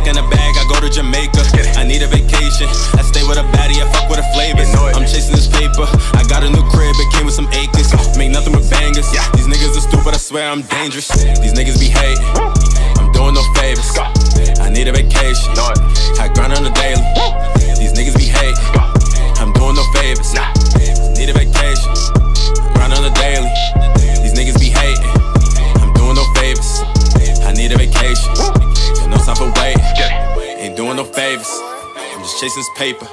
in the bag, I go to Jamaica. I need a vacation. I stay with a baddie, I fuck with a flavors. I'm chasing this paper. I got a new crib, it came with some acres. Make nothing but bangers. These niggas are stupid, I swear I'm dangerous. These niggas be hating. I'm doing no favors. I need a vacation. I grind on the daily. These niggas be hating. I'm doing no favors. Need a vacation. I grind on the daily. These niggas be hating. I'm doing no favors. I need a vacation. No time for waiting. Ain't doing no favors. I'm just chasing this paper.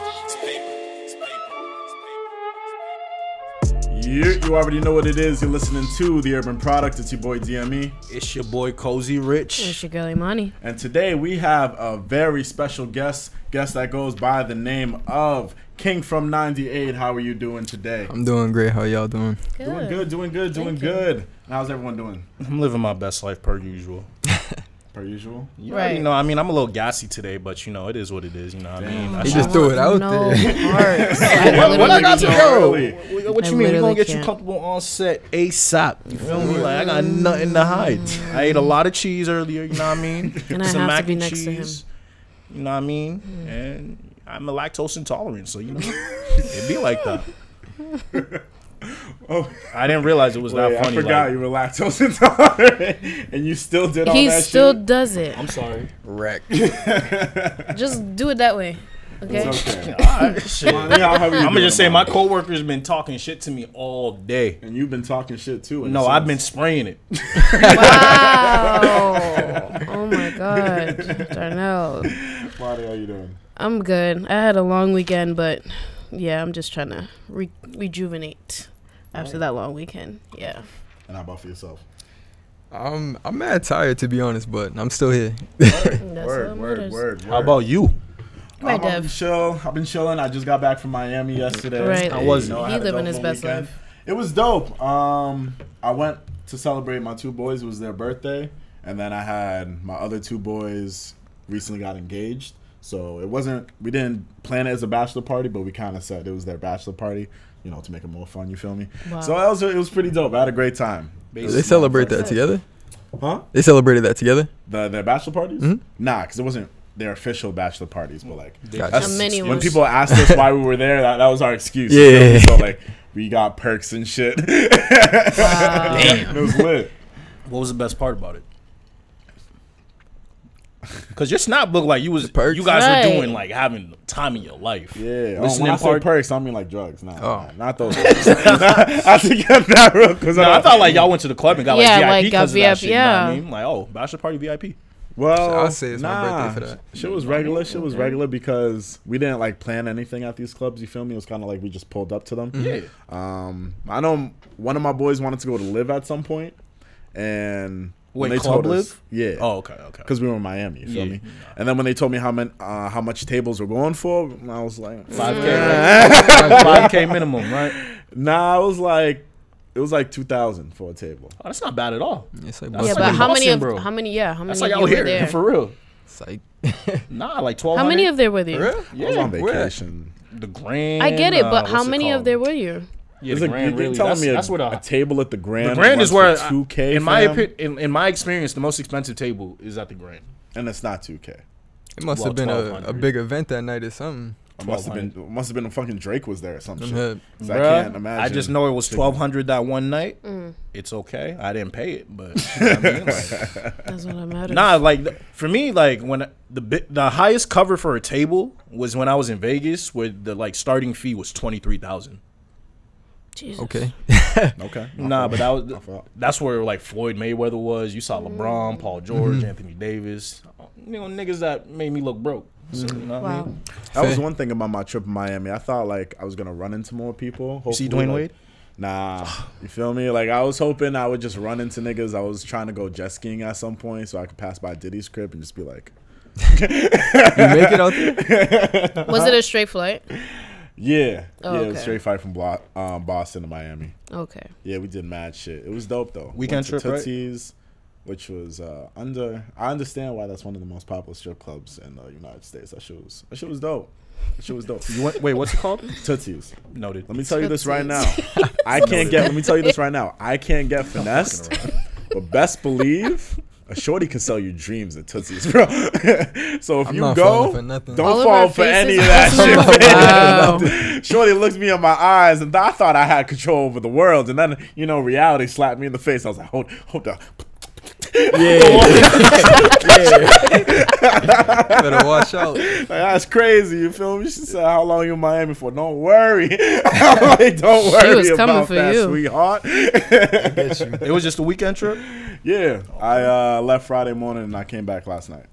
You already know what it is. You're listening to The Urban Product. It's your boy DME. It's your boy Cozy Rich. It's your girl Imani. And today we have a very special guest that goes by the name of Kingfrom98. How are you doing today? I'm doing great. How y'all doing? Good. Doing good. How's everyone doing? I'm living my best life per usual. Per usual? You already know, I mean, I'm a little gassy today, but, you know, it is what it is, you know what I mean? He just threw it out there. What I got to go? Really? What you mean? We're going to get you comfortable on set ASAP. You feel me? Like, I got nothing to hide. I ate a lot of cheese earlier, you know what I mean? And I some have mac to be and next to him. cheese. You know what I mean? And I'm a lactose intolerant, so, you know, it'd be like that. Oh, I didn't realize it was that funny. I forgot you were lactose intolerant, and you still did all that shit. He still does it. I'm sorry. Wreck. Just do it that way. Okay. It's okay. All right, shit. I'm I'm gonna just say my coworkers been talking shit to me all day. And you've been talking shit too. No, I've been spraying it. Wow. Oh my god. Darnell. Why the hell are you doing? I'm good. I had a long weekend, but yeah, I'm just trying to rejuvenate after that long weekend. Yeah. And how about for yourself? I'm mad tired, to be honest, but I'm still here. Word. How about you? Right, I've been chilling. I just got back from Miami yesterday. Right. How was it? He living his best life. It was dope. I went to celebrate my two boys. It was their birthday. And then I had my other two boys recently got engaged. So we didn't plan it as a bachelor party, but we kind of said it was their bachelor party, you know, to make it more fun, you feel me? Wow. So it was pretty dope. I had a great time. They celebrate that together? Huh? They celebrated that together? Their bachelor parties? Mm-hmm. Nah, because it wasn't their official bachelor parties, but like Gotcha. when people asked us why we were there, that was our excuse. Yeah. So like we got perks and shit. Wow. It was lit. What was the best part about it? Because your snap looked like you guys were doing like having the time of your life. Yeah. Listening when I say part. perks, I mean like drugs. Nah, Oh. not those. I have to get that real because I thought like y'all went to the club and got Yeah, like like, VIP got because of that VIP, shit. You know what I yeah. mean? Like, oh, bachelor party VIP. Well, I'll say it's my birthday for that. Shit was regular. Shit was regular because we didn't like plan anything at these clubs. You feel me? It was kind of like we just pulled up to them. Yeah. I know one of my boys wanted to go to Live at some point, and when Wait, they Club told us, Live? yeah. Oh, okay. Because we were in Miami, you feel Yeah. me? And then when they told me how much tables were going for, I was like, 5K, right? 5K minimum, right? Nah, it was like 2,000 for a table. Oh, that's not bad at all. It's like That's Yeah, like but in how Boston, many bro. how many That's like of out you were here there? for real. psych. Nah, like 1,200. How many of there were there? Real? I was Yeah, on vacation. the Grand. I get it, but how what's it many of called? there were you? Yeah, It's the like, Grand you're really. telling me That's where a table at the Grand. the Grand is where, 2K. in my fam? in my experience, the most expensive table is at the Grand. And it's not 2K. It must Well, have been a 1,200. big event that night or something. It must have been a fucking Drake was there or some shit. Yeah. 'Cause I Bruh, can't imagine. I just know it was 1,200 that one night. It's okay. I didn't pay it, but you know what I mean? Like, That's what matters. nah, like for me, like when the highest cover for a table was when I was in Vegas, where the like starting fee was 23,000. Jesus. Okay. Okay. Nah, but that's where like Floyd Mayweather was. You saw LeBron, Paul George, Anthony Davis. You know, niggas that made me look broke. So, you know what I Wow. mean? That was one thing about my trip in Miami. I thought like I was gonna run into more people. You see Hopefully, Dwayne like, Wade? Nah, you feel me? Like I was hoping I would just run into niggas. I was trying to go jet skiing at some point so I could pass by Diddy's crib and just be like, You make it out there? Was it a straight flight? yeah, Oh, yeah. It was okay. straight flight from Boston to Miami. Okay. Yeah, we did mad shit. It was dope though. Weekend Went to trip, right? Tootsie's, which was I understand why that's one of the most popular strip clubs in the United States. That shit was dope. That shit was dope. You went, wait, what's it called? Tootsie's. Noted. Let me tell you this right now. Let me tell you this right now. I can't get finessed, but best believe A shorty can sell you dreams at Tootsie's, bro. So if I'm you not go, falling for nothing. don't All of fall our for any of faces that are- shit. Wow. Shorty looks me in my eyes, and I thought I had control over the world, and then reality slapped me in the face. I was like, hold up. Yeah. Better watch out. Like, that's crazy. You feel me? She said, "How long you in Miami for?" Don't worry. I'm like, don't worry was coming about for that, you. sweetheart. Get you. It was just a weekend trip. Yeah, I left Friday morning and I came back last night.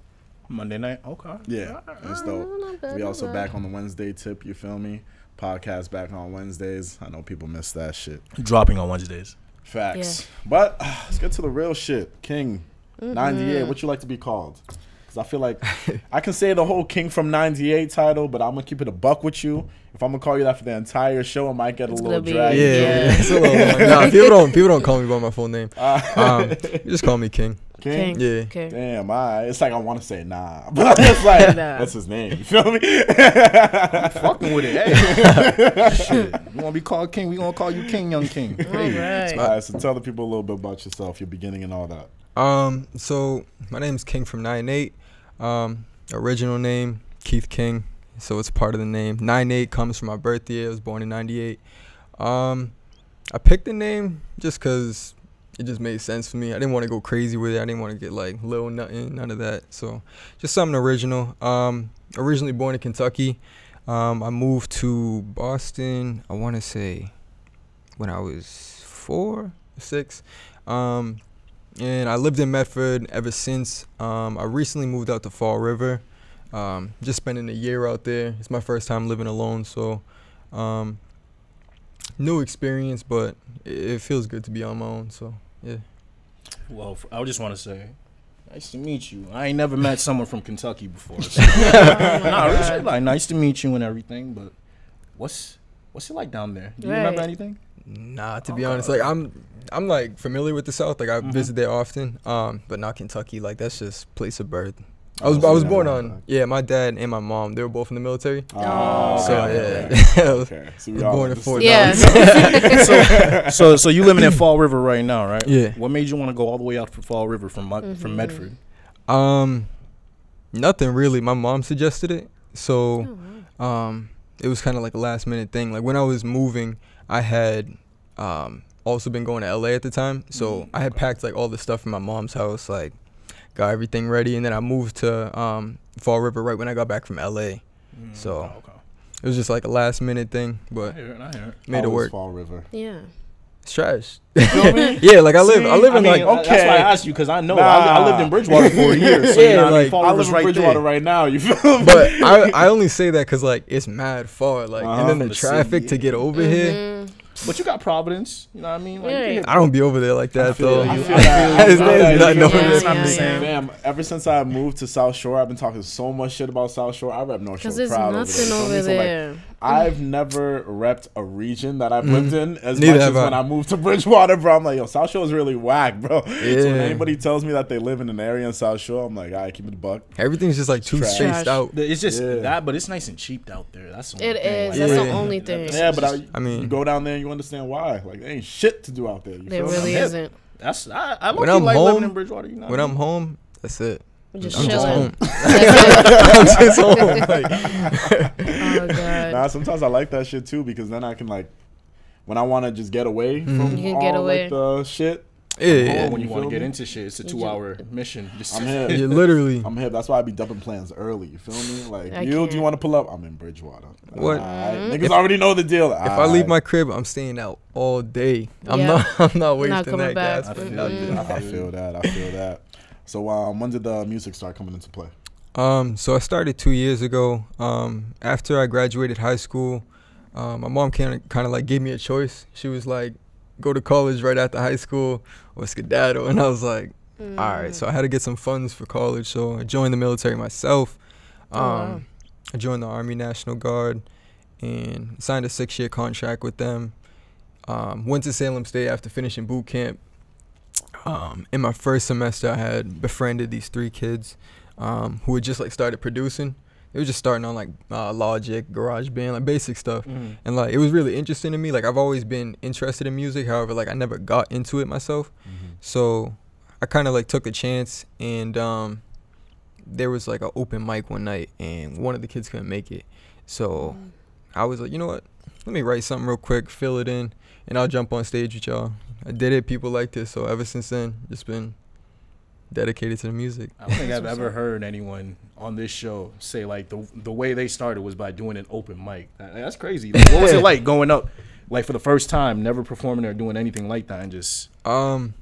Monday night. Okay. Yeah, it's dope. We also back on the Wednesday tip. You feel me? Podcast back on Wednesdays. I know people miss that shit. Dropping on Wednesdays. Facts. But let's get to the real shit. King 98. What you like to be called? Because I feel like I can say the whole King from 98 title, but I'm gonna keep it a buck with you. If I'm gonna call you that for the entire show, I might get a little drag. Yeah, it's a little long. Nah, people don't call me by my full name. You just call me King. King? Yeah. Okay. Damn, it's like I want to say nah, but it's like Nah. that's his name. You feel me? Fucking with it. Hey. Shit. You want to be called King? We gonna call you King, young King. All right. All right, so tell the people a little bit about yourself, your beginning and all that. So my name's Kingfrom98. Original name Keith King. So it's part of the name. 98 comes from my birth year. I was born in 98. I picked the name just because it just made sense for me. I didn't want to go crazy with it. I didn't want to get like Lil Nothing, none of that. So just something original. Originally born in Kentucky. I moved to Boston, I want to say when I was 4 or 6. And I lived in Medford ever since. I recently moved out to Fall River. Just spending a year out there. It's my first time living alone, so new experience, but it feels good to be on my own. So yeah. Well, I just want to say, nice to meet you. I ain't never met someone from Kentucky before. So. Nah, really, like nice to meet you and everything. But what's it like down there? Do you remember anything? Nah, to be honest, like I'm like familiar with the South. Like I visit there often, but not Kentucky. Like that's just place of birth. I was born on my dad and my mom, they were both in the military. Oh, So okay. yeah. I was So we was all born in understood. Fort Yeah. So you living in Fall River right now, right? Yeah. What made you want to go all the way out for Fall River from Medford? Nothing really. My mom suggested it, so it was kind of like a last minute thing. Like when I was moving, I had also been going to LA at the time, so I had packed like all the stuff from my mom's house, like got everything ready, and then I moved to Fall River right when I got back from LA. So it was just like a last minute thing, but I hear it. made it work. Fall River. Yeah. It's trash. Yeah, like I live in like That's why I asked you, because I know I lived in Bridgewater for a year. So Yeah, you know, like, Fall I River's live in right Bridgewater there. right now. You feel me? but I only say that because like it's mad far, like and then From the the traffic city. to get over here. But you got Providence. You know what I mean? Like, you can hit I don't be over there like that though. I feel that. There's I feel nothing that. over Yeah, there. It's not the yeah, same. Fam, ever since I moved to South Shore, I've been talking so much shit about South Shore. I rep North Shore Because there's proud nothing over over there. there. I've never repped a region that I've lived in as Neither much as have I. when I moved to Bridgewater, bro. I'm like, yo, South Shore is really whack, bro. So when Yeah. anybody tells me that they live in an area in South Shore, I'm like, all right, keep it a buck. Everything's just like too Trash. spaced out. It's just Yeah. that, but it's nice and cheap out there. That's the only It thing. is. Like, That's the Yeah. only thing. Yeah, but I mean- you go down there and you understand why. Like, there ain't shit to do out there. You There feel me? really I'm hip. isn't. That's I When low-key I'm like home- living in Bridgewater. You know When I'm home, that's it. We're just I'm just chilling. home. That's I'm just home. Like, it. Oh, God. Nah, sometimes I like that shit too because then I can like, when I want to just get away from You can all get away. like the shit, yeah, when you You want to feel get me? into shit, it's a 2-hour mission. Just I'm here. yeah, literally. I'm hip. That's why I be dumping plans early. You feel me? Like, I do you can't. want to pull up? I'm in Bridgewater. What? Niggas already know the deal. If I leave my crib, I'm staying out all day. I'm Yeah. not wasting coming that back. gas. I for feel nothing. you. I feel that. I feel that. So when did the music start coming into play? So I started 2 years ago. After I graduated high school, my mom kind of like gave me a choice. She was like, go to college right after high school or skedaddle. And I was like, all right. So I had to get some funds for college. So I joined the military myself. Wow. I joined the Army National Guard and signed a 6-year contract with them. Went to Salem State after finishing boot camp. In my first semester, I had befriended these 3 kids who had just like started producing. They were just starting on like Logic, GarageBand, like basic stuff. And like it was really interesting to me. Like I've always been interested in music. However, like I never got into it myself. So I kind of like took a chance, and there was like an open mic one night, and one of the kids couldn't make it. So I was like, you know what? Let me write something real quick, fill it in, and I'll jump on stage with y'all. I did it. People liked it. So ever since then, just been dedicated to the music. I don't think I've ever heard anyone on this show say like the way they started was by doing an open mic. That's crazy. Like, what was it like going up, like for the first time, never performing or doing anything like that, and just? I'm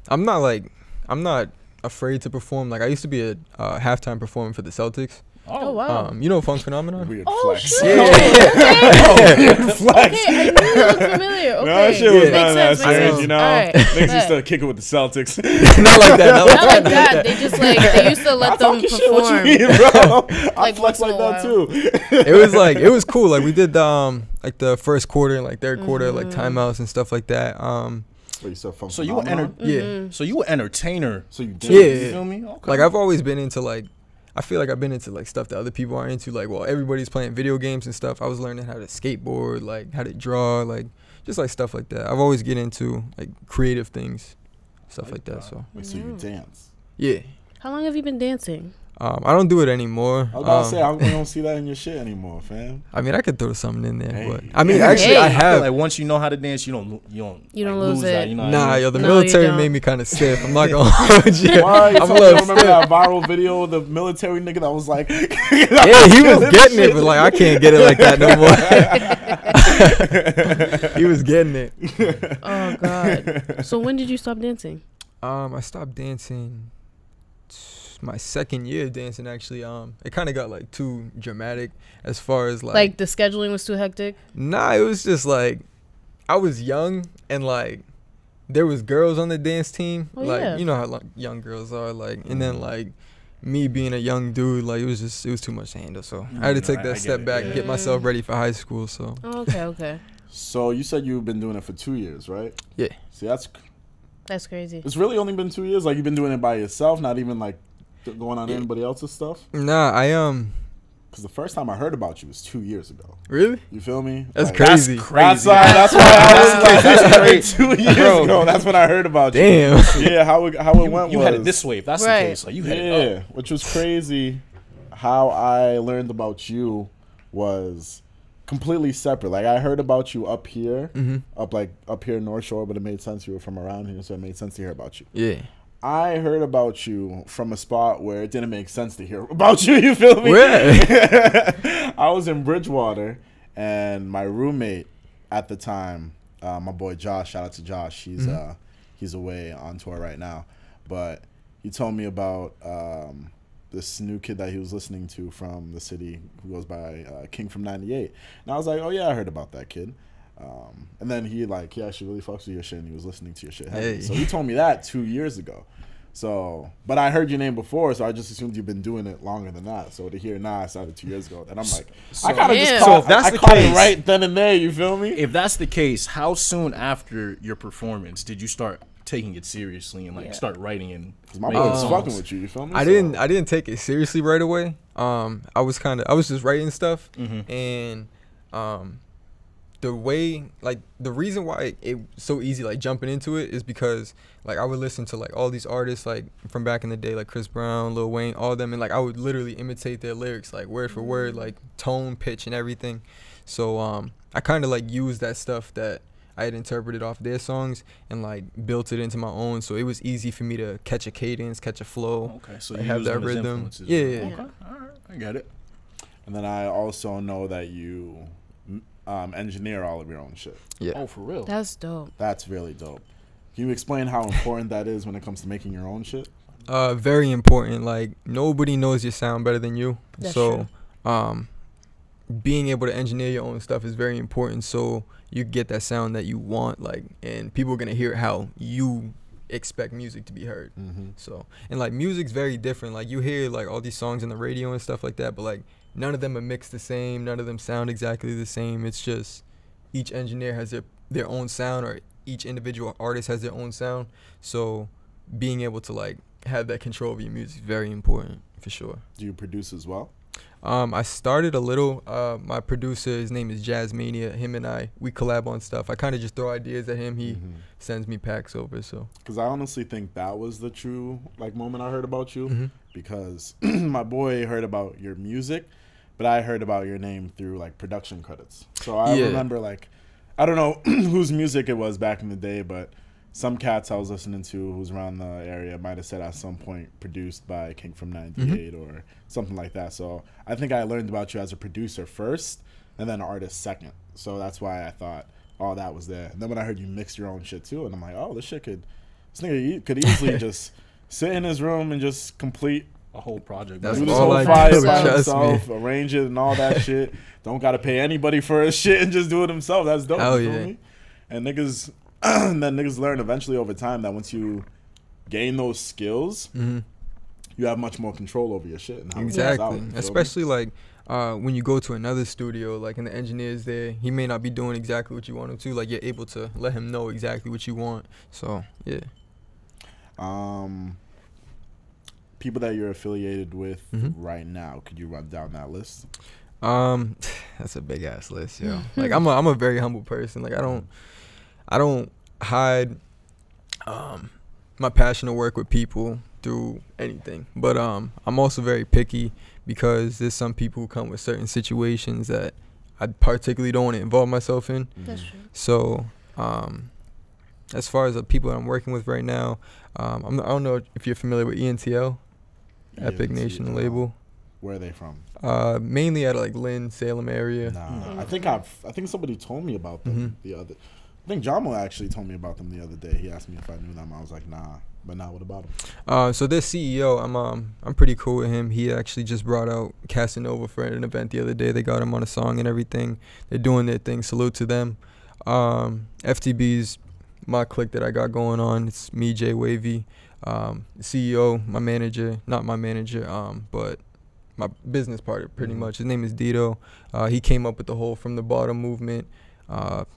not afraid to perform. Like I used to be a halftime performer for the Celtics. Oh wow. You know Funk Phenomenon? Weird Oh flex. shit. Weird flex. Okay, I knew you looked familiar. Okay. No, that shit was Makes not that sense, makes strange, sense. you know. All right, Niggas used bet. to kick it with the Celtics. Not like that. Not like that. They just like they used to let them Talking shit, what perform. you mean, bro? I Like, flex once in like a that too. It was cool. Like we did like the first quarter and like third quarter, like timeouts and stuff like that. Wait, so Funk So you were Phenomenon? Yeah. So you were entertainer. So you did. Yeah. You feel me? Okay. Like I've always been into like, I feel like I've been into like stuff that other people aren't into. Like, well, everybody's playing video games and stuff. I was learning how to skateboard, like how to draw, like just like stuff like that. I've always get into like creative things, stuff like that. So Wait, so you dance? yeah, How long have you been dancing? I don't do it anymore. I was about to say, we don't see that in your shit anymore, fam. I mean, I could throw something in there, Hey. but I mean, actually, I Hey. I feel have. like once you know how to dance, you don't lose that, it. you know what Nah, I mean? yo, the No, you military don't. made me kind of stiff. I'm not gonna hold you. Why? I'm a You little remember stiff. that viral video of the military nigga that was like, Yeah, he was getting it, but like I can't get it like that no more. He was getting it. Oh god. So when did you stop dancing? I stopped dancing my second year of dancing actually. It kind of got like too dramatic as far as Like the scheduling was too hectic? nah, it was just like I was young and like there was girls on the dance team. Oh, like yeah. you know how like, young girls are like, and then like me being a young dude, like it was too much to handle. So I had to take I that get step it, back, yeah. get myself ready for high school. So Oh, okay. so you said you've been doing it for 2 years, right? yeah. See, That's crazy. it's really only been 2 years. Like you've been doing it by yourself, not even like going on anybody else's stuff. Nah, Because the first time I heard about you was 2 years ago. really? You feel me? That's Like, crazy. That's why I was like, that's great. 2 years Bro. ago. That's when I heard about you. Damn. Yeah, how it went You was had it this way. If that's Right. the case, like you had it yeah, up. which was crazy. How I learned about you was completely separate. Like I heard about you up here, up here North Shore, but it made sense you were from around here, so it made sense to hear about you. Yeah. I heard about you from a spot where it didn't make sense to hear about you. You feel me? Where? I was in Bridgewater, and my roommate at the time, my boy Josh. Shout out to Josh. He's away on tour right now, but he told me about this new kid that he was listening to from the city who goes by Kingfrom98, and I was like, oh yeah, I heard about that kid. And then he actually really fucks with your shit, and he was listening to your shit heavily. Hey. So he told me that 2 years ago. So, but I heard your name before, so I just assumed you've been doing it longer than that. So to hear, I started 2 years ago. Then I'm like, I kind of just Damn. caught, So if that's I the caught it case- right then and there. You feel me? If that's the case, how soon after your performance did you start taking it seriously and start writing and 'Cause my making boy was songs? fucking with you. You feel me? I So- didn't take it seriously right away. I was just writing stuff, and the way, like, the reason why it's so easy, like, jumping into it is because, like, I would listen to, like, all these artists, like, from back in the day, like Chris Brown, Lil Wayne, all of them, and, like, I would literally imitate their lyrics, like, word for word, like, tone, pitch, and everything. So I kind of, like, used that stuff that I had interpreted off their songs and, like, built it into my own, so it was easy for me to catch a cadence, catch a flow. Okay, so I you have use that them as rhythm. influences. Yeah. Okay, all right, I get it. And then I also know that you engineer all of your own shit. Yeah. Oh, for real? That's dope. That's really dope. Can you explain how important that is when it comes to making your own shit? Very important. Like, nobody knows your sound better than you. That's so being able to engineer your own stuff is very important, so you get that sound that you want, like, and people are gonna hear it how you expect music to be heard. So, and like, music's very different. Like, you hear like all these songs on the radio and stuff like that, but like none of them are mixed the same, none of them sound exactly the same. It's just each engineer has their own sound, or each individual artist has their own sound. So being able to like have that control of your music is very important, for sure. Do you produce as well? I started a little. My producer, his name is Jazzmania. Him and we collab on stuff. I kind of just throw ideas at him. He sends me packs over. So, because I honestly think that was the true like moment I heard about you, because my boy heard about your music, but I heard about your name through like production credits. So I remember like, I don't know whose music it was back in the day, but some cats I was listening to who's around the area might have said at some point produced by Kingfrom98 or something like that. So I think I learned about you as a producer first and then an artist second. So that's why I thought, oh, that was there. And then when I heard you mix your own shit too, and I'm like, oh, this nigga could easily just sit in his room and just complete a whole project. That's do this all whole I fire do, by trust himself, me. arrange it and all that shit. Don't gotta pay anybody for his shit and just do it himself. That's dope. Hell you feel yeah. me? And niggas and then niggas learn eventually over time that once you gain those skills, you have much more control over your shit. And how it comes out, Exactly. you feel me? Especially like when you go to another studio, like and the engineer's there, he may not be doing exactly what you want him to. Like you're able to let him know exactly what you want. So yeah. People that you're affiliated with right now, could you run down that list? That's a big ass list, yo. Like I'm a very humble person. Like I don't hide my passion to work with people through anything. But I'm also very picky because there's some people who come with certain situations that I particularly don't want to involve myself in. That's true. So as far as the people that I'm working with right now, I don't know if you're familiar with ENTL, Epic Nation ENTL. label. Where are they from? Mainly out of like Lynn, Salem area. Nah, I think somebody told me about them the other. I think Jamo actually told me about them the other day. He asked me if I knew them. I was like, nah. But now, what about them? So their CEO, I'm pretty cool with him. He actually just brought out Casanova for an event the other day. They got him on a song and everything. They're doing their thing. Salute to them. FTB's my clique that I got going on. It's me, J Wavy, CEO, my manager, not my manager, but my business partner pretty much. His name is Dito. He came up with the whole From the Bottom movement,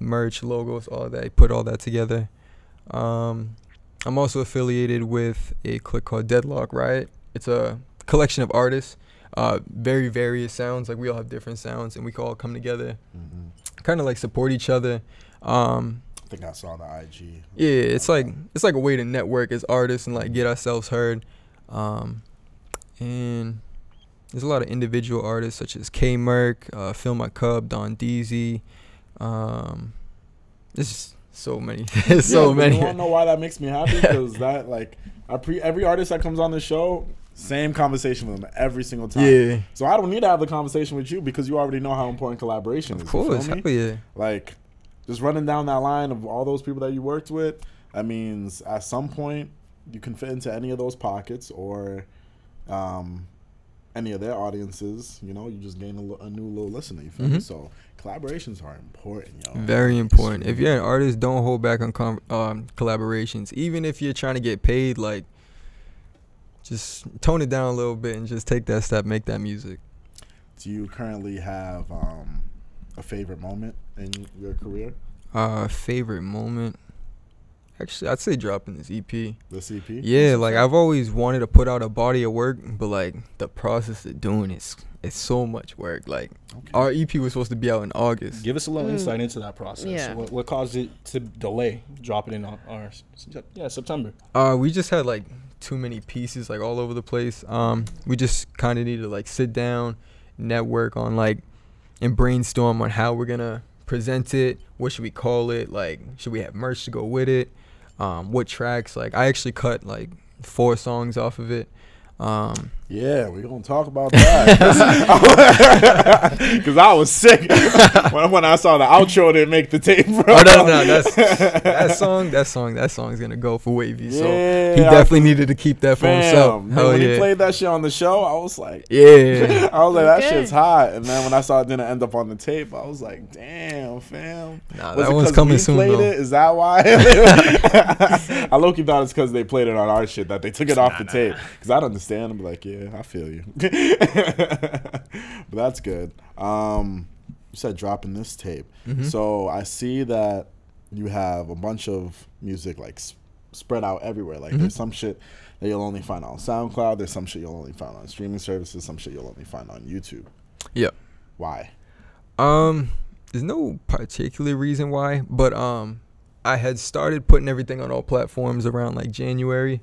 merch, logos, all that. He put all that together. I'm also affiliated with a clique called Deadlock Riot. It's a collection of artists, very various sounds. Like we all have different sounds, and we can all come together, kind of like support each other. I think I saw the IG. Yeah, it's like a way to network as artists and like get ourselves heard. And there's a lot of individual artists such as K Merc, Phil My Cub, Don Deezy. There's just so many. There's so many. You wanna know why that makes me happy? Because that like every artist that comes on the show, same conversation with them every single time. Yeah. So I don't need to have the conversation with you because you already know how important collaboration is. Of course, you feel me? hell yeah. Like just running down that line of all those people that you worked with, that means at some point you can fit into any of those pockets or any of their audiences. You know, you just gain a new little listener. You feel me? So collaborations are important, yo. Very important. If you're an artist, don't hold back on collaborations. Even if you're trying to get paid, like just tone it down a little bit and just take that step, make that music. Do you currently have a favorite moment in your career? Favorite moment? Actually, I'd say dropping this EP. This EP? Yeah, like I've always wanted to put out a body of work, but like the process of doing it's so much work. Like our EP was supposed to be out in August. Give us a little insight into that process. Yeah. What caused it to delay dropping in our September? We just had like too many pieces like all over the place. We just kind of needed to like sit down, network on like and brainstorm on how we're gonna present it. What should we call it? Like, should we have merch to go with it? What tracks? Like, I actually cut like 4 songs off of it. Yeah, we're gonna talk about that because I was sick when I saw the outro. It didn't make the tape, bro. Oh no, that song's gonna go for Wavy. So he definitely needed to keep that for himself. Hell when he played that shit on the show, I was like, yeah, I was like, that shit's hot. And then when I saw it didn't end up on the tape, I was like, damn, fam. Nah, that one's coming soon though. Is that why? I low-key thought it's because they played it on our shit that they took it off the tape. Because I'd understand. I'm like, yeah, I feel you. But that's good. You said dropping this tape. So I see that you have a bunch of music like spread out everywhere. Like there's some shit that you'll only find on SoundCloud. There's some shit you'll only find on streaming services. Some shit you'll only find on YouTube. Yeah. Why? There's no particular reason why, but I had started putting everything on all platforms around like January,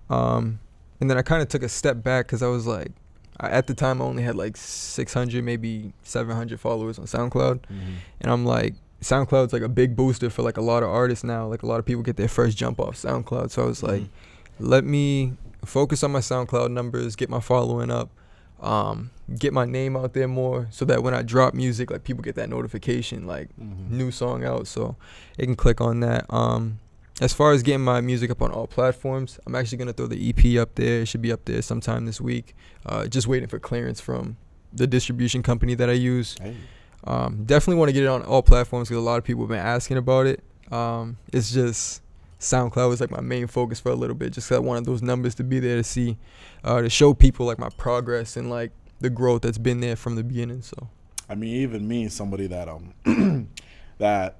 and then I kind of took a step back because I was like, at the time I only had like 600, maybe 700 followers on SoundCloud, and I'm like, SoundCloud's like a big booster for like a lot of artists now. Like a lot of people get their first jump off SoundCloud, so I was like, let me focus on my SoundCloud numbers, get my following up. Get my name out there more so that when I drop music, like people get that notification, like new song out, so they can click on that. As far as getting my music up on all platforms, I'm actually gonna throw the EP up there. It should be up there sometime this week. Just waiting for clearance from the distribution company that I use. Definitely want to get it on all platforms because a lot of people have been asking about it. It's just SoundCloud was like my main focus for a little bit, just 'cause I wanted those numbers to be there to see, to show people like my progress and like the growth that's been there from the beginning. So, I mean, even me, somebody that that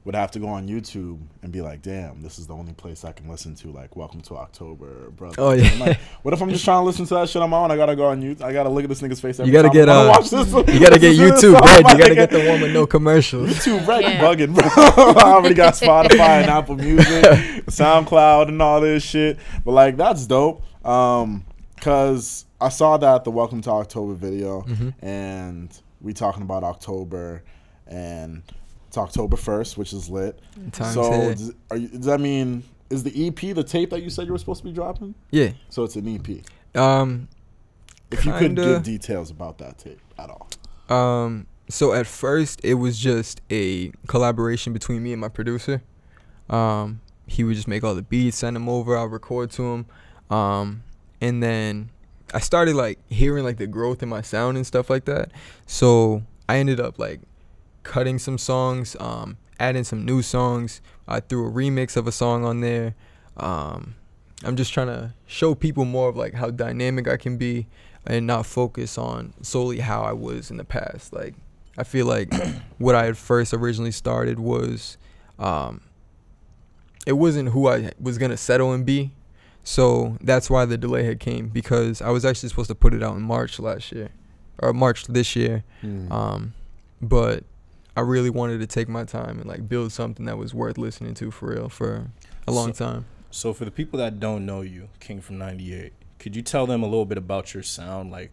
would have to go on YouTube and be like, damn, this is the only place I can listen to like Welcome to October, brother. Oh yeah. I'm like, what if I'm just trying to listen to that shit on my own? I gotta go on YouTube. I gotta look at this nigga's face every You gotta time get watch this. you gotta get YouTube red. You gotta get the one with no commercials. YouTube red, bugging, bro. I already got Spotify and Apple Music, SoundCloud, and all this shit. But like, that's dope. Cause I saw that the Welcome to October video, and we talking about October, and it's October 1st, which is lit. So does that mean, is the EP the tape that you said you were supposed to be dropping? Yeah. So it's an EP. If you Kinda. could give details about that tape at all. So at first it was just a collaboration between me and my producer. He would just make all the beats, send them over, I'll record to him. And then I started like hearing like the growth in my sound and stuff like that. So I ended up like cutting some songs, adding some new songs. I threw a remix of a song on there. I'm just trying to show people more of like how dynamic I can be and not focus on solely how I was in the past. Like I feel like what I had first originally started was it wasn't who I was gonna settle and be. So that's why the delay had came, because I was actually supposed to put it out in March last year, or March this year. But I really wanted to take my time and like build something that was worth listening to for real for a long time. So for the people that don't know you, Kingfrom98, could you tell them a little bit about your sound? Like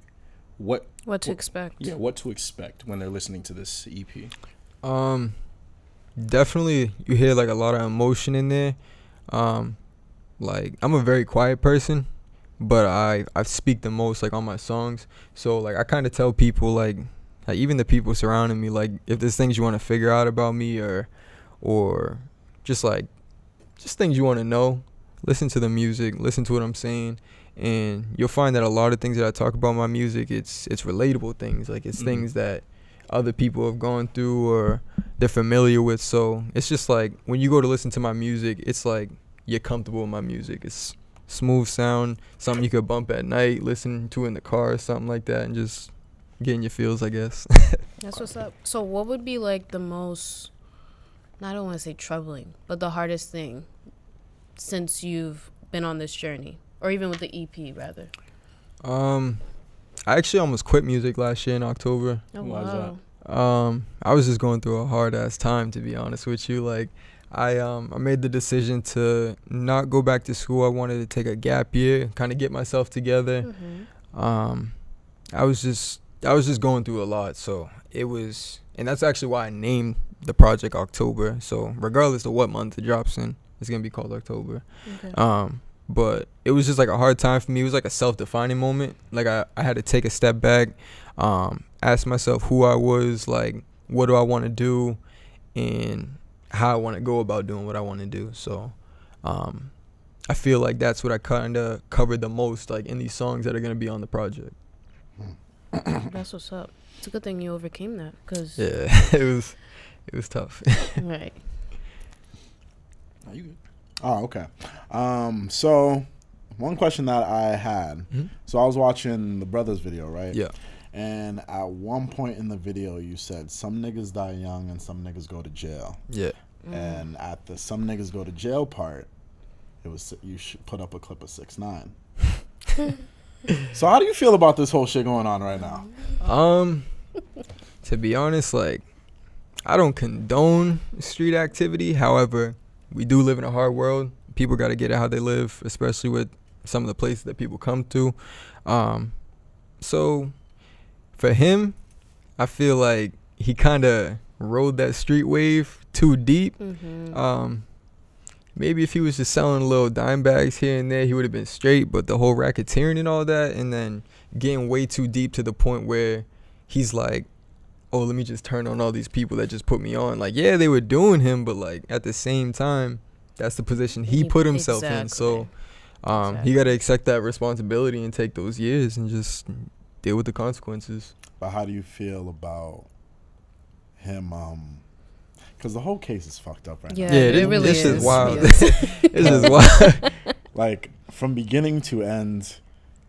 what to expect? Yeah, what to expect when they're listening to this EP. Definitely you hear like a lot of emotion in there. Like I'm a very quiet person, but I speak the most like on my songs. So like I kind of tell people like even the people surrounding me, like if there's things you want to figure out about me or just things you want to know, listen to the music, listen to what I'm saying, and you'll find that a lot of things that I talk about in my music, it's relatable things. Like it's things that other people have gone through or they're familiar with. So it's just like when you go to listen to my music, it's like you're comfortable with my music. It's smooth sound, something you could bump at night, listen to in the car or something like that, and just getting your feels, I guess. That's what's up. So what would be like the most, I don't want to say troubling, but the hardest thing since you've been on this journey, or even with the EP rather? I actually almost quit music last year in October. Oh, Why is wow. that? I was just going through a hard ass time, to be honest with you. Like I made the decision to not go back to school. I wanted to take a gap year, kind of get myself together. I was just going through a lot, so it was, and that's actually why I named the project October. So regardless of what month it drops in, it's gonna be called October. Okay. But it was just like a hard time for me. It was like a self-defining moment. Like I had to take a step back, ask myself who I was, like what do I want to do, and how I want to go about doing what I want to do. So I feel like that's what I kind of covered the most, like in these songs that are gonna be on the project. That's what's up. It's a good thing you overcame that, cause Yeah, it was tough. right. Are you good? Oh, okay. So one question that I had. So I was watching the Brothers video, right? Yeah. And at one point in the video, you said some niggas die young and some niggas go to jail. Yeah. And at the some niggas go to jail part, you should put up a clip of 6ix9ine. So how do you feel about this whole shit going on right now? To be honest, like, I don't condone street activity. However, we do live in a hard world. People got to get it how they live, especially with some of the places that people come to. So for him, I feel like he kind of rode that street wave too deep. Maybe if he was just selling little dime bags here and there, he would have been straight. But the whole racketeering and all that, and then getting way too deep to the point where he's like, oh, let me just turn on all these people that just put me on. Like, yeah, they were doing him, but like at the same time, that's the position he put himself in. So he got to accept that responsibility and take those years and just deal with the consequences. But how do you feel about him? Because the whole case is fucked up right now. Yeah, it really this is wild. Yes. This is wild. Like, from beginning to end,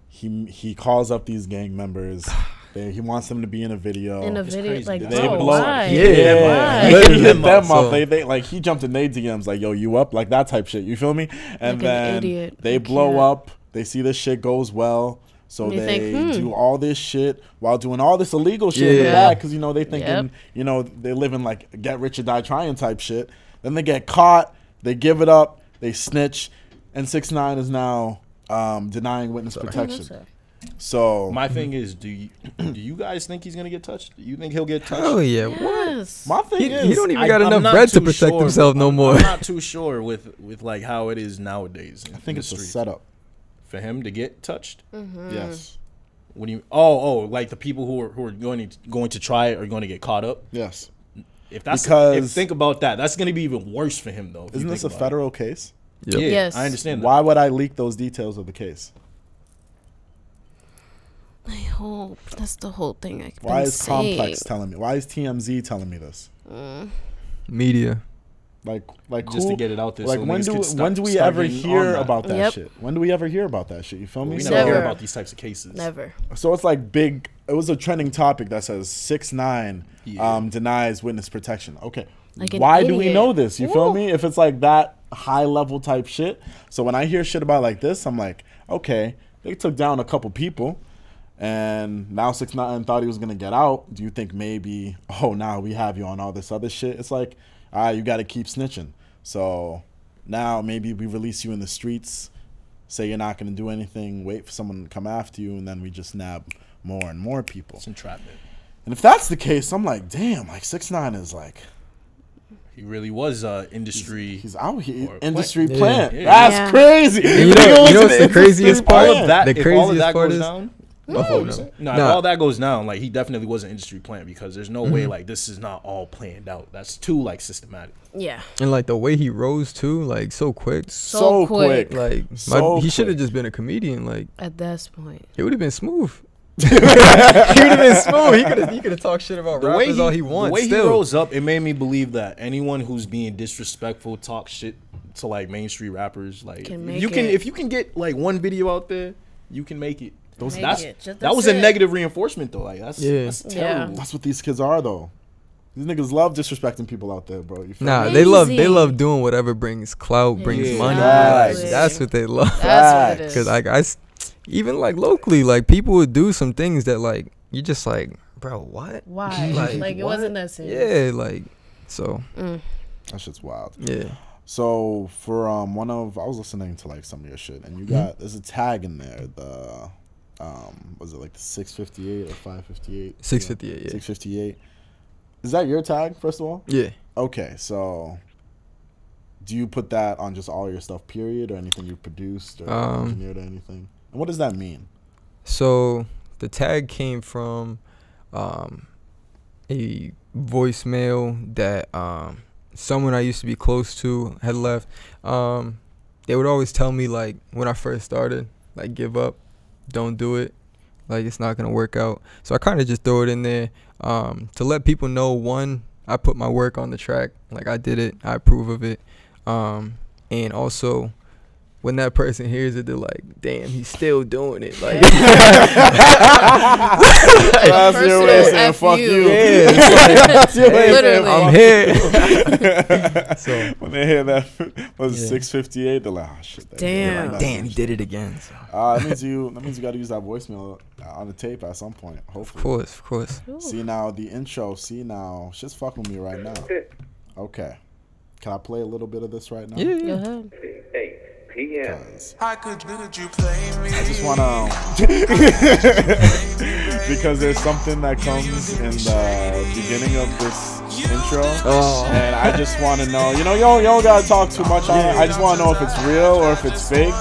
he calls up these gang members. He wants them to be in a video. Like, They bro, blow- why? Yeah, Why? he hit them So- up. They like, he jumped in their DMs like, yo, you up? Like that type shit. You feel me? And Like an then idiot. they Like, blow yeah. up. They see this shit goes well. So They they think, do all this shit while doing all this illegal shit in the Yeah. back, because, you know, they thinking, Yep. you know, they live in like get rich or die trying type shit. Then they get caught. They give it up. They snitch. And 6ix9ine is now denying witness protection. So My thing is, do you guys think he's gonna get touched? Do you think he'll get touched? Oh yeah, what? Yes. my thing is, He don't even I- got I'm enough not bread to too protect sure, himself no more. I'm not too sure with like how it is nowadays. I think it's a setup. for him to get touched. Yes. What do you? Oh, like the people who are going to try it are going to get caught up. Yes. If that's Because- think about that, that's going to be even worse for him though. if you Isn't this a think about it. federal case? Yep. Yeah, Yes. I understand. That. Why would I leak those details of the case? I hope that's the whole thing. I've Why been is saying. Complex telling me? Why is TMZ telling me this? Media. Like Just who, to get it out there. Like so when niggas do could when do we start ever getting hear on that. about that Yep. shit? When do we ever hear about that shit? You feel me? We So, never hear Never. about these types of cases. Never. so it's like big. It was a trending topic that says 6ix9ine Yeah. denies witness protection. Okay, Like an why do we idiot. know this? You feel Woo. me? If it's like that high level type shit. So when I hear shit about like this, I'm like, okay, they took down a couple people. And now 6ix9ine thought he was gonna get out. Do you think maybe, oh, now we have you on all this other shit? It's like, all right, you got to keep snitching. So now maybe we release you in the streets, say you're not gonna do anything, wait for someone to come after you, and then we just nab more and more people. It's entrapment. And if that's the case, I'm like, damn, like 6ix9ine is like, He really was industry. he's out here, Or industry plant. plant. Yeah. That's Yeah. crazy. You know what's the Industry craziest part? plant. all of that. The If all of craziest that part goes is- down. Oh, No, no. if Nah. all that goes down, like he definitely was an industry plant because there's no way like this is not all planned out. That's too like systematic. Yeah. And like the way he rose too, like so quick. So quick. Like So he should have quick. just been a comedian. Like At this point. it would have been smooth. He would have been smooth. He could have talked shit about rappers all he wants. the way still. he rose up, it made me believe that anyone who's being disrespectful, talk shit to like mainstream rappers, like Can if make you can it. if you can get like one video out there, you can make it. Make That's it. Just- that was that's a it. negative reinforcement though. Like that's Yeah. that's Yeah. terrible. That's what these kids are, though. These niggas love disrespecting people out there, bro. You feel Nah, me? they Crazy. love doing whatever brings clout, brings Yeah. money. Exactly. Like, that's what they love. That's what it is. Cause like even like locally, like people would do some things that like you just like, bro, what? Why? Like it what? wasn't that serious. Yeah, like so. That shit's wild. Yeah. So for I was listening to like some of your shit, and you got there's a tag in there. The was it like the 658 or 558? 658. Yeah. 658. Is that your tag, first of all? Yeah. Okay, so do you put that on just all your stuff, period, or anything you produced or engineered or anything? And what does that mean? So the tag came from a voicemail that someone I used to be close to had left. They would always tell me like when I first started, like give up, don't do it, like it's not gonna work out. So I kind of just throw it in there to let people know, one, I put my work on the track, like I did it, I approve of it, and also when that person hears it, they're like, damn, he's still doing it. Like, that's your way of saying fuck you. Yeah, that's your way of saying I'm here. So when they hear that was 658, they're like, oh shit. Damn. Like, damn, he did it again. So. That means you got to use that voicemail on the tape at some point. Hopefully. Of course. Ooh. See now the intro. See now, shit's fucking with me right now. Okay, can I play a little bit of this right now? Go ahead. I just wanna because there's something that comes in the beginning of this intro, and I just want to know. You don't gotta talk too much on it. I just want to know if it's real or if it's fake.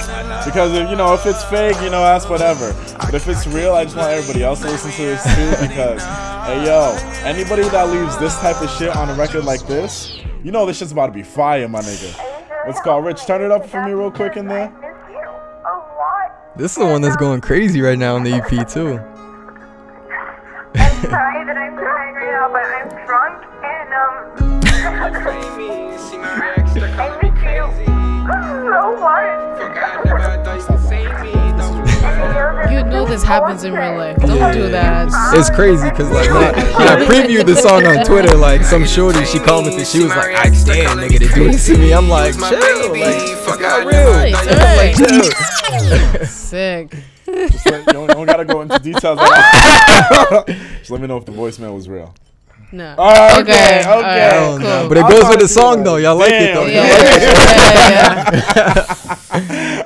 Because if it's fake, that's whatever. But if it's real, I just want everybody else to listen to this too. Because hey yo, anybody that leaves this type of shit on a record like this, this shit's about to be fire, my nigga. What's called Rich? Turn it up for me real quick in there. This is the one that's going crazy right now on the EP too. I'm sorry that I'm crying right now, but I'm drunk and I miss you so much. You know this happens in real life. Don't do that. It's crazy because like when I previewed the song on Twitter, like some shorty, she commented, she was like, "I damn nigga to do this to me." I'm like, chill, like fuck not real. Right. Like, chill. Sick. Just you don't gotta go into details. Just let me know if the voicemail was real. No. Oh, okay. Right, cool. But it goes with the song though. Y'all like it though. Yeah.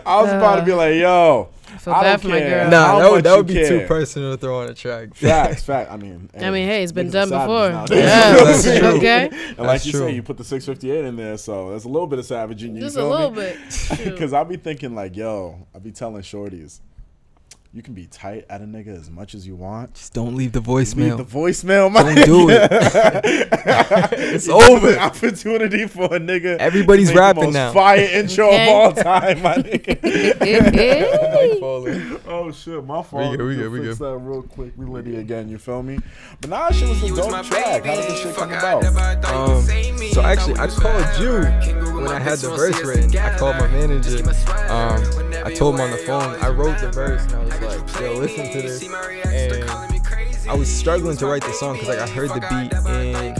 I was about to be like, yo. I feel bad for my girl. Nah, that would be too personal to throw on a track. Facts. I mean, hey, it's been done before. Yeah, that's true. Okay. And like you say, you put the 658 in there, so there's a little bit of savage in you. Just a little bit. Because I'll be thinking like, yo, I'll be telling shorties, you can be tight at a nigga as much as you want. Just don't leave the voicemail. Leave the voicemail, man. Don't do it. It's over. Opportunity for a nigga. Everybody's rapping now. Fire intro of all time, my nigga. Oh shit, my fault. We good. Fix that real quick. We lit it again. You feel me? But nah, shit was a dope track. How did this shit come about? So actually, I called you when I had the verse written. I called my manager. I told him on the phone. I wrote the verse and I was like, yo, listen to this. And I was struggling to write the song because I heard the beat and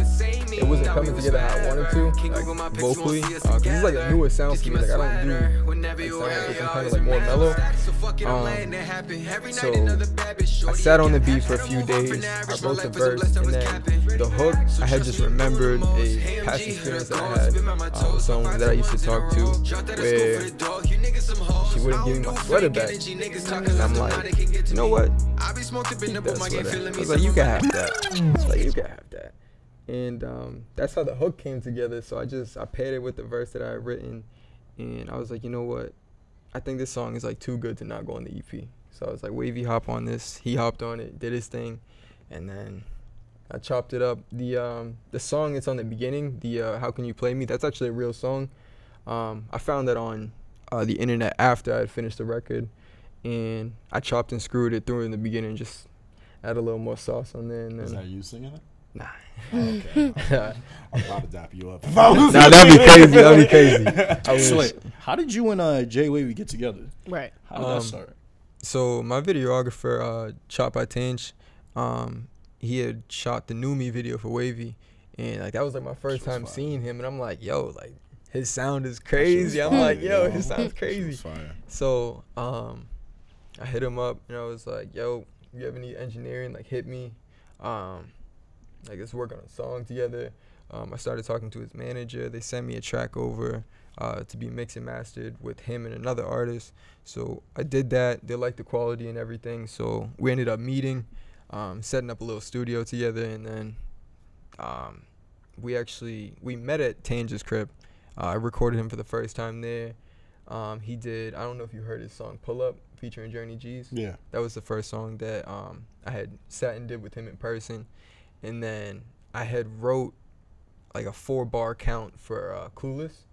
it wasn't coming together how I wanted to, like vocally. Cause it's like a newer sound for me. Like I don't do like sound like I'm kind of like more mellow. So I sat on the beat for a few days. I wrote the verse and then the hook. I had just remembered a past experience that I had with someone that I used to talk to, where she wouldn't give me my sweater back, and I'm like, you know what? Keep that sweater. I was like, you can have that. It's like you can have that. And that's how the hook came together. So I paired it with the verse that I had written, and I was like, you know what? I think this song is like too good to not go on the EP. So I was like, Wavy, hop on this. He hopped on it, did his thing, and then I chopped it up. The song that's on the beginning, the How Can You Play Me? That's actually a real song. I found that on the internet after I had finished the record, and I chopped and screwed it through in the beginning, just add a little more sauce on there. And then, is that you singing it? Nah. Okay. I'm about to dap you up. Nah, that'd be crazy. That'd be crazy. How did you and J Wavy get together? Right. How did that start? So my videographer, Chop by Tanch, he had shot the New Me video for Wavy, and like that was like my first time seeing him, and I'm like, yo, like his sound is crazy. I'm like, yo, his sound's crazy. So I hit him up and I was like, yo, you have any engineering? Like hit me. Like let's work on a song together. I started talking to his manager. They sent me a track over to be mixed and mastered with him and another artist. So I did that. They liked the quality and everything. So we ended up meeting, setting up a little studio together, and then we met at Tange's crib. I recorded him for the first time there. He did, I don't know if you heard his song Pull Up featuring Journey G's. Yeah. That was the first song that I had sat and did with him in person. And then I had wrote like a 4-bar count for Clueless.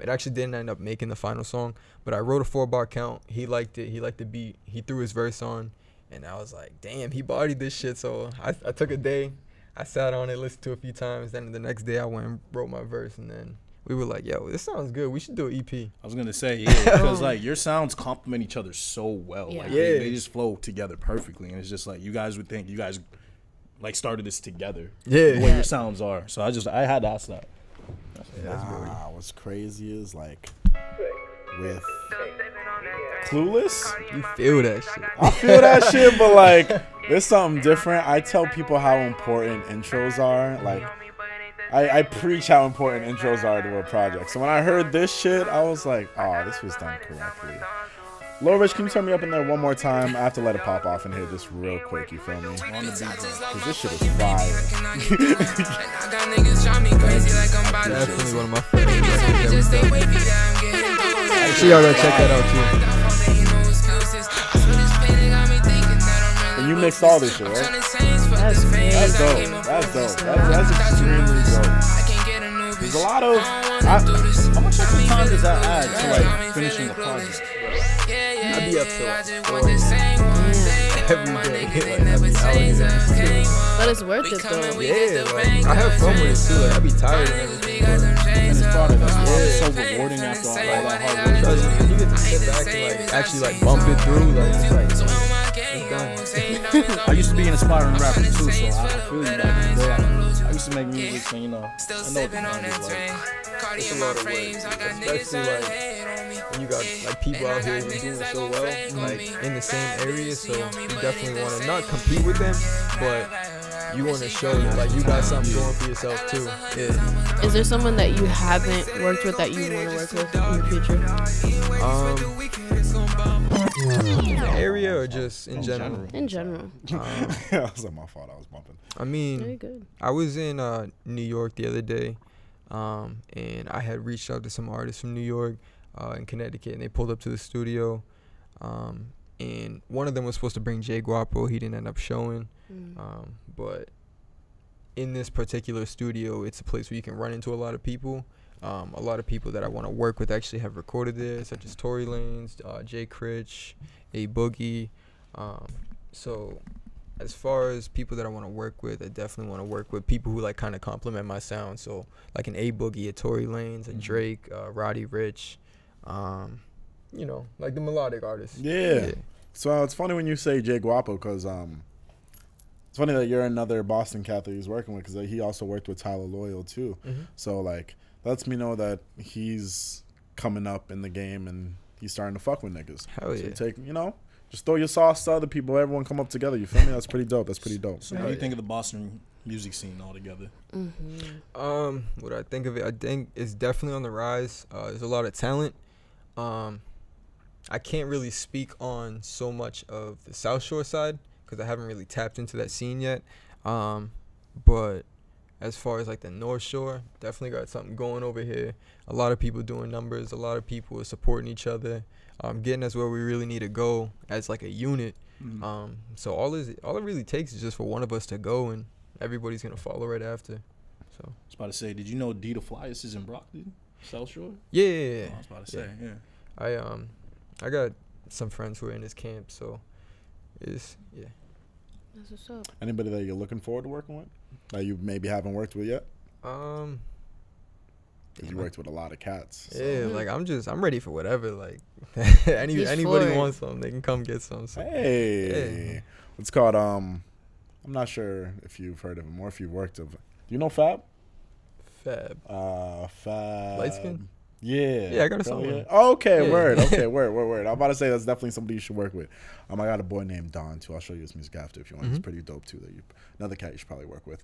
It actually didn't end up making the final song, but I wrote a 4-bar count. He liked it. He liked the beat. He threw his verse on, and I was like, damn, he bodied this shit. So I took a day. I sat on it, listened to it a few times. Then the next day I went and wrote my verse, and then we were like, yo, this sounds good. We should do an EP. I was gonna say, yeah, because like your sounds complement each other so well. Yeah. Like Yeah. they just flow together perfectly, and it's just like you guys would think you guys like started this together. Yeah. The way your sounds are. So I had to ask that. Nah, what's crazy is like with Clueless. You feel that shit. I feel that shit, but like there's something different. I tell people how important intros are. Like I preach how important intros are to a project. So when I heard this shit, I was like, oh, this was done correctly. Lil Rich, can you turn me up in there one more time? I have to let it pop off in here just real quick, you feel me? Because this shit is fire. Definitely one of my favorites. Actually, y'all gotta check that out too. And you mixed all this shit, right? That's crazy. That's dope. That's dope. That's extremely dope. There's a lot of... How much extra time does that add to like finishing a project? I'd be up to like 4 every day. But it's worth it though. Yeah, like I have fun with it too. Like I be tired and everything. But And it's product that's so rewarding after all that hard work. trust me, when you get to sit back and like actually like bump it through, like it's done. I used to be an aspiring rapper too, so I feel you back in the day. I used to make music, so you know, I know what the grind is like. It's a lot of work, especially like when you got like people out here who are doing so well, like in the same area. So you definitely want to not compete with them, but you want to show like you got something going for yourself too. Yeah. Is there someone that you haven't worked with that you want to work with in the future? In the area or just in general? In general. That was my fault. I was bumping. I Very mean, good. I was in New York the other day, and I had reached out to some artists from New York in Connecticut, and they pulled up to the studio. And one of them was supposed to bring J Gwuapo. He didn't end up showing. But in this particular studio, it's a place where you can run into a lot of people. A lot of people that I want to work with actually have recorded there, such as Tory Lanez, Jay Critch, A Boogie. So as far as people that I want to work with, I definitely want to work with people who like kind of complement my sound. So like an A Boogie, a Tory Lanez, a Drake, Roddy Ricch, you know, like the melodic artists. Yeah. So it's funny when you say J Gwuapo because it's funny that you're another Boston cat that he's working with because he also worked with Tyler Loyal too. So like that lets me know that he's coming up in the game and he's starting to fuck with niggas. Hell So yeah. take, you know, just throw your sauce to other people. Everyone come up together. You feel me? That's pretty dope. That's pretty dope. So what do you think of the Boston music scene altogether? What I think of it, I think it's definitely on the rise. There's a lot of talent. I can't really speak on so much of the South Shore side because I haven't really tapped into that scene yet. But as far as like the North Shore, definitely got something going over here. A lot of people doing numbers. A lot of people are supporting each other, getting us where we really need to go as like a unit. So all it really takes is just for one of us to go, and everybody's gonna follow right after. So I was about to say, did you know D the Flyers is in Brockton, South Shore? yeah. I was about to say, yeah. I got some friends who are in this camp, so it's That's what's up. Anybody that you're looking forward to working with that you maybe haven't worked with yet? Um, Because you worked with a lot of cats. So. yeah, like I'm ready for whatever. Like He's anybody for it. wants something, they can come get some. So. Hey, it's called I'm not sure if you've heard of him or if you've worked with. Do you know Fab? Fab. Fab. Light skin? Yeah. Yeah, I got a Hell song with yeah. him. Oh, okay, Yeah. word. Okay, word. I'm about to say that's definitely somebody you should work with. I got a boy named Don too. I'll show you his music after if you want. He's pretty dope too. Another cat you should probably work with.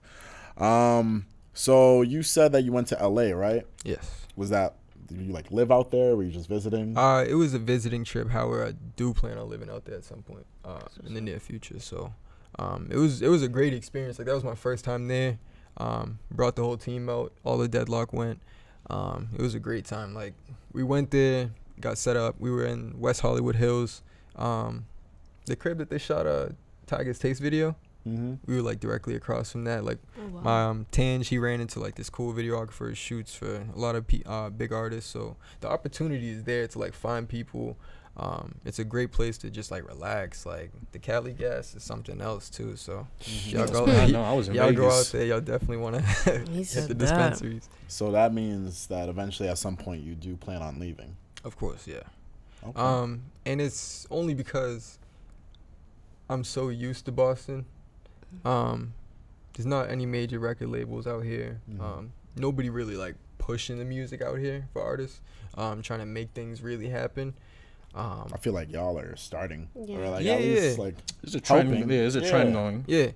So you said that you went to LA, right? Yes. Did you like live out there? Were you just visiting? It was a visiting trip. However, I do plan on living out there at some point in the near future. So, it was a great experience. Like that was my first time there. Brought the whole team out. All the Deadlock went. It was a great time. Like we went there, got set up. We were in West Hollywood Hills. The crib that they shot Tiger's Taste video. We were like directly across from that. Like my Tan, she ran into like this cool videographer, shoots for a lot of big artists. So the opportunity is there to like find people It's a great place to just like relax. Like the Cali gas is something else too. So y'all go, I know, I was in y'all go out Vegas. there. Y'all definitely want to hit the dispensaries. So that means that eventually, at some point, you do plan on leaving. Of course, yeah. Okay. And it's only because I'm so used to Boston. There's not any major record labels out here. Nobody really like pushing the music out here for artists. Trying to make things really happen. I feel like y'all are starting. Yeah. Or like Yeah, at least yeah. like There's a trend. helping. Yeah, there's a trend going. Yeah.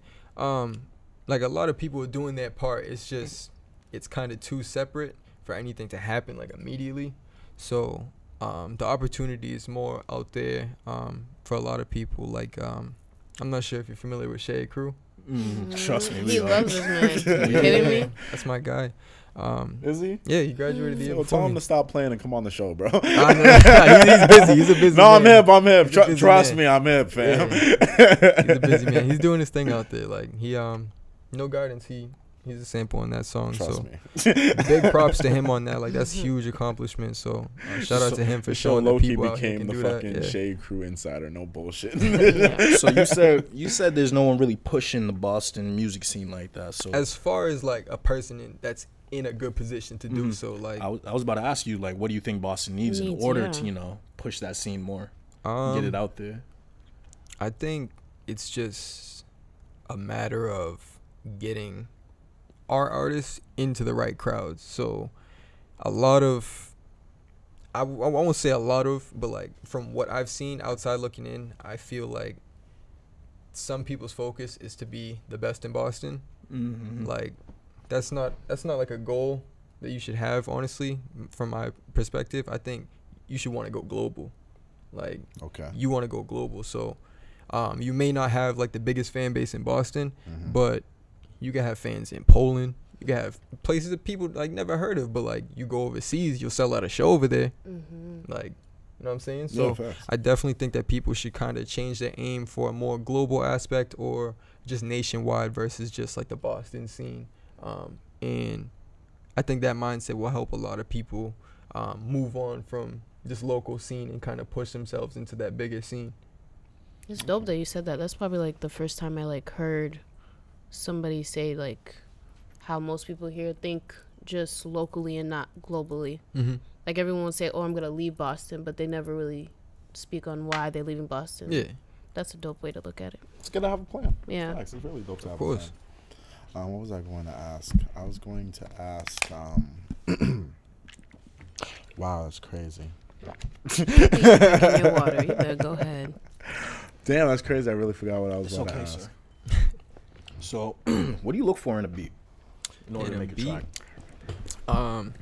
Like a lot of people are doing that part. It's just it's kind of too separate for anything to happen like immediately. So the opportunity is more out there for a lot of people. Like I'm not sure if you're familiar with Shade Crew. Trust me, He we are. loves this man. You kidding me? That's my guy. Is he? Yeah, he graduated the year Well, before tell me. him to stop playing and come on the show, bro. I know. He's busy. He's a busy No, man. I'm hip. He's a busy Trust man. me, I'm hip, fam. He's a busy man. He's doing his thing out there. Like he No Guidance, he's a sample on that song. Trust so me. big props to him on that. Like that's huge accomplishment. So shout out to him for The show showing the low-key people out here became can the do fucking that. Yeah. Shade Crew insider. No bullshit. So you said there's no one really pushing the Boston music scene like that. So As far as like a person that's in a good position to do so, like I was about to ask you, like, what do you think Boston needs in Needs, order yeah. to push that scene more, um, get it out there? I think it's just a matter of getting our artists into the right crowds. So a lot of, I won't say a lot of, but like from what I've seen outside looking in, I feel like some people's focus is to be the best in Boston. Like that's not like a goal that you should have, honestly. From my perspective, I think you should want to go global. Like Okay. you want to go global. So you may not have like the biggest fan base in Boston, but you can have fans in Poland. You can have places that people like never heard of, but like you go overseas, you'll sell out a show over there. Like, you know what I'm saying? So Yeah, facts. I definitely think that people should kind of change their aim for a more global aspect or just nationwide versus just like the Boston scene. And I think that mindset will help a lot of people move on from this local scene and kind of push themselves into that bigger scene. It's dope that you said that. That's probably like the first time I like heard somebody say like how most people here think just locally and not globally. Like everyone would say, "Oh, I'm gonna leave Boston," but they never really speak on why they're leaving Boston. Yeah, That's a dope way to look at it. It's good to have a plan. Yeah. Facts. It's really dope to have of course. a plan. What was I going to ask? I was going to ask. Wow, that's crazy. Drinking your water. You better go ahead. Damn, that's crazy. I really forgot what I was It's about to okay, ask. sir. So, what do you look for in a beat in order In to a make a beat? track?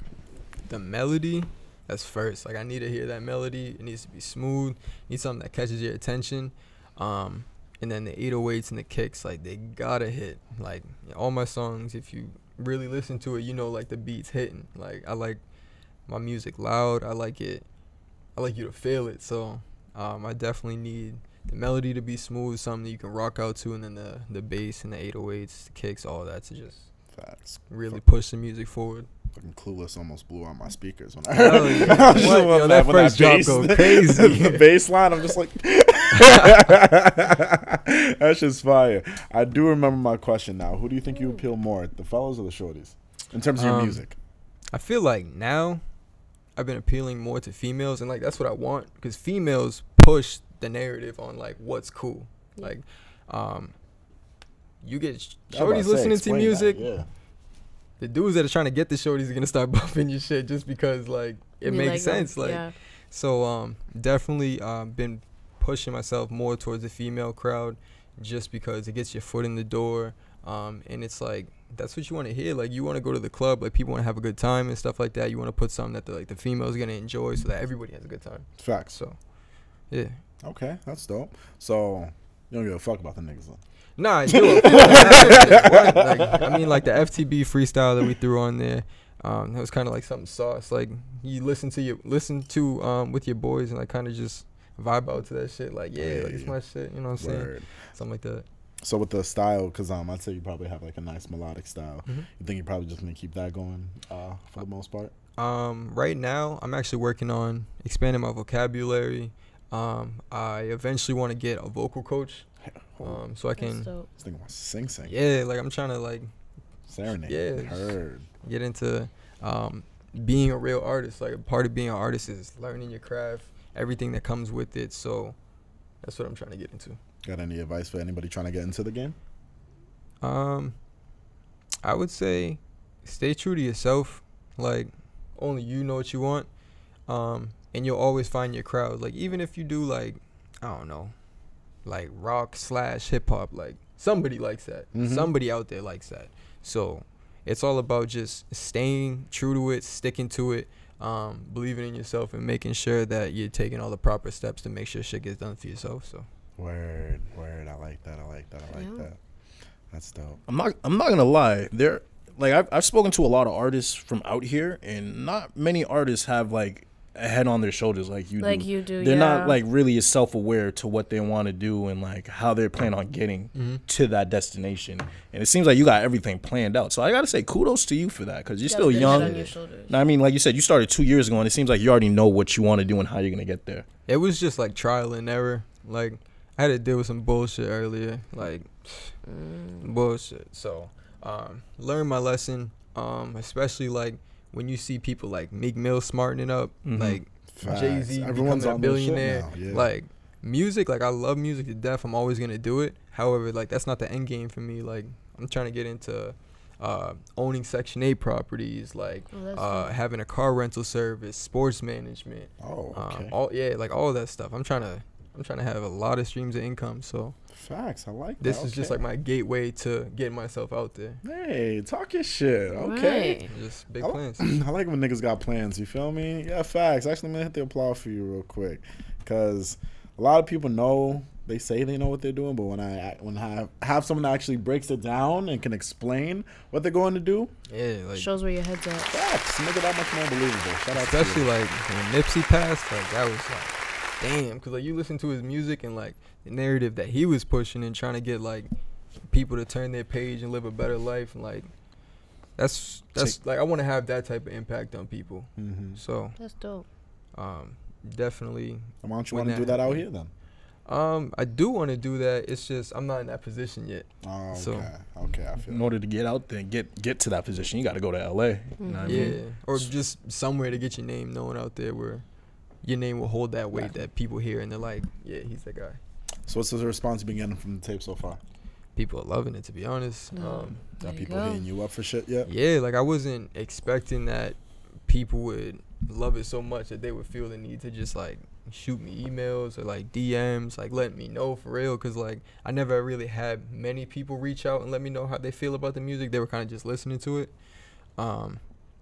The melody, that's first. Like I need to hear that melody. It needs to be smooth. Need something that catches your attention. And then the 808s and the kicks, like they gotta hit. Like all my songs, if you really listen to it, like the beat's hitting. Like I like my music loud. I like you to feel it. So I definitely need the melody to be smooth, something that you can rock out to, and then the bass and the 808s, the kicks, all that to just Facts. really push the music forward. Fucking Clueless almost blew out my speakers when I Hell heard yeah. I was just What? when Yo, that first drop bass- go crazy. the bass line, I'm just like, that's just fire. I do remember my question now. Who do you think you appeal more, the fellas or the shorties, in terms of your music? I feel like now I've been appealing more to females, and like that's what I want, because females push the narrative on like what's cool. Like you get I was about shorties say, listening to explain that, music. yeah. The dudes that are trying to get the shorties are gonna start bumping your shit just because like it You makes like them, sense. Like yeah. so definitely been pushing myself more towards the female crowd just because it gets your foot in the door. And it's like that's what you want to hear. Like you want to go to the club, like people want to have a good time and stuff like that. You want to put something that the females are gonna enjoy so that everybody has a good time. Facts. So yeah. Okay, that's dope. So you don't give a fuck about the niggas. Then. Nah, I do. Of course. Like, I mean, like the FTB freestyle that we threw on there, that was kind of like something sauce. Like you listen to with your boys and like kind of just vibe out to that shit. Like yeah, like it's my shit. You know what I'm saying? Word. Something like that. So with the style, because I'd say you probably have like a nice melodic style. You think you're probably just gonna keep that going for the most part? Right now, I'm actually working on expanding my vocabulary, I eventually want to get a vocal coach, so I can. This nigga wants to sing. Yeah, like I'm trying to like serenade. Yeah, Heard. Get into being a real artist. Like a part of being an artist is learning your craft, everything that comes with it. So that's what I'm trying to get into. Got any advice for anybody trying to get into the game? I would say stay true to yourself. Like only you know what you want. And you'll always find your crowd. Like even if you do like, I don't know, like rock / hip hop, like somebody likes that. Somebody out there likes that. So it's all about just staying true to it, sticking to it, believing in yourself, and making sure that you're taking all the proper steps to make sure shit gets done for yourself. So word. I like that. That's dope. I'm not gonna lie. I've spoken to a lot of artists from out here, and not many artists have like a head on their shoulders like you do. Like you do, They're not like really self-aware to what they want to do and like how they're planning on getting to that destination. And it seems like you got everything planned out. So I gotta say kudos to you for that, because you're still young. I mean, like you said, you started 2 years ago, and it seems like you already know what you want to do and how you're gonna get there. It was just like trial and error. Like I had to deal with some bullshit earlier, like bullshit. So learn my lesson, especially like when you see people like Meek Mill smartening up, like Jay-Z becoming a billionaire. Like music, like I love music to death. I'm always gonna do it. However, like that's not the end game for me. Like I'm trying to get into owning Section 8 properties, like having a car rental service, sports management. Like all that stuff. I'm trying to have a lot of streams of income. So facts, I like that. This is just like my gateway to getting myself out there. Hey, talk your shit. Okay. Right. Just big plans. I like when niggas got plans, you feel me? Yeah, facts. Actually, I'm gonna hit the applause for you real quick, because a lot of people know, they say they know what they're doing, but when I have someone that actually breaks it down and can explain what they're going to do, like shows where your head's at. Facts, make it that much more believable. Shout out especially to you. like when Nipsey passed, like that was like damn, because like you listen to his music and like the narrative that he was pushing and trying to get like people to turn their page and live a better life, and like that's like I want to have that type of impact on people. So that's dope. Definitely. And why don't you want to do that out here then? I do want to do that. It's just I'm not in that position yet. Okay. So Okay, I feel in order to get out there and get to that position, you got to go to LA. You know what I mean? Or just somewhere to get your name known out there where your name will hold that weight that people hear and they're like, yeah, he's that guy. So what's the response you've been getting from the tape so far? People are loving it, to be honest. Are people hitting you up for shit yet? Yeah, like I wasn't expecting that people would love it so much that they would feel the need to just like shoot me emails or like DMs, like let me know for real, because like I never really had many people reach out and let me know how they feel about the music. They were kind of just listening to it.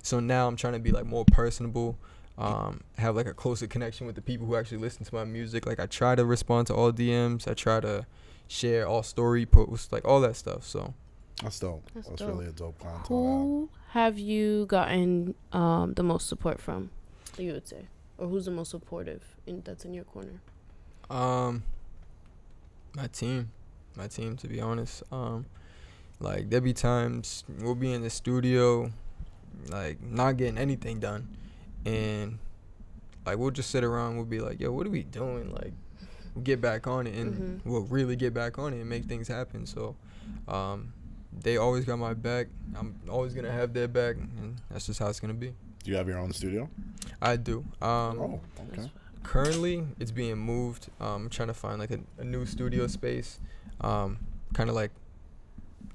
So now I'm trying to be like more personable, have like a closer connection with the people who actually listen to my music. Like I try to respond to all DMs, I try to share all story posts, like all that stuff. So that's dope. That's really a dope content. Who have you gotten the most support from, you would say? Or who's the most supportive that's in your corner? My team, to be honest. Like there be times we'll be in the studio, like not getting anything done, and like we'll just sit around, we'll be like, yo, what are we doing? Like we'll get back on it, and we'll really get back on it and make things happen. So they always got my back. I'm always gonna have their back, and that's just how it's gonna be. Do you have your own studio? I do. Okay. Currently, it's being moved. I'm trying to find like a new studio space, kind of like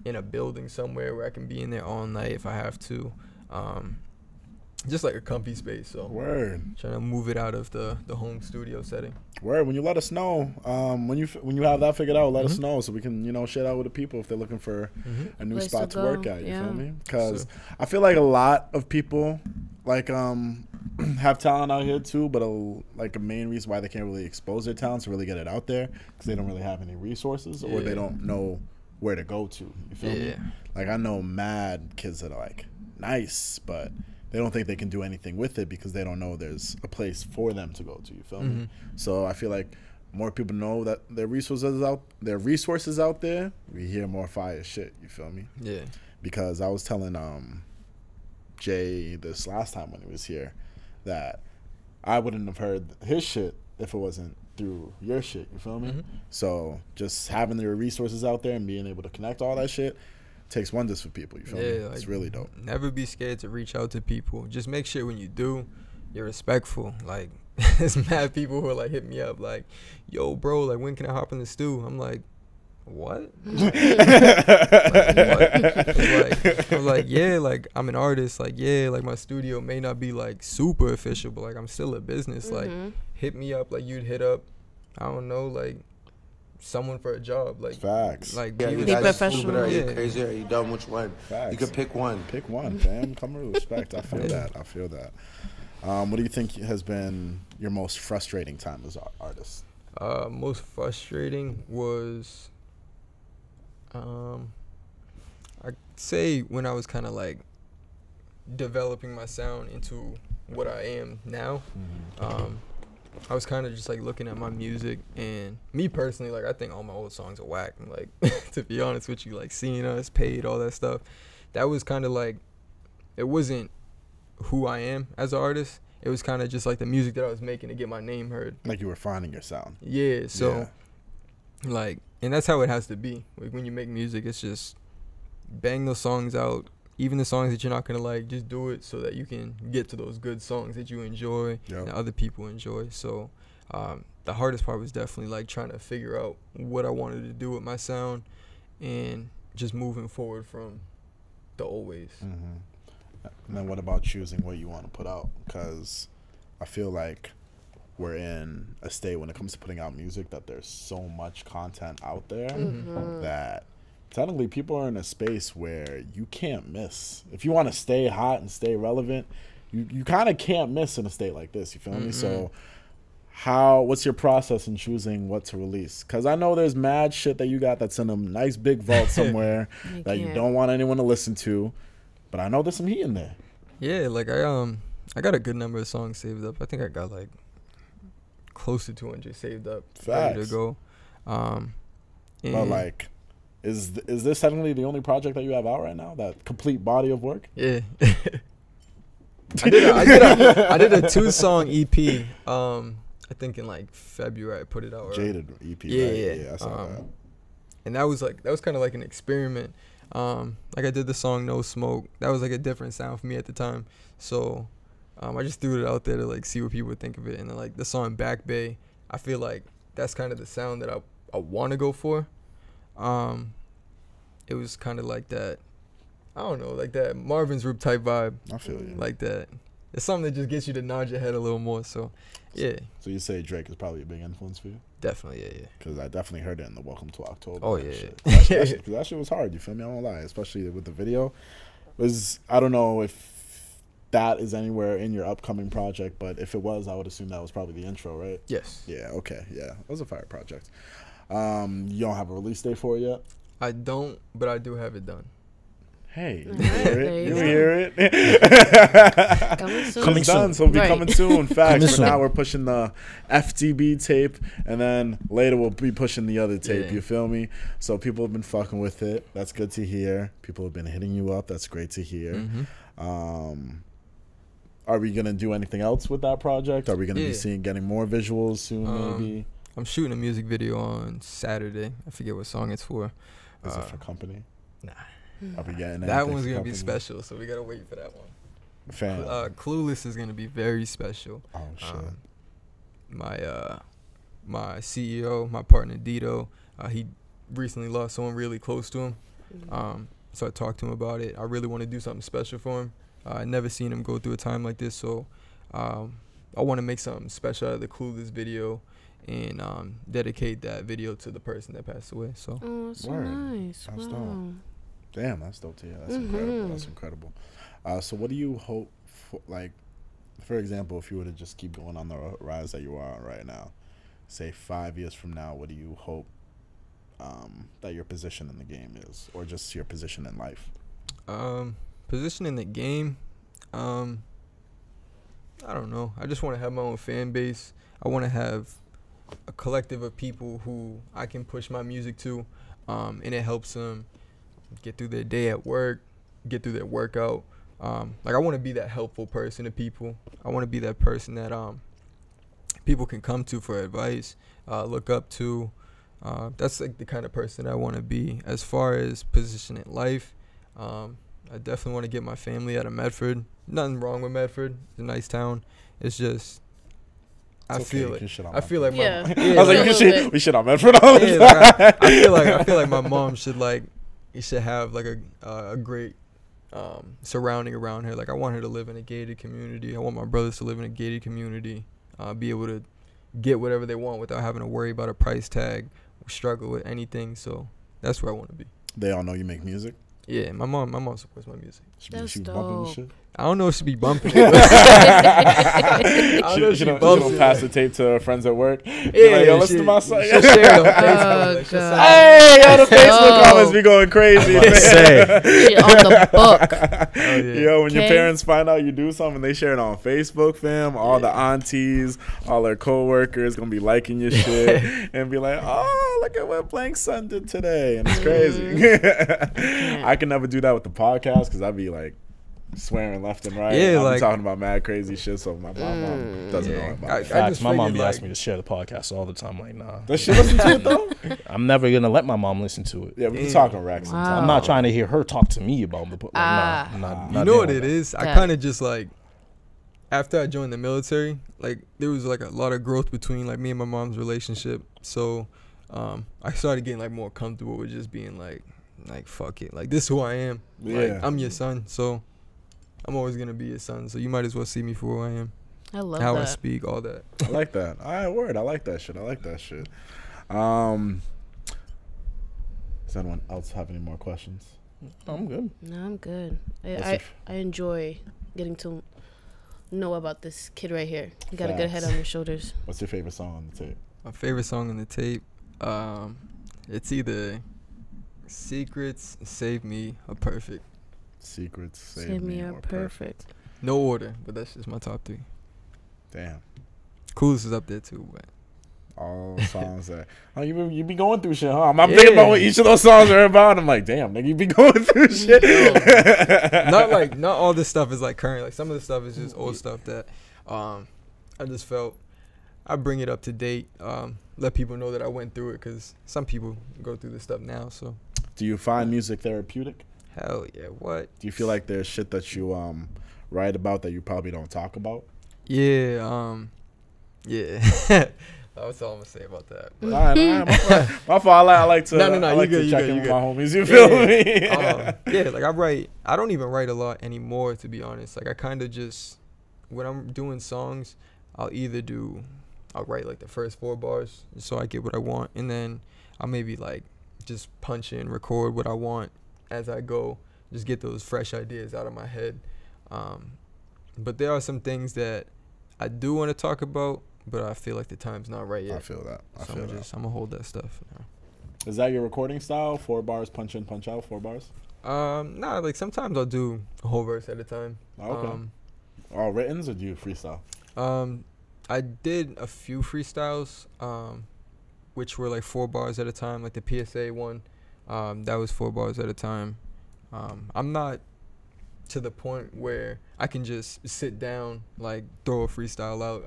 in a building somewhere where I can be in there all night if I have to. Just like a comfy space. So word. Trying to move it out of the home studio setting. Word. When you let us know, when you have that figured out, let us know so we can share that with the people if they're looking for a new spot to work at. You feel me? Because I feel like a lot of people like have talent out here too, but like a main reason why they can't really expose their talent to really get it out there because they don't really have any resources or they don't know where to go to. You feel me? Like I know mad kids that are like nice, but they don't think they can do anything with it because they don't know there's a place for them to go to. You feel me? So I feel like more people know that their resources out there, we hear more fire shit. You feel me? Yeah. Because I was telling Jay this last time when he was here that I wouldn't have heard his shit if it wasn't through your shit. You feel me? Mhm. So just having your resources out there and being able to connect all that shit takes wonders for people. You feel me? Like, It's really dope. Never be scared to reach out to people. Just make sure when you do, you're respectful. Like, there's mad people who are like, hit me up like, yo, bro, like, when can I hop in the stew? I'm like, what? Like, what? I was like, yeah, like, I'm an artist. Like, yeah, like, my studio may not be like super official, but like, I'm still a business. Like, hit me up like you'd hit up, I don't know, like, someone for a job. Like, Facts. like, Yeah, be you Be guys professional. stupid, are you Yeah. crazy? Are you dumb? Which one? Facts. You could pick one. Pick one, fam. Come with respect. I feel that. I feel that. What do you think has been your most frustrating time as an artist? Most frustrating was, I'd say when I was kind of like developing my sound into what I am now. I was kind of just like looking at my music, and me personally, like, I think all my old songs are whack. And, like, to be honest with you, like, Seeing Us, Paid, all that stuff, that was kind of like, it wasn't who I am as an artist. It was kind of just like the music that I was making to get my name heard. Like you were finding your sound. Yeah, so like, and that's how it has to be. Like, when you make music, it's just bang those songs out. Even the songs that you're not gonna like, just do it so that you can get to those good songs that you enjoy and other people enjoy. So the hardest part was definitely like trying to figure out what I wanted to do with my sound and just moving forward from the old ways. And then what about choosing what you want to put out? Because I feel like we're in a state when it comes to putting out music that there's so much content out there that technically people are in a space where you can't miss. If you want to stay hot and stay relevant, you kind of can't miss in a state like this. You feel me? So what's your process in choosing what to release? Because I know there's mad shit that you got that's in a nice big vault somewhere that you don't want anyone to listen to. But I know there's some heat in there. Yeah, like I got a good number of songs saved up. I think I got like close to 200 saved up, ready to go. But like, is this technically the only project that you have out right now? That complete body of work? Yeah. I did a 2-song EP. I think in like February I put it out. Jaded EP. Yeah, right? Yeah. I saw that. And that was kind of like an experiment. Like, I did the song No Smoke. That was like a different sound for me at the time. So I just threw it out there to like see what people would think of it. And then, like, the song Back Bay, I feel like that's kind of the sound that I want to go for. It was kind of like that, I don't know, like that Marvin's Roop type vibe. I feel you. Like that. It's something that just gets you to nod your head a little more. So, yeah. So you say Drake is probably a big influence for you? Definitely, yeah. Because I definitely heard it in the Welcome to October. Oh, yeah. Shit. Because that shit was hard, you feel me? I won't lie. Especially with the video. I don't know if that is anywhere in your upcoming project, but if it was, I would assume that was probably the intro, right? Yes. Yeah, okay. Yeah, it was a fire project. You don't have a release date for it yet? I don't, but I do have it done. Hey, you There hear you it? Coming soon. Coming It's done, soon. so it'll be Right. coming soon. Facts. Coming For soon. now, we're pushing the FTB tape, and then later we'll be pushing the other tape. Yeah. You feel me? So people have been fucking with it. That's good to hear. People have been hitting you up. That's great to hear. Are we gonna do anything else with that project? Are we gonna be getting more visuals soon? Maybe. I'm shooting a music video on Saturday. I forget what song it's for. Is it for company? Nah. Are we getting That anything one's for gonna be company? special, so we gotta wait for that one. Fam. Clueless is gonna be very special. Oh shit. My CEO, my partner Dito, he recently lost someone really close to him. So I talked to him about it. I really want to do something special for him. I never seen him go through a time like this, so I want to make something special out of the Clueless video and dedicate that video to the person that passed away. So. Oh, that's so Word. nice. That's Wow. dope. Damn, that's dope to hear. That's incredible. That's incredible. So what do you hope for, like, for example, if you were to just keep going on the rise that you are on right now, say 5 years from now, what do you hope that your position in the game is, or just your position in life? Position in the game, I don't know. I just want to have my own fan base. I want to have a collective of people who I can push my music to, and it helps them get through their day at work, get through their workout. Like, I want to be that helpful person to people. I want to be that person that people can come to for advice, look up to. That's like the kind of person I want to be. As far as position in life, I definitely want to get my family out of Medford. Nothing wrong with Medford. It's a nice town. It's just I feel it. I feel like Yeah. I was like, we should on Medford all the time. Like, I feel like my mom should have like a great surrounding around her. Like I want her to live in a gated community. I want my brothers to live in a gated community. Be able to get whatever they want without having to worry about a price tag or struggle with anything. So that's where I want to be. They all know you make music. Yeah, my mom supports my music. That's She bumping dope. this shit. I don't know if she be bumping it. I don't know if She she don't bumps it. pass the tape to her friends at work. Yeah, Like, yo, listen to my song. she'll share it on Facebook. Oh, Like, she'll God. send Hey, yo, the Let's Facebook go. comments be going crazy. Shit on the book. Oh, yeah. Yo, when your Okay. parents find out you do something, they share it on Facebook, fam. All the aunties, all their coworkers gonna be liking your shit and be like, "Oh, look at what Blank's son did today," and it's crazy. I can never do that with the podcast because I'd be like swearing left and right. Yeah, I'd like- be talking about mad crazy shit. So my mom doesn't know about it. Facts. just My mom figured, be like- asking me to share the podcast all the time. Like, nah, Does she listen to it though? I'm never gonna let my mom listen to it. Yeah, we can talk on Rex. Wow. I'm not trying to hear her talk to me about the. Like, Ah. You know what it is? I Yeah. kind of just like, after I joined the military, like there was like a lot of growth between like me and my mom's relationship. So I started getting like more comfortable with just being like fuck it, like this is who I am. Like Yeah. I'm your son, so I'm always gonna be your son. So you might as well see me for who I am, I love how I that. speak, all that. I like that. All right, word. I like that shit. Does anyone else have any more questions? I'm good. No, I'm good. What's I your I enjoy getting to know about this kid right here. You got a good head Facts. on your shoulders. What's your favorite song on the tape? My favorite song on the tape, it's either Secrets, Save Me, or Perfect. Secrets, Save me or perfect. No order, but that's just my top 3. Damn. Coolest is up there too, but All songs that you be going through shit, huh? I'm thinking about what each of those songs are about. I'm like, damn, nigga, you be going through shit. not all this stuff is like current. Like some of the stuff is just old stuff that I just felt I bring it up to date. Let people know that I went through it because some people go through this stuff now. So Do you find music therapeutic? hell yeah, what? Do you feel like there's shit that you write about that you probably don't talk about? Yeah, yeah. That's all I'm gonna say about that. But, All right, my fault. I like to. No, I like you to good, check you in with good. my homies. You feel me? yeah, like I write. I don't even write a lot anymore, to be honest. Like I kind of just when I'm doing songs, I'll write like the first 4 bars so I get what I want, and then I'll maybe like just punch in, record what I want as I go, just get those fresh ideas out of my head. But there are some things that I do want to talk about, but I feel like the time's not right yet. I feel that. So I'm gonna hold that stuff now. Is that your recording style? 4 bars, punch in, punch out. 4 bars. Nah, like sometimes I'll do a whole verse at a time. Okay. All writtens, or do you freestyle? I did a few freestyles, which were like 4 bars at a time, like the PSA one. That was 4 bars at a time. I'm not to the point where I can just sit down, like throw a freestyle out.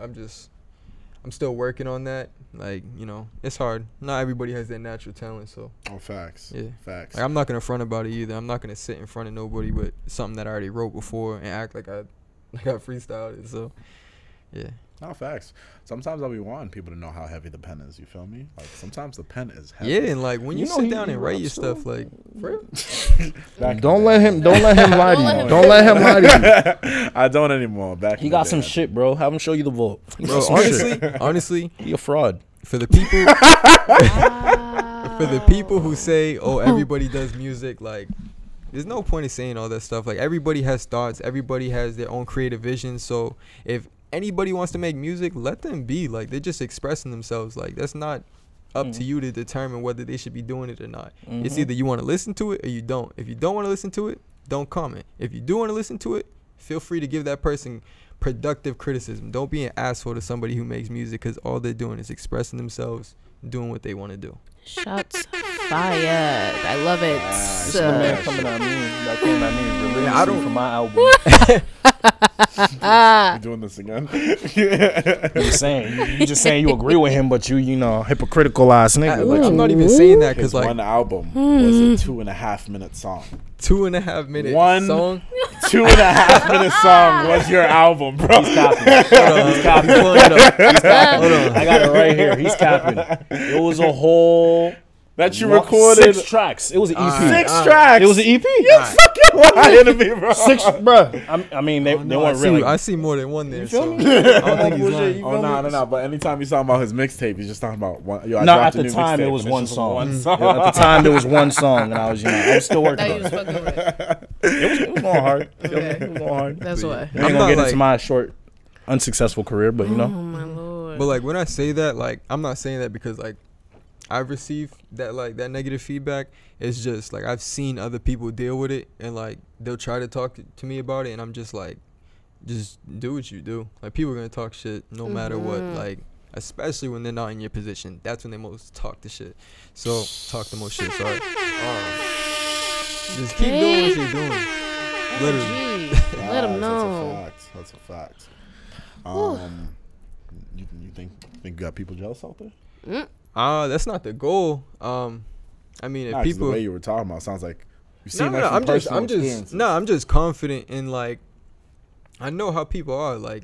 I'm still working on that. Like, you know, it's hard. Not everybody has that natural talent, so. Oh, facts. Yeah. Facts. Like, I'm not gonna front about it either. I'm not gonna sit in front of nobody with something that I already wrote before and act like I freestyled it. So, yeah. No, facts. Sometimes I'll be wanting people to know how heavy the pen is. You feel me? Like sometimes the pen is heavy. Yeah, and like when you know sit he down and write your raps stuff, too. like, for real? Back in Don't the let day. him lie to you. Don't let him lie to you. I don't anymore. Back. He in got the some day. shit, bro. Have him show you the vault. He got Bro, some shit. honestly, He a fraud. for the people who say, oh, everybody does music, like, there's no point in saying all that stuff. Like, everybody has thoughts. Everybody has their own creative vision. So if anybody wants to make music, let them be. Like, they're just expressing themselves. Like, that's not up to you to determine whether they should be doing it or not. It's either you want to listen to it or you don't. If you don't want to listen to it, don't comment. If you do want to listen to it, feel free to give that person productive criticism. Don't be an asshole to somebody who makes music, because all they're doing is expressing themselves, doing what they want to do. Shots fired. I love it. This is the man coming at me. That came at me religiously I don't- for my album. You doing this again? You just saying you agree with him, but you know, hypocritical ass nigga. Like, I'm not even saying that His because like one album was a 2.5 minute song. 2.5 minute One song. 2.5 minute song was your album, bro. He's capping. He's capping. Pulling it up. He's capping. Hold on. I got it right here. He's capping. It was a whole That you recorded 6 tracks. It was an EP. 6 tracks. It was an EP. You're fucking lying to me, bro. 6, bro. I mean, they weren't really. I see more than one there. feel So me? I don't think he's lying. Oh no! But anytime he's talking about his mixtape, he's just talking about one. Yo, I No, dropped at a the new time mixtape, it was and it's one just song. One song. Yeah, at the time there was one song, and I was still working That on you it. was fucking with. It was going hard. Okay. It was going hard. That's why. I ain't I'm gonna not get like- into my short, unsuccessful career, but you Oh know. my lord. But like when I say that, like I'm not saying that because like I've received that like that negative feedback. It's just like I've seen other people deal with it, and like they'll try to talk to me about it, and I'm just like, just do what you do. Like people are gonna talk shit no matter what. Like especially when they're not in your position. That's when they most talk the shit. So talk the most shit. Sorry. Just keep doing what you're doing. Literally. Gee, let him know. That's a fact. You think you got people jealous out there? That's not the goal. I mean, if Nah, 'cause people, the way you were talking about sounds like you no, seen that no, from I'm just, personal experiences. I'm just confident in like, I know how people are. Like,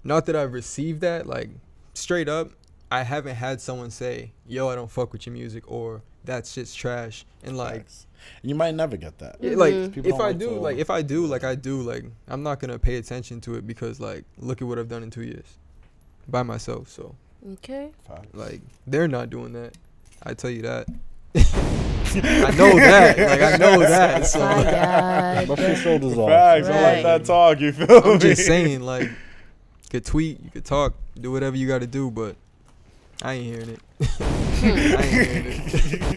not that I've received that. Like, straight up, I haven't had someone say, "Yo, I don't fuck with your music," or "That shit's trash," and like. Facts. You might never get that. Yeah, like People if don't I like do, to- like if I do, like I do, like I'm not gonna pay attention to it because like look at what I've done in 2 years by myself. So Okay. Facts. like they're not doing that. I tell you that. I know that. Like I know that. So My God. Brush your shoulders off. Facts. I like Right. that talk. You feel me? I'm just saying, like, you could tweet, you could talk, do whatever you got to do, but I ain't hearing it. I ain't hearing it.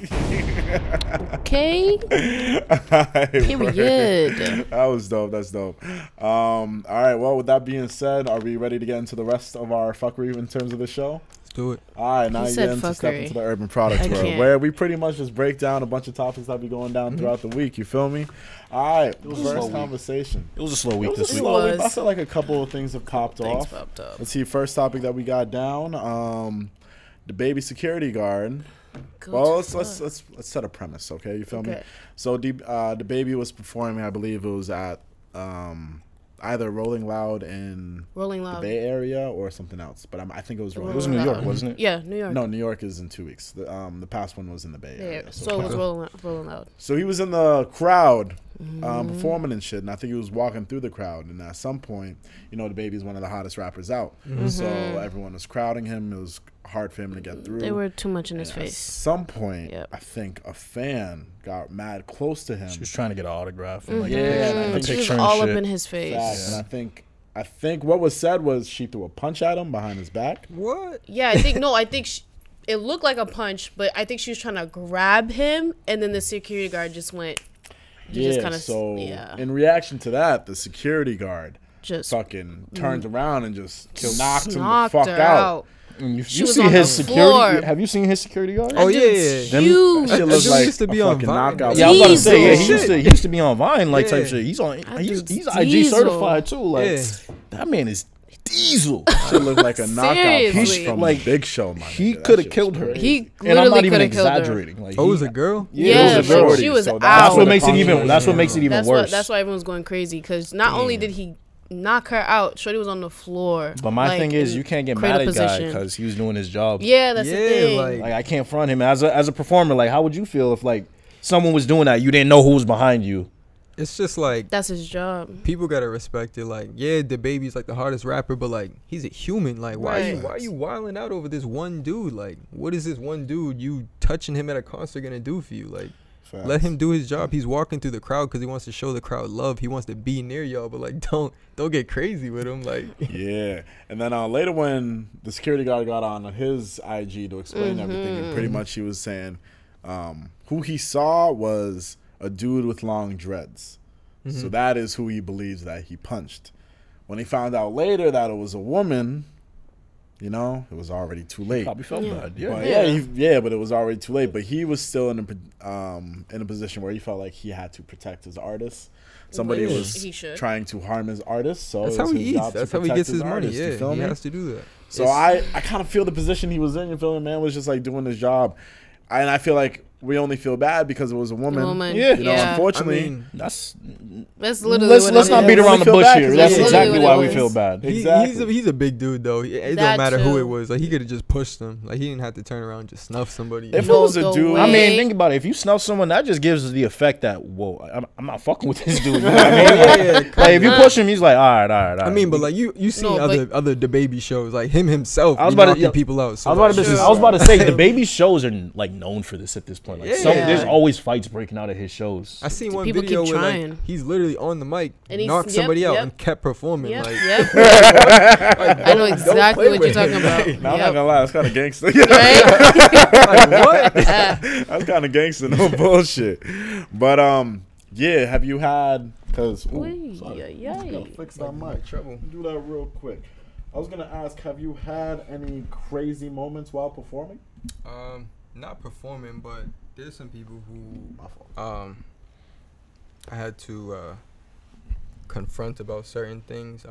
Okay. Period. That was dope. That's dope. All right. Well, with that being said, are we ready to get into the rest of our fuckery in terms of the show? Let's do it. All right. Now He you said get into step fuckery. into the urban products I world, can't. where we pretty much just break down a bunch of topics that be going down throughout the week. You feel me? All right. was a slow First week. conversation. It was a slow It week was a this week. slow week. was. I feel like a couple of things have popped Things off. popped up. Let's see. First topic that we got down. DaBaby security guard. Good Well, fuck. let's set a premise, okay? You feel me? Okay. So DaBaby was performing, I believe it was at either Rolling Loud in Rolling the Loud. Bay Area or something else, but I think it was Rolling It was Loud. New York, wasn't it? Yeah, New York. No, New York is in 2 weeks. The past one was in the Bay Yeah, Area. so it was Rolling Loud. So he was in the crowd performing and shit, and I think he was walking through the crowd. And at some point, you know, DaBaby is one of the hottest rappers out. So everyone was crowding him. It was hard for him to get through. They were too much in his And At face. some point, Yep. I think a fan got mad close to him. She was trying to get an autograph and like Yeah, a and I picture, think a She was picture all and up shit. in his face. Facts. And I think what was said was she threw a punch at him behind his back. What? Yeah, I think it looked like a punch, but I think she was trying to grab him, and then the security guard just went. He just kinda, so yeah. in reaction to that, the security guard Just fucking turned around and just knocked him the knocked fuck her out. And you She was see on his the security? floor. Have you seen his security guard? Oh, That dude's yeah. huge. That shit looks dude like used to be a on fucking Vine. knockout. Yeah, I was about to say, yeah, Diesel. he used to be on Vine, like type Yeah. shit. He's on, he's dude's IG Diesel. certified too. Like Yeah. that man is diesel. Shit looked like a knockout punch Seriously. from Like, Big Show, man. He could have killed her. He And I'm not literally even coulda killed her. exaggerating. Like, Oh, it he- was a girl? Yeah, it was a like, girl. she was So out. That's what the makes it even. controversy. That's what makes it even worse. That's why everyone's going crazy, because not only did he knock her out, Shorty was on the floor. But my like, thing is, in you can't get cradle mad at guy position. because he was doing his job. Yeah, that's the Yeah, thing. like- Like I can't front him as a performer. Like, how would you feel if like someone was doing that, you didn't know who was behind you? It's just like, That's his job. people gotta respect it. Like, yeah, DaBaby's like the hardest rapper, but like, he's a human. Like, why Right. are you wilding out over this one dude? Like, what is this one dude you touching him at a concert gonna do for you? Like, Facts. let him do his job. He's walking through the crowd because he wants to show the crowd love. He wants to be near y'all, but like, don't get crazy with him. Like, Yeah, and then later when the security guard got on his IG to explain everything, and pretty much he was saying who he saw was a dude with long dreads. So that is who he believes that he punched. When he found out later that it was a woman, You know, it was already too late. Probably felt bad. Yeah. But but it was already too late. But he was still in a position where he felt like he had to protect his artists. Somebody Which was he should. trying to harm his artists. So That's it was how he his eats. job to That's how he protect gets his money. artists, you Yeah, feel he me? has to do that. So I kind of feel the position he was in. You feel me? Man was just like doing his job, and I feel like we only feel bad because it was a woman. Yeah. You know, unfortunately. I mean, That's literally let's what not it beat is. around the feel bush bad here. 'cause That's that's exactly literally why what we it feel is. bad. Exactly. he's a big dude though. It That don't matter who too. it was. Like he could have just pushed them. Like he didn't have to turn around and just snuff somebody. If it No, was a the dude, way- I mean, think about it. If you snuff someone, that just gives the effect that, whoa, I'm not fucking with this dude. You know what I mean? Like, if you push him, he's like, all right. I mean, but like you see No, but- other DaBaby shows like him himself. I was be about to- knocking yeah, people out. So I was about to say, the baby shows are like known for this at this point. Like, Yeah. there's always fights breaking out of his shows. I seen one People video keep where trying. like he's literally on the mic, And he's- knocked somebody yep, out, yep. and kept performing. Yep, Like, yep. like, I know don't exactly play what you're with talking him. about. I'm not Yep. gonna lie, that's kind of gangster. Right? Like, what? That's kind of gangster, no bullshit. But yeah, have you had? Because fix that mic. Trouble. Do that real quick. I was gonna ask, have you had any crazy moments while performing? Not performing, but there's some people who I had to confront about certain things.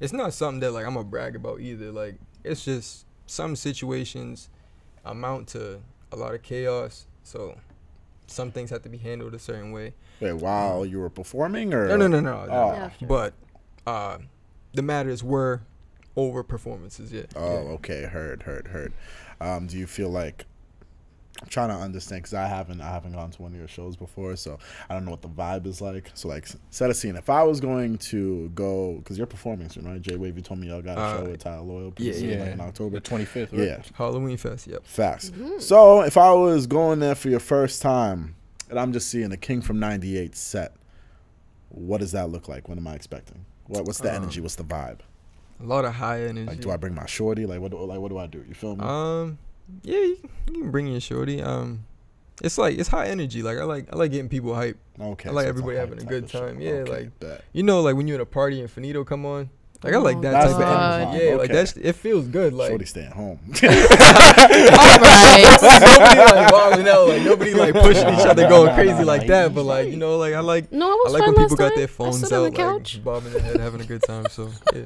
It's not something that like I'm gonna brag about either. Like it's just some situations amount to a lot of chaos, so some things have to be handled a certain way. Wait, while you were performing, or No. Oh, After. But the matters were over performances. Yeah. oh, okay. Heard. Do you feel like? I'm trying to understand because I haven't gone to one of your shows before, so I don't know what the vibe is like. So like, set a scene. If I was going to go, because you're performing soon, right? J Wavy told me y'all got a show with Tyler Loyal. Yeah. Like in October. The 25th, right? Yeah, Halloween Fest. Yep. facts. So if I was going there for your first time, and I'm just seeing a Kingfrom98 set, what does that look like? What am I expecting? What's the energy? What's the vibe? A lot of high energy. Like, do I bring my shorty? Like, what do I do? You feel me? Yeah, you can bring your shorty. It's high energy. Like I like getting people hype. Okay. I like so it's everybody a having a hype good type of show. time. Yeah, Okay, like bet. you know, like when you're at a party and Finito come on. Like I like that That's type of the energy. vibe. Yeah, like Okay. it feels good. Like Shorty staying home. Right. nobody like wilding out. Like nobody like pushing each other going crazy like that. But like you know, like I like No, I I was like fine when people last got time. their I phones stood on out, the couch. like bobbing their head, having a good time. So yeah.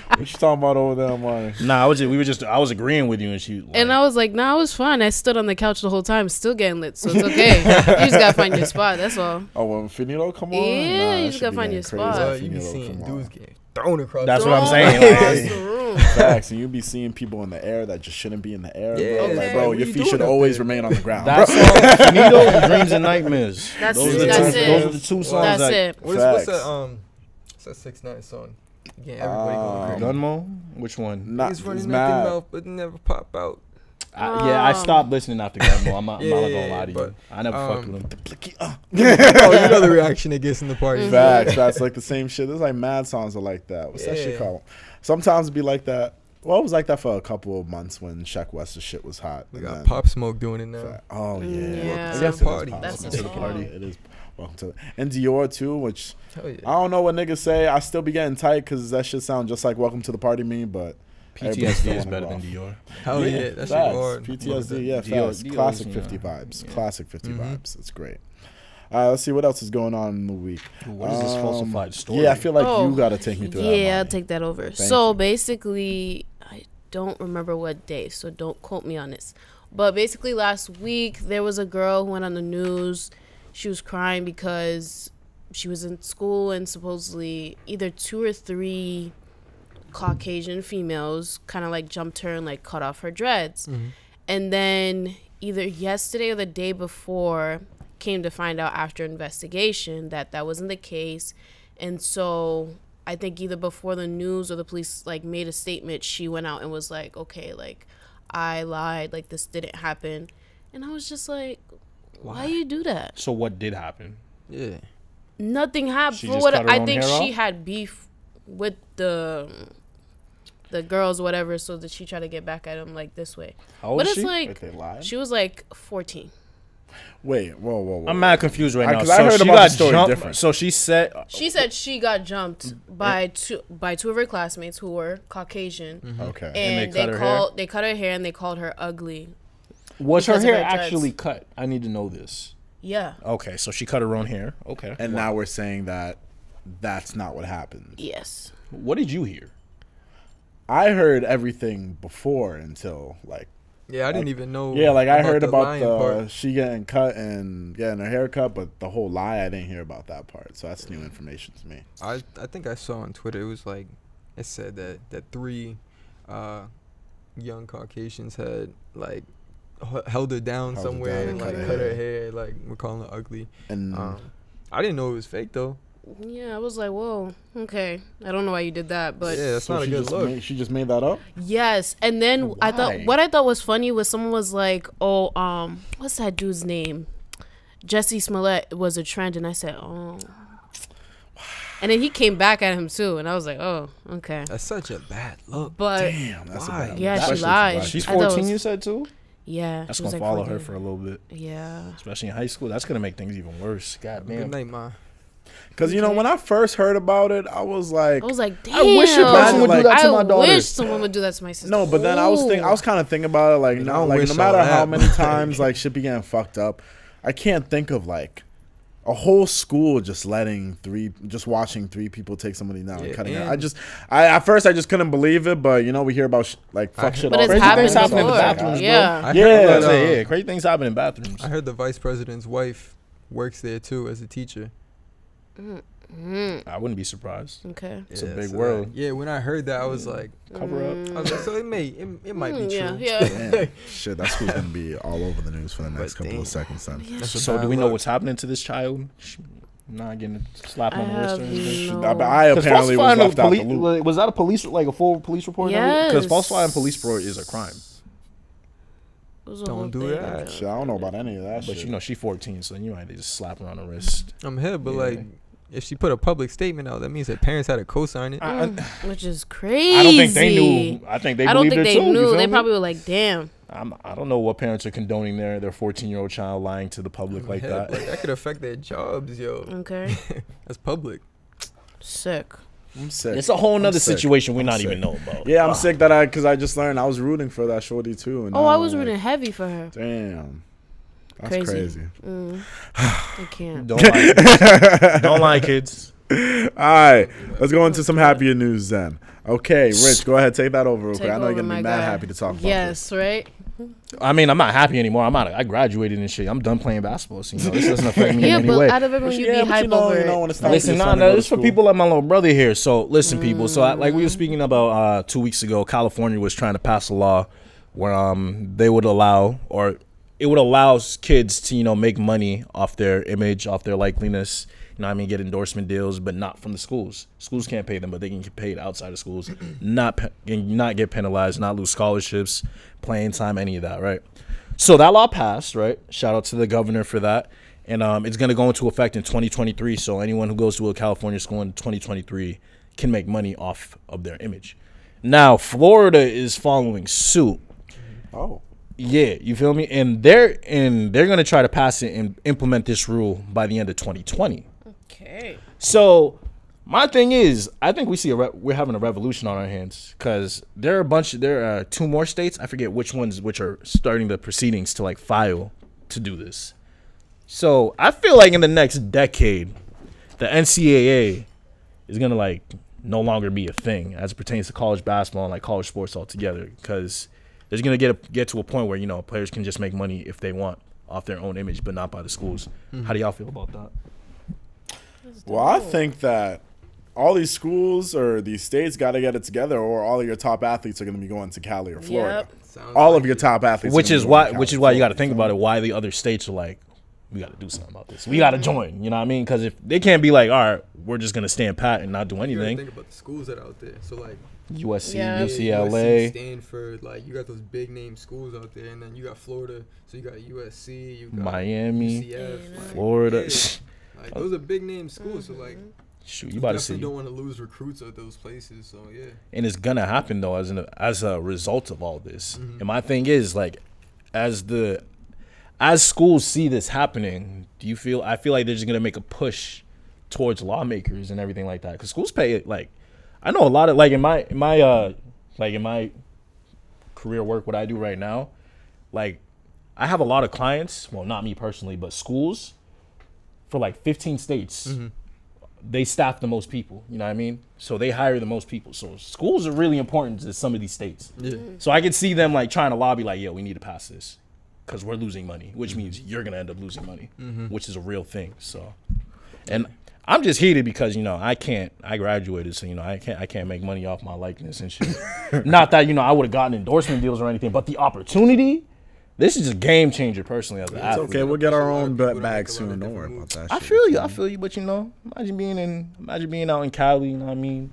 What you talking about over there, Imani? Nah, I was agreeing with you, and she. Like, And I was like, nah, I was fine. I stood on the couch the whole time, still getting lit, so it's okay. You just gotta find your spot. That's all. Oh, when Finito come on? Yeah, Nah, you that just shit gotta be find getting your crazy spot. when So you be Finito seeing come on. dudes getting thrown across. That's the what I'm room. saying. Across Like, the room. Facts, and you be seeing people in the air that just shouldn't be in the air. Yeah, bro. okay. Like, bro, What your you feet doing should up always there? remain on the ground. that song, Finito, Dreams and Nightmares. That's Those are the it. Those are the two songs. That's that, it. What's Facts. that 6ix9ine song? Yeah, everybody going crazy. Gunmo? Which one? Nah, He's running it's out their mad. mouth, but never pop out. I stopped listening after Gunmo. I'm not Yeah, gonna lie to you. but, I never fucked with him. Oh, you know the reaction it gets in the party. Facts, that's like the same shit. There's like mad songs are like that. What's that shit Yeah. called? Sometimes it'd be like that. Well, it was like that for a couple of months when Sheck West's shit was hot. We And got then- Pop Smoke doing it now. Oh yeah, Yeah. Yes, It's it a is party. Pop That's Smoke. the It is a party. song. It is. Welcome to and Dior too, which Hell yeah. I don't know what niggas say. I still be getting tight because that shit sound just like Welcome to the Party me, but everybody still PTSD is wanna better go than off. Dior. Hell yeah, that shit facts. hard. PTSD, yeah, Dior- facts. Dior's, Classic you 50 know, vibes. yeah. Classic 50 Mhm. vibes. It's great. Let's see what else is going on in the week. What is this falsified story? Yeah, I feel like Oh, you got to take me through that. Yeah, I'll Imani. take that over. Thank So you. basically, I don't remember what day, so don't quote me on this. But basically, last week there was a girl who went on the news. She was crying because she was in school and supposedly either 2 or 3 Caucasian females kind of like jumped her and like cut off her dreads. And then either yesterday or the day before, came to find out after investigation that that wasn't the case. And so I think either before the news or the police like made a statement, she went out and was like, okay, like I lied, like this didn't happen. And I was just like, why you do that? So what did happen? Yeah. Nothing happened. She For just what cut her I own think hair she off? had beef with the girls, whatever, so that she tried to get back at him like this way. How old But is it's she? like Wait, they lied? she was like 14. Wait, whoa. I'm mad confused right now. Because I heard she about got the story jumped. different. So she said she got jumped by two of her classmates who were Caucasian. Okay. And they cut her hair and they called her ugly. Was her because of hair her dreads. actually cut? I need to know this. Yeah. Okay, so she cut her own hair. Okay. And now we're saying that that's not what happened. Yes. What did you hear? I heard everything before until like. Yeah, I didn't even know. Yeah, like I heard about lion the part. she getting cut and getting her hair cut, but the whole lie I didn't hear about that part. So that's new information to me. I think I saw on Twitter, it was like, it said that 3 young Caucasians had like held her down Held her somewhere down and and like cut her hair, like we're calling her ugly. And I didn't know it was fake though. Yeah, I was like, whoa, okay. I don't know why you did that, but Yeah, that's so not a she good just look. she just made that up. yes. And then Why? I thought was funny was someone was like, oh, what's that dude's name? Jesse Smollett was a trend, and I said, oh. And then he came back at him too, and I was like, oh, okay. That's such a bad look. But Damn, that's Why? a bad. Yeah, she especially lied. for black She's I thought it 14, was- you said too? yeah, That's she going was to like follow 14. her for a little bit. Yeah. Especially in high school. That's going to make things even worse. God Good damn. night, ma. Because you know when I first heard about it, I was like, damn. I wish a person would do that to my daughter. I wish someone would do that to my sister. no, but then I was kind of thinking about it like I now, don't like wish no matter all how that, many but- times like shit be getting fucked up, I can't think of like a whole school just watching 3 people take somebody down and Yeah, cutting it. and- At first I just couldn't believe it, but you know we hear about like fuck shit But all it's the Crazy time. things happen in the before. bathrooms, bro. Yeah. I Yeah, heard that, Yeah, crazy things happen in bathrooms. I heard the vice president's wife works there too as a teacher. I wouldn't be surprised. Okay. It's a Yeah, big so world. yeah, when I heard that, I was like, Cover up. I was like, so it might be Yeah, true. yeah. Damn. Shit, that school's gonna be all over the news for the next But couple damn. of seconds. Then That's a So bad do we know look. what's happening to this child? Not getting a slap I on the wrist or have anything? no. I apparently was left out the loop. Was that a police, like a full police report? Yes. Because falsifying police report is a crime. It was a Don't whole do thing. that. Shit, I don't know about any of that But shit. you know, she's 14, so you might just slap her on the wrist. I'm here, but Yeah. like, if she put a public statement out, that means that parents had to co-sign it. Which is crazy. I don't think they knew. I think they I don't believed think it they too. You knew. feel They me? probably were like, damn. I don't know what parents are condoning their 14-year-old child lying to the public like Yeah, that. but that could affect their jobs, yo. Okay. That's public. Sick. I'm sick. It's a whole nother sick. situation we're I'm not sick. even know about. Yeah, I'm sick because I just learned I was rooting for that shorty too. And Oh, now I was I'm rooting like, heavy for her. Damn, that's Crazy. crazy. I can't. Don't lie, kids. Don't lie, kids. All right, let's go into some happier news then. Okay, Rich, go ahead, take that over real quick. Take I know you're over, gonna my be mad guy. happy to talk about Yes, right? I mean, I'm not happy anymore. I graduated and shit. I'm done playing basketball. So, you know, this doesn't affect me Yeah, in any but way. out of everyone, this. you'd Yeah, be but hype you know, over you know it. when it's time Listen, for your nah, son to nah, go this to for school. people like my little brother here. So, listen, people. So, like we were speaking about 2 weeks ago, California was trying to pass a law where they would allow, or it would allow kids to, you know, make money off their image, off their likeliness. You know what I mean? Get endorsement deals, but not from the schools. Schools can't pay them, but they can get paid outside of schools. Not get penalized, not lose scholarships, playing time, any of that, right? So that law passed, right? Shout out to the governor for that. And it's going to go into effect in 2023. So anyone who goes to a California school in 2023 can make money off of their image. Now, Florida is following suit. Oh, Yeah, you feel me? And they're going to try to pass it and implement this rule by the end of 2020. Okay. So my thing is, I think we're having a revolution on our hands because there are 2 more states. I forget which ones, which are starting the proceedings to like file to do this. So I feel like in the next decade, the NCAA is gonna like no longer be a thing as it pertains to college basketball and like college sports altogether because there's gonna get to a point where, you know, players can just make money if they want off their own image, but not by the schools. How do y'all feel about that? well, I think that all these schools or these states got to get it together, or all of your top athletes are going to be going to Cali or Florida. Yep. All of your top athletes, Which are is gonna be why going to Cali you or got to think Florida. about it. Why the other states are like, we got to do something about this. We got to join. You know what I mean? Because if they can't be like, all right, we're just gonna stand pat and not do You gotta anything. think about the schools that are out there. So like USC, Yeah. UCLA, USC, Stanford, like you got those big name schools out there, and then you got Florida. So you got USC, you got Miami, UCF, like, Florida. yeah. Like those are big name schools. So like Shoot, you about to definitely see. don't want to lose recruits at those places. So yeah. And it's gonna happen though as a result of all this. And my thing is like, as schools see this happening, do you feel? I feel like they're just gonna make a push towards lawmakers and everything like that, because schools pay it. Like, I know a lot of like in my career work, what I do right now, like I have a lot of clients. Well, not me personally, but schools for like 15 states. They staff the most people. You know what I mean? So they hire the most people. So schools are really important to some of these states. So I could see them like trying to lobby, like, yo, we need to pass this because we're losing money, which means you're gonna end up losing money, which is a real thing. So, and I'm just heated because, you know, I graduated, so, you know, I can't make money off my likeness and shit. Not that, you know, I would have gotten endorsement deals or anything, but the opportunity, this is a game changer personally as an athlete. It's okay, we'll get our own bag soon. Don't worry about that shit. I feel you, but you know, imagine being out in Cali, you know what I mean?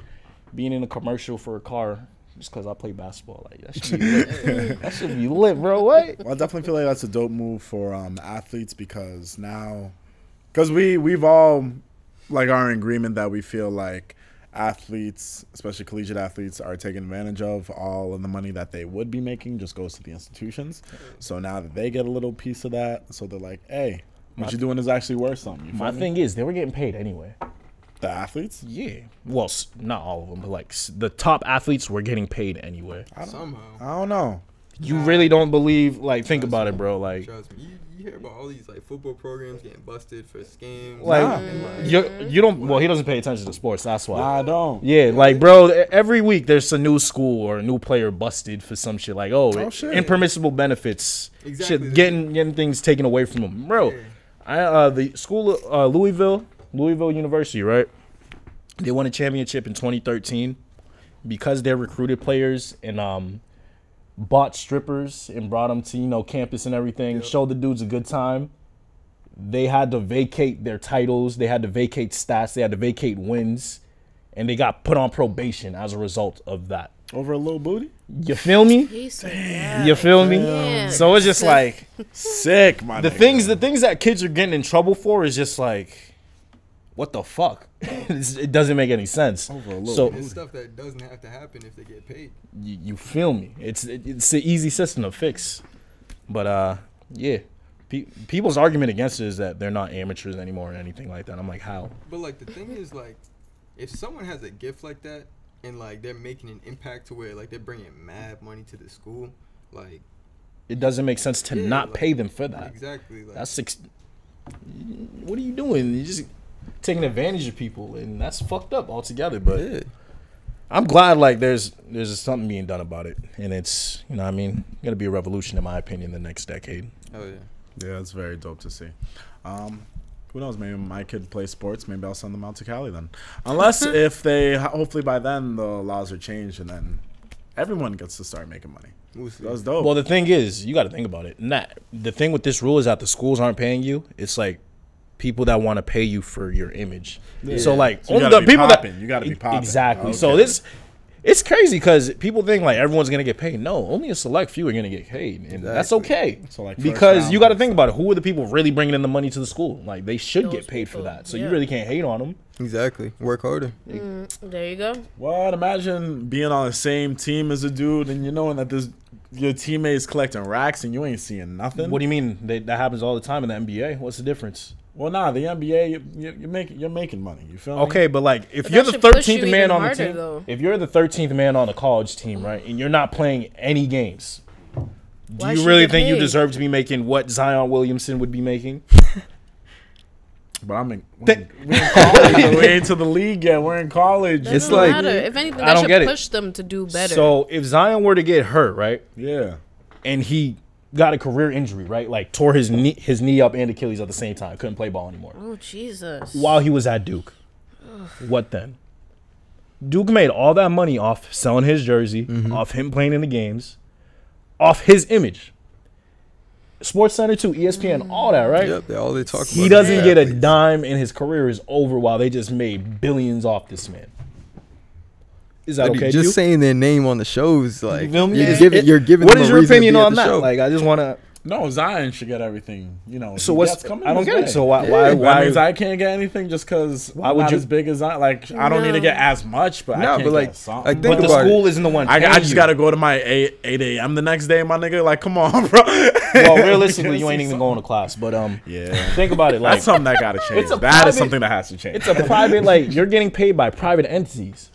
Being in a commercial for a car just because I play basketball. Like, that should be lit. That should be lit, bro. What? Well, I definitely feel like that's a dope move for athletes because we've all like are in agreement that we feel like athletes, especially collegiate athletes, are taking advantage of all of the money that they would be making just goes to the institutions. So now that they get a little piece of that, so they're like, hey, what you're doing is actually worth something. My thing is, they were getting paid anyway. The athletes? Yeah. Well, not all of them, but like the top athletes were getting paid anyway. I don't know. You really don't believe, like, think about it, bro. Like, Trust me. You hear about all these like football programs getting busted for scams. Like, you don't. Well, he doesn't pay attention to sports. That's why. I don't. Yeah, like, bro, every week there's a new school or a new player busted for some shit. Like, shit. Impermissible benefits. Exactly. Shit, getting things taken away from them, bro. The school, Louisville University, right? They won a championship in 2013 because they recruited players and bought strippers and brought them to, you know, campus and everything, showed the dudes a good time. They had to vacate their titles. They had to vacate stats. They had to vacate wins. And they got put on probation as a result of that. Over a little booty? You feel me? You feel me? Damn. So it's just like sick, my the nigga. things that kids are getting in trouble for is just like, what the fuck? It doesn't make any sense. So It's stuff that doesn't have to happen if they get paid. you feel me? It's an easy system to fix. But yeah, people's argument against it is that they're not amateurs anymore or anything like that. I'm like, how? But like the thing is, like, if someone has a gift like that and like they're making an impact to where like they're bringing mad money to the school, like It doesn't make sense to not like, pay them for that. Exactly. Like, what are you doing? You're just taking advantage of people, and that's fucked up altogether. But I'm glad like there's something being done about it, and it's, you know what I mean, gonna be a revolution in my opinion the next decade. oh yeah. Yeah, it's very dope to see. Who knows? Maybe my kid plays sports. Maybe I'll send them out to Cali then. Unless if they, hopefully by then the laws are changed and then everyone gets to start making money. We'll see. That's dope. Well, the thing is, you got to think about it. The thing with this rule is that the schools aren't paying you. It's like people that want to pay you for your image. Yeah. So like So you only gotta the be people popping. that You gotta be popping. Exactly. Okay. So it's crazy because people think like everyone's gonna get paid. No, only a select few are gonna get paid, and that's okay. So like because you got to think about it. Who are the people really bringing in the money to the school? Like they should Those get paid for people. that. So Yeah. you really can't hate on them. Exactly. Work harder. There you go. What? Imagine being on the same team as a dude and you knowing that your teammates collecting racks and you ain't seeing nothing. What do you mean? That happens all the time in the NBA. What's the difference? Well, nah, the NBA, you're making money. You feel me? Okay, but like if But you're that the should push 13th you man even on the harder, team, though. if you're the 13th man on the college team, right, and you're not playing any games, do Why you should really you get think you paid? deserve to be making what Zion Williamson would be making? But we're in college. We ain't to the league yet. We're in college. That It's don't like- matter. If anything, I that don't should get it. push them to do better. So if Zion were to get hurt, right, Yeah. and he got a career injury, right, like tore his knee up and Achilles at the same time, couldn't play ball anymore, oh Jesus. while he was at Duke, what then? Duke made all that money off selling his jersey, off him playing in the games, off his image. Sports Center too, ESPN, all that, right? Yep. All they talk about. He is doesn't get a athletes. dime and his career is over while they just made billions off this man. Is that Like, okay? just to you? saying their name on the shows, like You feel me? you're Yeah. giving What them is a your reason to opinion be at on the that? show. Like, I just want to. No, Zion should get everything. You know. So he what's? gets coming I don't his get it. way. So why? That means I can't get anything just because I'm would not you- as big as I like. I don't need to get as much, but I No, can't but, like, get something. like, But think the about school it. isn't the one. I paying just you. got to go to my 8 a.m. the next day, my nigga. Like, come on, bro. Well, realistically, you ain't even going to class. But Yeah. think about it. Like That's something that got to change. It's a That is private- something that has to change. it's a private. Like you're getting paid by private entities.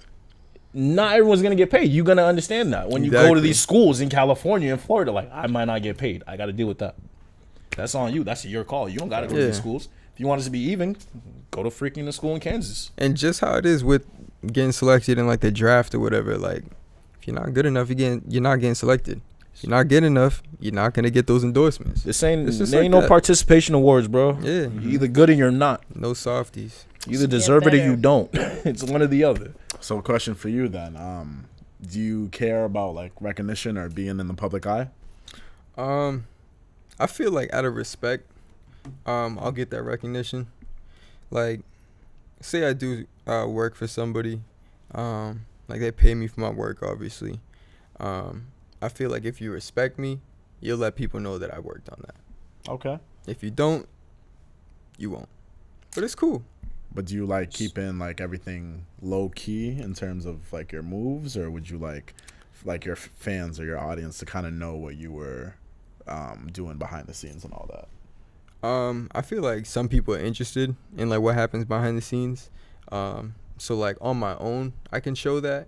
Not everyone's gonna get paid. You're gonna understand that when you go to Exactly. these schools in California and Florida. Like I might not get paid. I got to deal with that. That's on you. That's your call. You don't got to go to these Yeah. schools. If you want us to be even, go to freaking the school in Kansas. And just how it is with getting selected in like the draft or whatever. Like, if you're not good enough, you're not getting selected. If you're not good enough, you're not gonna get those endorsements. This ain't It's just there ain't like no that. participation awards, bro. Yeah. You're either good or you're not. No softies. You either deserve it or better. you don't. It's one or the other. So, a question for you then: do you care about like recognition or being in the public eye? I feel like out of respect, I'll get that recognition. Like, say I do work for somebody, like they pay me for my work, obviously. I feel like if you respect me, you'll let people know that I worked on that. Okay. If you don't, you won't. But it's cool. But do you like keeping like everything low key in terms of like your moves, or would you like your fans or your audience to kind of know what you were doing behind the scenes and all that? I feel like some people are interested in like what happens behind the scenes. So like on my own, I can show that.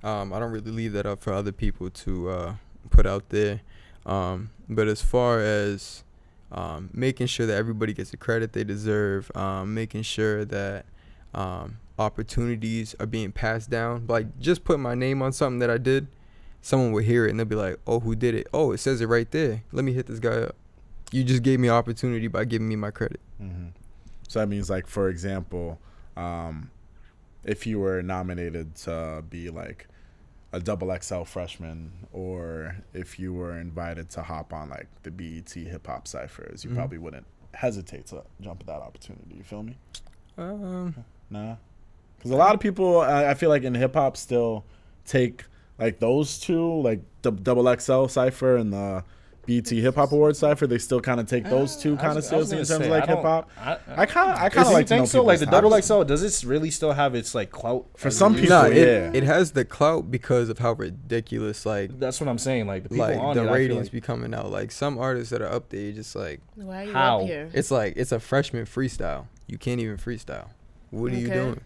I don't really leave that up for other people to put out there. But as far as making sure that everybody gets the credit they deserve, making sure that opportunities are being passed down, like just put my name on something that I did, someone will hear it and they'll be like, oh, who did it? Oh, it says it right there. Let me hit this guy up. You just gave me opportunity by giving me my credit. So that means like, for example, if you were nominated to be like a XXL freshman, or if you were invited to hop on like the BET hip hop ciphers, you probably wouldn't hesitate to jump at that opportunity. You feel me? Nah, because a lot of people, I feel like in hip hop, still take like those two, like the XXL cipher and the BET Hip Hop Awards cipher. They still kind of take those two kind of seriously in terms of like hip hop. I kind of like to know think so. Like the people's XXL, does it really still have its like clout For as some it people, used Nah, to? yeah. it has the clout because of how ridiculous That's what I'm saying. Like the people like on the it, I feel ratings like, be coming out. Like some artists that are up there, you're just like, Why are you How? up here? it's like it's a freshman freestyle. You can't even freestyle. What are you Okay. doing?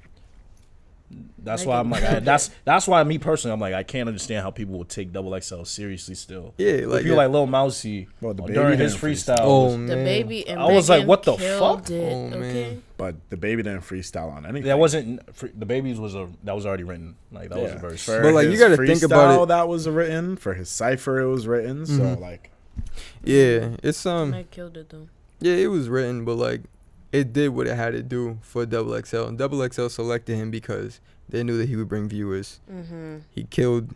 that's I why can I'm like imagine. that's why me personally I'm like I can't understand how people would take XXL seriously still. Yeah, like people like Lil Mousy Well, DaBaby during his didn't freestyle. Oh was- man, The baby and I was like, Megan what the killed fuck? It, Oh, man. okay. But DaBaby didn't freestyle on anything. that wasn't the babies was that was already written. Like that was a verse. For But, like, you his gotta think about freestyle, it. That was written for his cipher. It was written. So like, yeah, it's Meg killed it though. yeah, it was written, but like it did what it had to do for XXL. And XXL selected him because they knew that he would bring viewers. He killed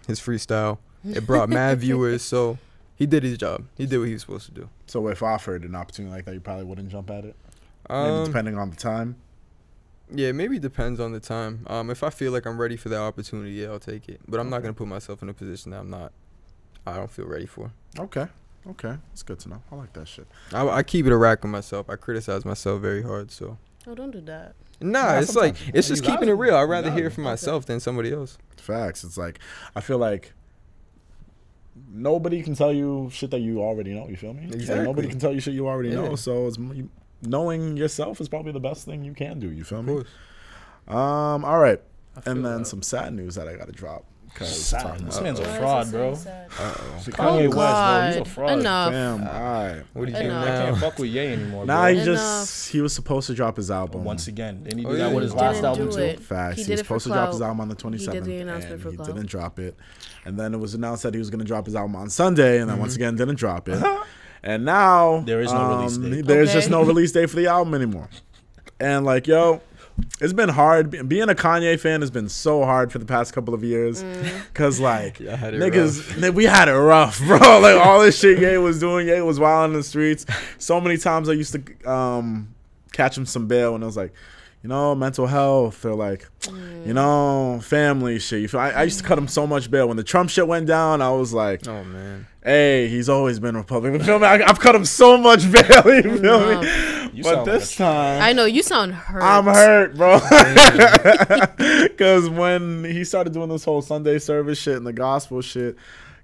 his freestyle. It brought mad viewers, so he did his job. He did what he was supposed to do. so if offered an opportunity like that, you probably wouldn't jump at it. Maybe depending on the time. Yeah, maybe it depends on the time. If I feel like I'm ready for that opportunity, yeah, I'll take it. But I'm not gonna put myself in a position that I don't feel ready for. Okay, it's good to know. I like that shit. I keep it a rack with myself. I criticize myself very hard, so. Oh, don't do that. Nah, it's like sometimes. it's You just gotta- keeping it real. I'd rather you hear gotta. it from myself than somebody else. Facts. It's like I feel like nobody can tell you shit that you already know. You feel me? Like, Exactly. nobody can tell you shit you already Yeah. know. So knowing yourself is probably the best thing you can do. You feel Of me? course. All right. feel And then that. some sad news that I got to drop. Sad. This man's a Why is fraud, it bro. so sad? Kanye West, bro, God. he's a fraud. Enough. Damn. All right. What do you do Enough. I can't now? fuck with Ye anymore. Nah, bro. he Enough. he was supposed to drop his album. Once again, didn't he Oh, do yeah. that with his He last didn't album do too? it. Facts. He He did was it for supposed to drop his clout. album on the 27th. He did the announcement and for he clout. didn't drop it. And then it was announced that he was going to drop his album on Sunday, and then once again didn't drop it. And now There is no release date. There's just Okay. no release date for the album anymore. And like, yo, it's been hard. Being a Kanye fan has been so hard for the past couple of years. Cause like Yeah, I had it niggas, we had it rough, bro. Like all this shit Ye was doing, Ye was wild in the streets. So many times I used to catch him some bail, and it was like, you know, mental health or like, you know, family shit. You feel, I used to cut him so much bail. When the Trump shit went down, I was like, Oh man. Hey, he's always been Republican. You feel me? I've cut him so much bail. You feel me? You But sound this time, I know you sound hurt. I'm hurt, bro. Because when he started doing this whole Sunday service shit and the gospel shit,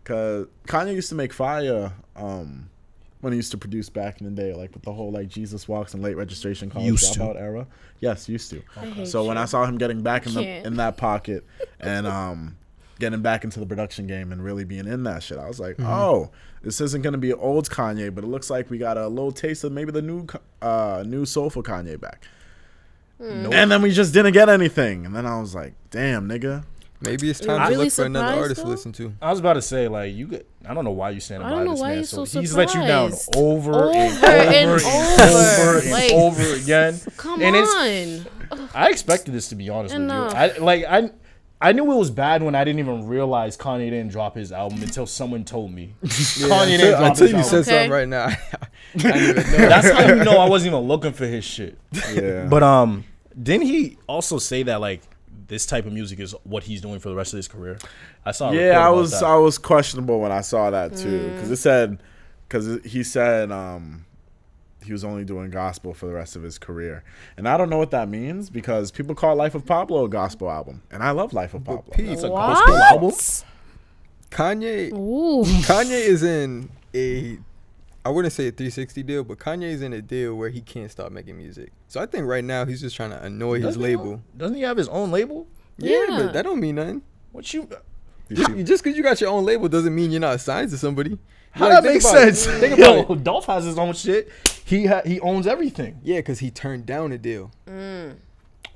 because Kanye used to make fire when he used to produce back in the day, like with the whole like Jesus Walks and late registration college dropout era. Yes, used to. So when I saw him getting back in that pocket and getting back into the production game and really being in that shit, I was like, oh, this isn't gonna be old Kanye, but it looks like we got a little taste of maybe the new soulful Kanye back. Nope. And then we just didn't get anything, and then I was like, damn, nigga. Maybe it's time to really look for another surprised, artist to though? listen to. I was about to say, like, I don't know why you saying I don't know this why man. you're so He's let you down surprised. over and Like, over again. Come And on. I expected this, to be honest with Enough. you. I knew it was bad when I didn't even realize Kanye didn't drop his album until someone told me. Kanye didn't drop Until his you album. said Okay. something right now, I didn't even know. That's how you know I wasn't even looking for his shit. Yeah. But didn't he also say that like this type of music is what he's doing for the rest of his career? I saw. Yeah, I was questionable when I saw that too, because he said he was only doing gospel for the rest of his career, and I don't know what that means because people call Life of Pablo a gospel album, and I love Life of Pablo. It's a What? gospel album. Kanye is in a, I wouldn't say a 360 deal, but Kanye is in a deal where he can't stop making music. So I think right now he's just trying to annoy his label. Doesn't he have his own label? Yeah, Yeah. but that don't mean nothing. What you? Just because you got your own label doesn't mean you're not signed to somebody. How Like, that makes think about it. sense? Think about Yo, it. Dolph has his own shit. He owns everything. Yeah, because he turned down a deal.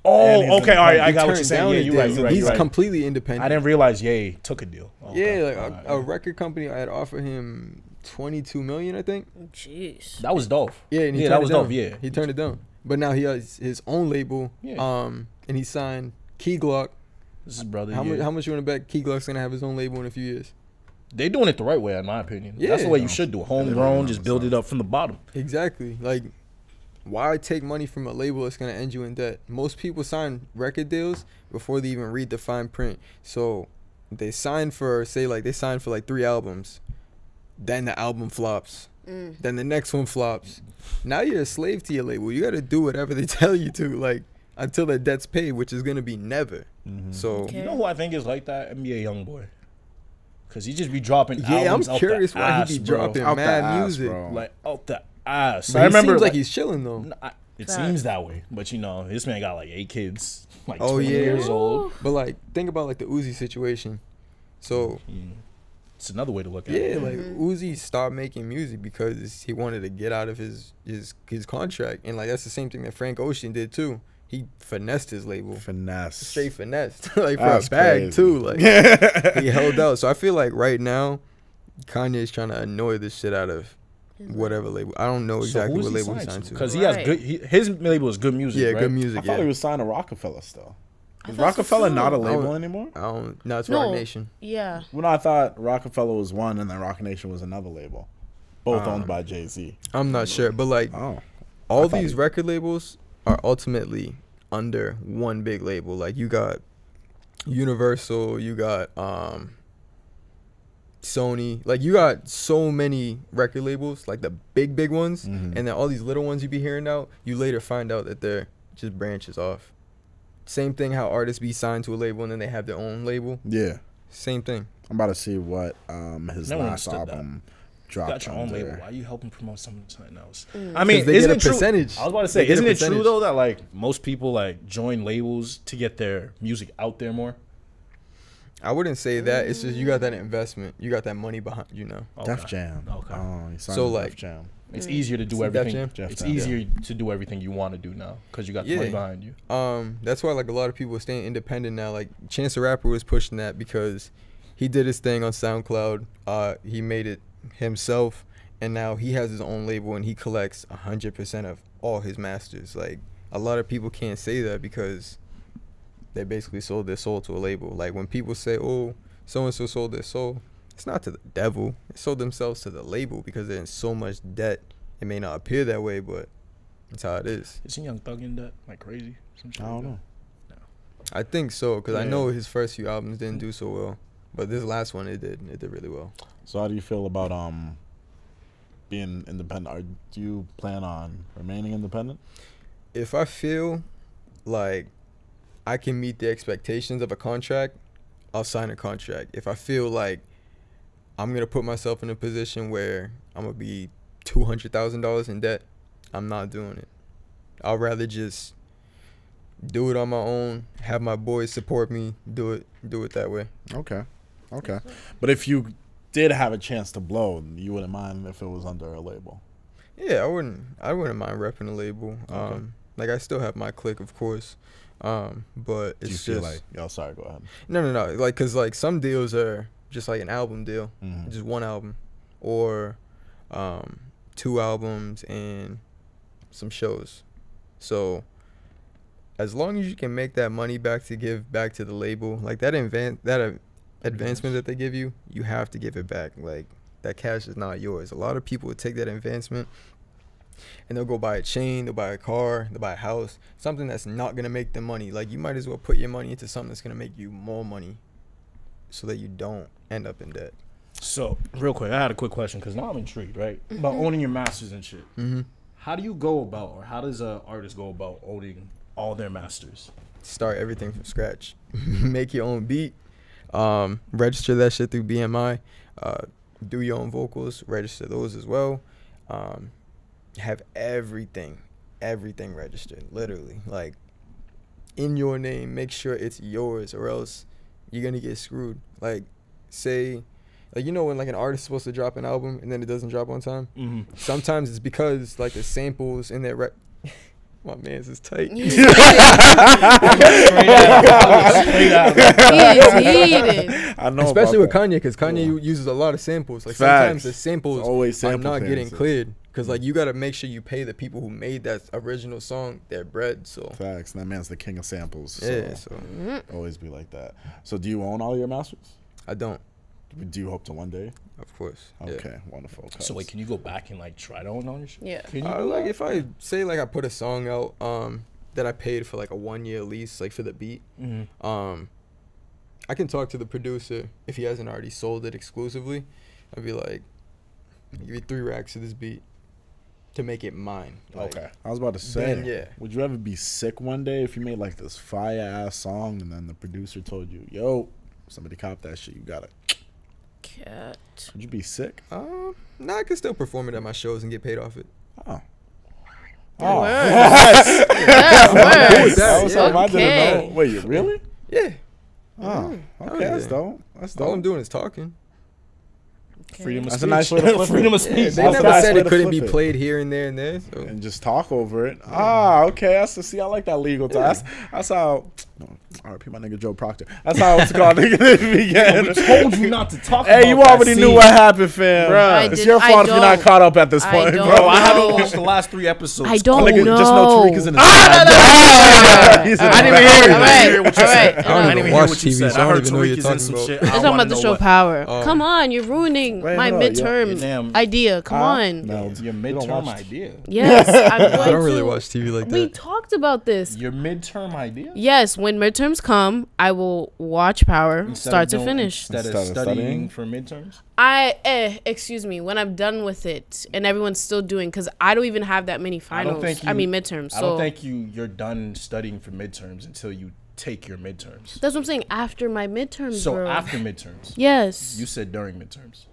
Oh, okay, all right. I He got what you're turned saying. down Yeah, a you're deal. right. You're right. He's You're right. completely independent. I didn't realize Ye took a deal. Oh, okay. Yeah, like All right. a record company had offered him $22 million, I think. Jeez. That was Dolph. Yeah, and he that turned was it down. Dolph. Yeah, He turned it down. But now he has his own label. Yeah. And he signed Key Glock. This is brother. How yeah. much you want to bet Key Glock's gonna have his own label in a few years? They doing it the right way, in my opinion. Yeah. That's the way you should do it. Homegrown, just build it up from the bottom. Exactly. Like, why take money from a label that's gonna end you in debt? Most people sign record deals before they even read the fine print. So they sign for, say, like they sign for like 3 albums, then the album flops, then the next one flops. Now you're a slave to your label. You got to do whatever they tell you to, like until the debt's paid, which is gonna be never. So Okay. You know who I think is like that? NBA Youngboy. Cause he just be dropping yeah, albums I'm out curious the why ass, he be bro. dropping Out the mad ass, music. bro. Like out the ass. But I remember seems like he's chilling though. It Facts. seems that way, but you know, this man got like 8 kids, like Oh, 20 yeah. years old. But like, think about like the Uzi situation. So Yeah. It's another way to look at yeah, it. like Uzi stopped making music because he wanted to get out of his contract, and like that's the same thing that Frank Ocean did too. He finessed his label, Finesse. straight finessed, like for That's a bag crazy. too. Like he held out. So I feel like right now, Kanye's trying to annoy the shit out of whatever label. I don't know exactly what label he signed to. Because he has Right. good. His label is good music. Yeah, right? good music. I thought Yeah. he was signed to Rockefeller still. I Is thought so Rockefeller too. not a Oh. label anymore? I don't. No, it's No. Rock Nation. Yeah. Well, no, I thought Rockefeller was one and then Rock Nation was another label. Both owned by Jay-Z. I'm not sure, but like Oh. all I thought these he- record labels are ultimately under one big label. Like you got Universal, you got Sony, like you got so many record labels, like the big ones, and then all these little ones you be hearing out, you later find out that they're just branches off. Same thing how artists be signed to a label and then they have their own label. Yeah. Same thing. I'm about to see what his Never last understood that. album You dropped. got your own under. label. Why are you helping promote something else? I mean, they isn't get a it true? percentage. I was about to They say, get a isn't it true percentage. though that like most people like join labels to get their music out there more? I wouldn't say that. It's just you got that investment. You got that money behind you now. Def Jam. Okay. Oh, he signed So, to like- Def Jam. It's easier to do See, Def everything. Jam? It's Def Jam. easier to do everything you want to do now because you got the money Yeah. behind you. That's why like a lot of people are staying independent now. Like Chance the Rapper was pushing that because he did his thing on SoundCloud. He made it himself, and now he has his own label and he collects 100% of all his masters. Like a lot of people can't say that because they basically sold their soul to a label. Like when people say, "Oh, so and so sold their soul," it's not to the devil. They sold themselves to the label because they're in so much debt. It may not appear that way, but that's how it is. Isn't Young Thug in that like crazy? Some shit I don't like know. I think so, because I Yeah. know his first few albums didn't do so well, but this last one it did really well. So how do you feel about being independent? Do you plan on remaining independent? If I feel like I can meet the expectations of a contract, I'll sign a contract. If I feel like I'm gonna put myself in a position where I'm gonna be $200,000 in debt, I'm not doing it. I'd rather just do it on my own, have my boys support me, do it that way. Okay. But if you did have a chance to blow, you wouldn't mind if it was under a label? Yeah, I wouldn't mind repping a label. Okay. Like I still have my clique, of course. But it's Do you just feel like, sorry, go ahead. No. Like, cause like some deals are just like an album deal, just one album, or 2 albums and some shows. So as long as you can make that money back to give back to the label, like that advancement that they give you, you have to give it back. Like that cash is not yours. A lot of people would take that advancement and they'll go buy a chain, they'll buy a car, they'll buy a house, something that's not gonna make them money. Like you might as well put your money into something that's gonna make you more money, so that you don't end up in debt. So real quick, I had a quick question because now I'm intrigued, right? About owning your masters and shit. How do you go about, or how does an artist go about owning all their masters? Start everything from scratch. Make your own beat. Register that shit through BMI. Do your own vocals. Register those as well. Have everything registered. Literally, like in your name. Make sure it's yours, or else you're gonna get screwed. Like, say, like you know when like an artist is supposed to drop an album and then it doesn't drop on time. Sometimes it's because like the samples in that my man's is tight. Straight out. I know, especially with Kanye, because Kanye uses a lot of samples. Like sometimes the samples always are not getting cleared, because like you got to make sure you pay the people who made that original song their bread. So facts. That man's the king of samples. Yeah, so always be like that. So do you own all your masters? I don't. Do you hope to one day? Of course. Okay, wonderful. So wait, can you go back and like try to own all your shit? Yeah. Can you Like if I say like I put a song out that I paid for like a 1-year lease, like for the beat, I can talk to the producer if he hasn't already sold it exclusively. I'd be like, give me 3 racks of this beat to make it mine. Like, okay. I was about to say, then, yeah. Would you ever be sick one day if you made like this fire ass song and then the producer told you, yo, somebody cop that shit, you got it? Cat. Would you be sick? Nah, I can still perform it at my shows and get paid off it. Oh. That works. I didn't know. Wait, really? Yeah. Oh, okay. That's dope. That's dope. All I'm doing is talking. Freedom of That's speech. a nice way to flip it. Freedom of speech. They That's never a nice said way it to couldn't flip be it. played here and there and there. So. And just talk over it. Okay. I like that legal talk. That's how. R.I.P. my nigga Joe Proctor. That's how it's called. We told you not to talk Hey, about you that already knew scene. what happened, fam. It's your fault if you're not caught up at this point, don't bro. Bro, I haven't know. watched the last 3 episodes. I don't Nigga, know. just know Tariq is in his I He's in didn't even the hear it. back. I didn't hear what you said. Alright, I didn't even hear watch what you TV, said. so I I don't heard even know what Tariq you're is in talking some about. shit. Let's talk about the show Power. Oh. Come on, you're ruining Wait, my hold on, midterm Damn. idea. Come on. No, Your you don't midterm watch- idea. Yes, I'm going I don't really to. watch TV like We that. talked about this. Your midterm idea? Yes, when midterms come, I will watch Power start to finish. Instead of Instead of studying studying? for midterms? Excuse me, when I'm done with it and everyone's still doing, because I don't even have that many finals. Midterms. So I don't think you're done studying for midterms until you take your midterms. that's what I'm saying. After my midterms, So bro. after midterms. Yes. You said during midterms.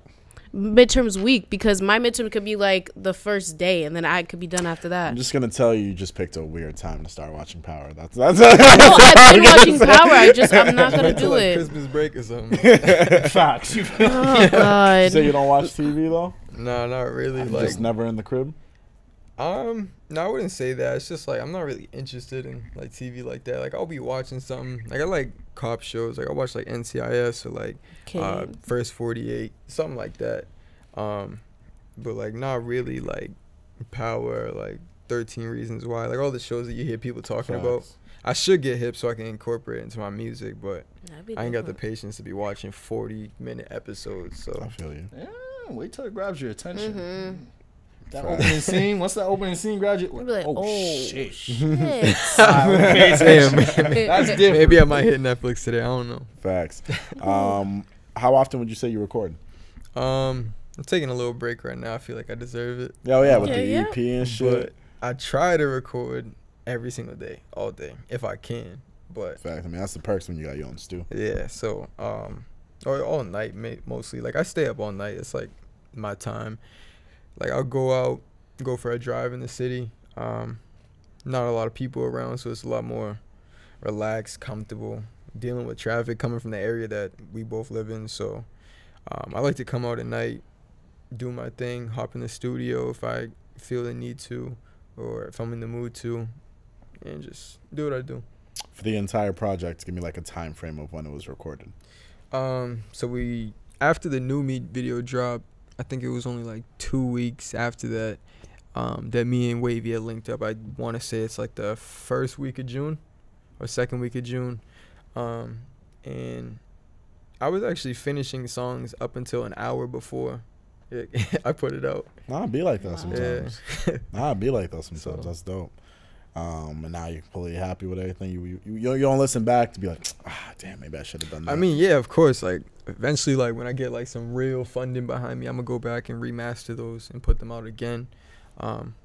Midterms week, because my midterm could be like the first day and then I could be done after that. I'm just gonna tell you just picked a weird time to start watching Power. That's No, I've been watching Power. I'm not gonna do like it. Christmas break or something. Facts. Oh God. You say you don't watch TV though? Nah, not really. Like, Like, just never in the crib? no, I wouldn't say that. It's just like I'm not really interested in like TV like that. Like I'll be watching something. Like I like cop shows. Like I watch like NCIS or like Okay. First 48, something like that. But like not really like Power, like 13 Reasons Why, like all the shows that you hear people talking about. I should get hip so I can incorporate it into my music, but I ain't got the patience to be watching 40-minute episodes. So I feel you. Yeah, wait till it grabs your attention. Mm-hmm. That opening scene. Once that opening scene grabs you, You'll be like, oh, oh, shit. Damn, That's different. maybe I might hit Netflix today. I don't know. Facts. How often would you say you record? I'm taking a little break right now. I feel like I deserve it. Oh yeah, with the Yeah, EP and shit. But I try to record every single day, all day, if I can. But Fact. I mean, that's the perks when you got your own stew. yeah, so or all night mostly. Like I stay up all night. It's like my time. Like I'll go out, go for a drive in the city. Not a lot of people around, so it's a lot more relaxed, comfortable, dealing with traffic coming from the area that we both live in. So I like to come out at night, do my thing, hop in the studio if I feel the need to, or if I'm in the mood to, and just do what I do. For the entire project, give me like a time frame of when it was recorded. So we, after the New Me video dropped, I think it was only like 2 weeks after that, that me and Wavy had linked up. I want to say it's like the first week of June or second week of June. And I was actually finishing songs up until an hour before I put it out. Nah, it be like that sometimes. Yeah. Nah, it be like that sometimes. So. That's dope. And now you're fully happy with everything. You don't listen back to be like, damn, maybe I should have done that. I mean, yeah, of course. Like eventually, like when I get like some real funding behind me, I'm gonna go back and remaster those and put them out again.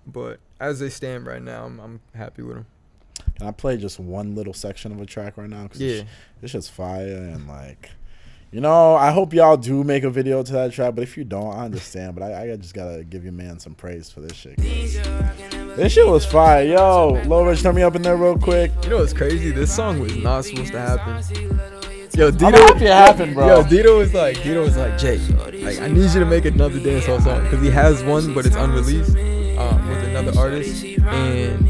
But as they stand right now, I'm happy with them. Can I play just one little section of a track right now? 'Cause Yeah. It's just fire and like, you know, I hope y'all do make a video to that track. But if you don't, I understand. But I just gotta give your man some praise for this shit. This shit was fire. Yo, Low Rich, turn me up in there real quick. You know what's crazy? This song was not supposed to happen. Yo, I'm happy it happened, bro. Yo, Dito was like, Jay, like I need you to make another dancehall song because he has one, but it's unreleased with another artist, and